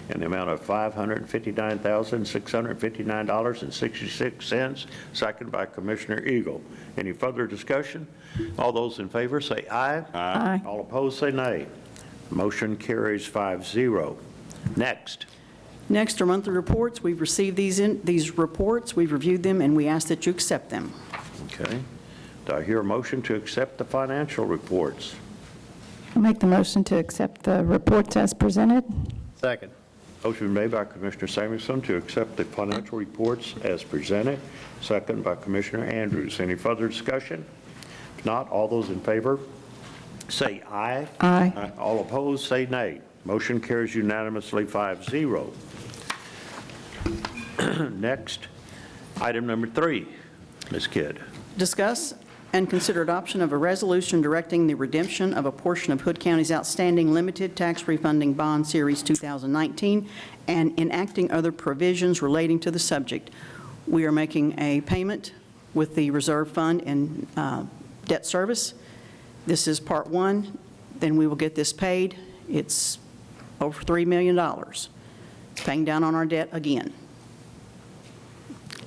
in the amount of $559,659.66, second by Commissioner Eagle. Any further discussion? All those in favor say aye. Aye. All opposed say nay. Motion carries 5-0. Next. Next are monthly reports. We've received these reports, we've reviewed them, and we ask that you accept them. Okay. Do I hear a motion to accept the financial reports? I'll make the motion to accept the reports as presented. Second. Motion made by Commissioner Samuelson to accept the financial reports as presented, second by Commissioner Andrews. Any further discussion? If not, all those in favor say aye. Aye. All opposed say nay. Motion carries unanimously 5-0. Next, item number 3, Ms. Kidd. Discuss and consider adoption of a resolution directing the redemption of a portion of Hood County's outstanding limited tax refunding bond series 2019 and enacting other provisions relating to the subject. We are making a payment with the reserve fund and debt service. This is part 1. Then we will get this paid. It's over $3 million. Paying down on our debt again.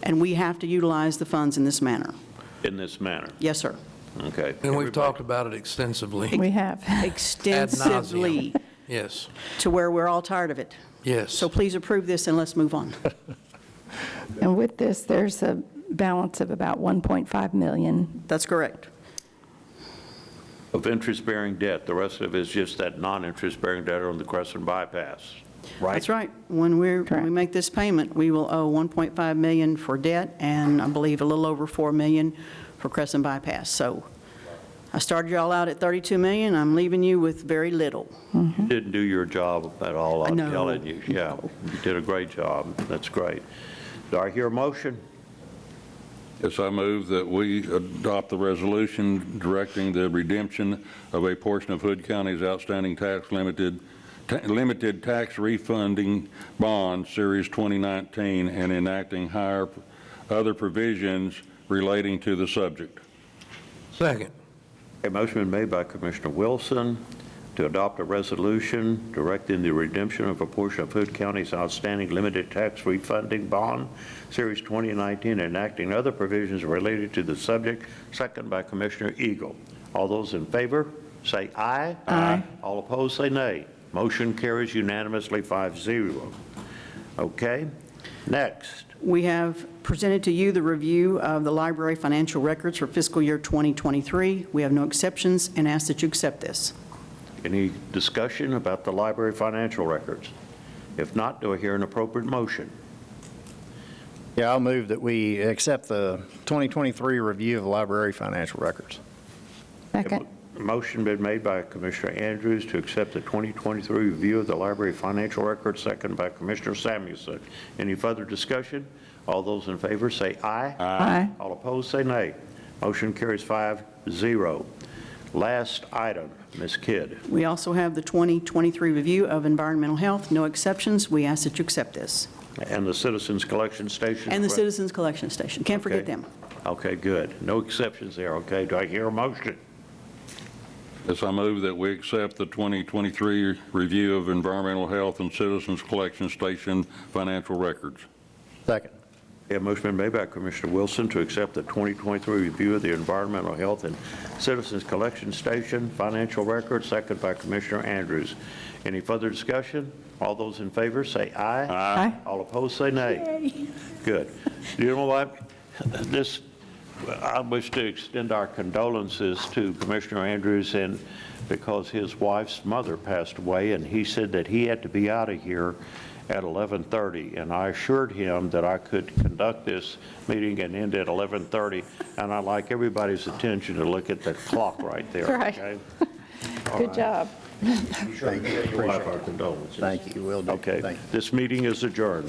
And we have to utilize the funds in this manner. In this manner? Yes, sir. Okay. And we've talked about it extensively. We have. Extensively. Ad nauseam. Yes. To where we're all tired of it. Yes. So please approve this and let's move on. And with this, there's a balance of about $1.5 million. That's correct. Of interest-bearing debt. The rest of it is just that non-interest-bearing debt on the Crescent bypass, right? That's right. When we make this payment, we will owe $1.5 million for debt and I believe a little over $4 million for Crescent bypass. So I started y'all out at $32 million. I'm leaving you with very little. You didn't do your job at all, I'm No. telling you. Yeah, you did a great job. That's great. Do I hear a motion? Yes, I move that we adopt the resolution directing the redemption of a portion of Hood County's outstanding limited tax refunding bond, Series 2019, and enacting other provisions relating to the subject. Second. A motion been made by Commissioner Wilson to adopt a resolution directing the redemption of a portion of Hood County's outstanding limited tax refunding bond, Series 2019, enacting other provisions related to the subject, second by Commissioner Eagle. All those in favor, say aye. Aye. All opposed, say nay. Motion carries unanimously 5-0. Okay, next. We have presented to you the review of the library financial records for fiscal year 2023. We have no exceptions and ask that you accept this. Any discussion about the library financial records? If not, do I hear an appropriate motion? Yeah, I'll move that we accept the 2023 review of the library financial records. Second. A motion been made by Commissioner Andrews to accept the 2023 review of the library financial records, second by Commissioner Samuelson. Any further discussion? All those in favor say aye. Aye. All opposed say nay. Motion carries 5-0. Last item, Ms. Kidd. We also have the 2023 review of environmental health. No exceptions. We ask that you accept this. And the Citizens Collection Station. And the Citizens Collection Station. Can't forget Okay. them. Okay, good. No exceptions there, okay? Do I hear a motion? Yes, I move that we accept the 2023 review of environmental health and Citizens Collection Station financial records. Second. A motion been made by Commissioner Wilson to accept the 2023 review of the environmental health and Citizens Collection Station financial records, second by Commissioner Andrews. Any further discussion? All those in favor say aye. Aye. All opposed say nay. Good. You know what? I wish to extend our condolences to Commissioner Andrews, and because his wife's mother passed away, and he said that he had to be out of here at 11:30, and I assured him that I could conduct this meeting and end at 11:30, and I'd like everybody's attention to look at the clock right there, Right. okay? Good job. Thank you. Your wife our condolences. Thank you, will do. Okay, Thank you. this meeting is adjourned.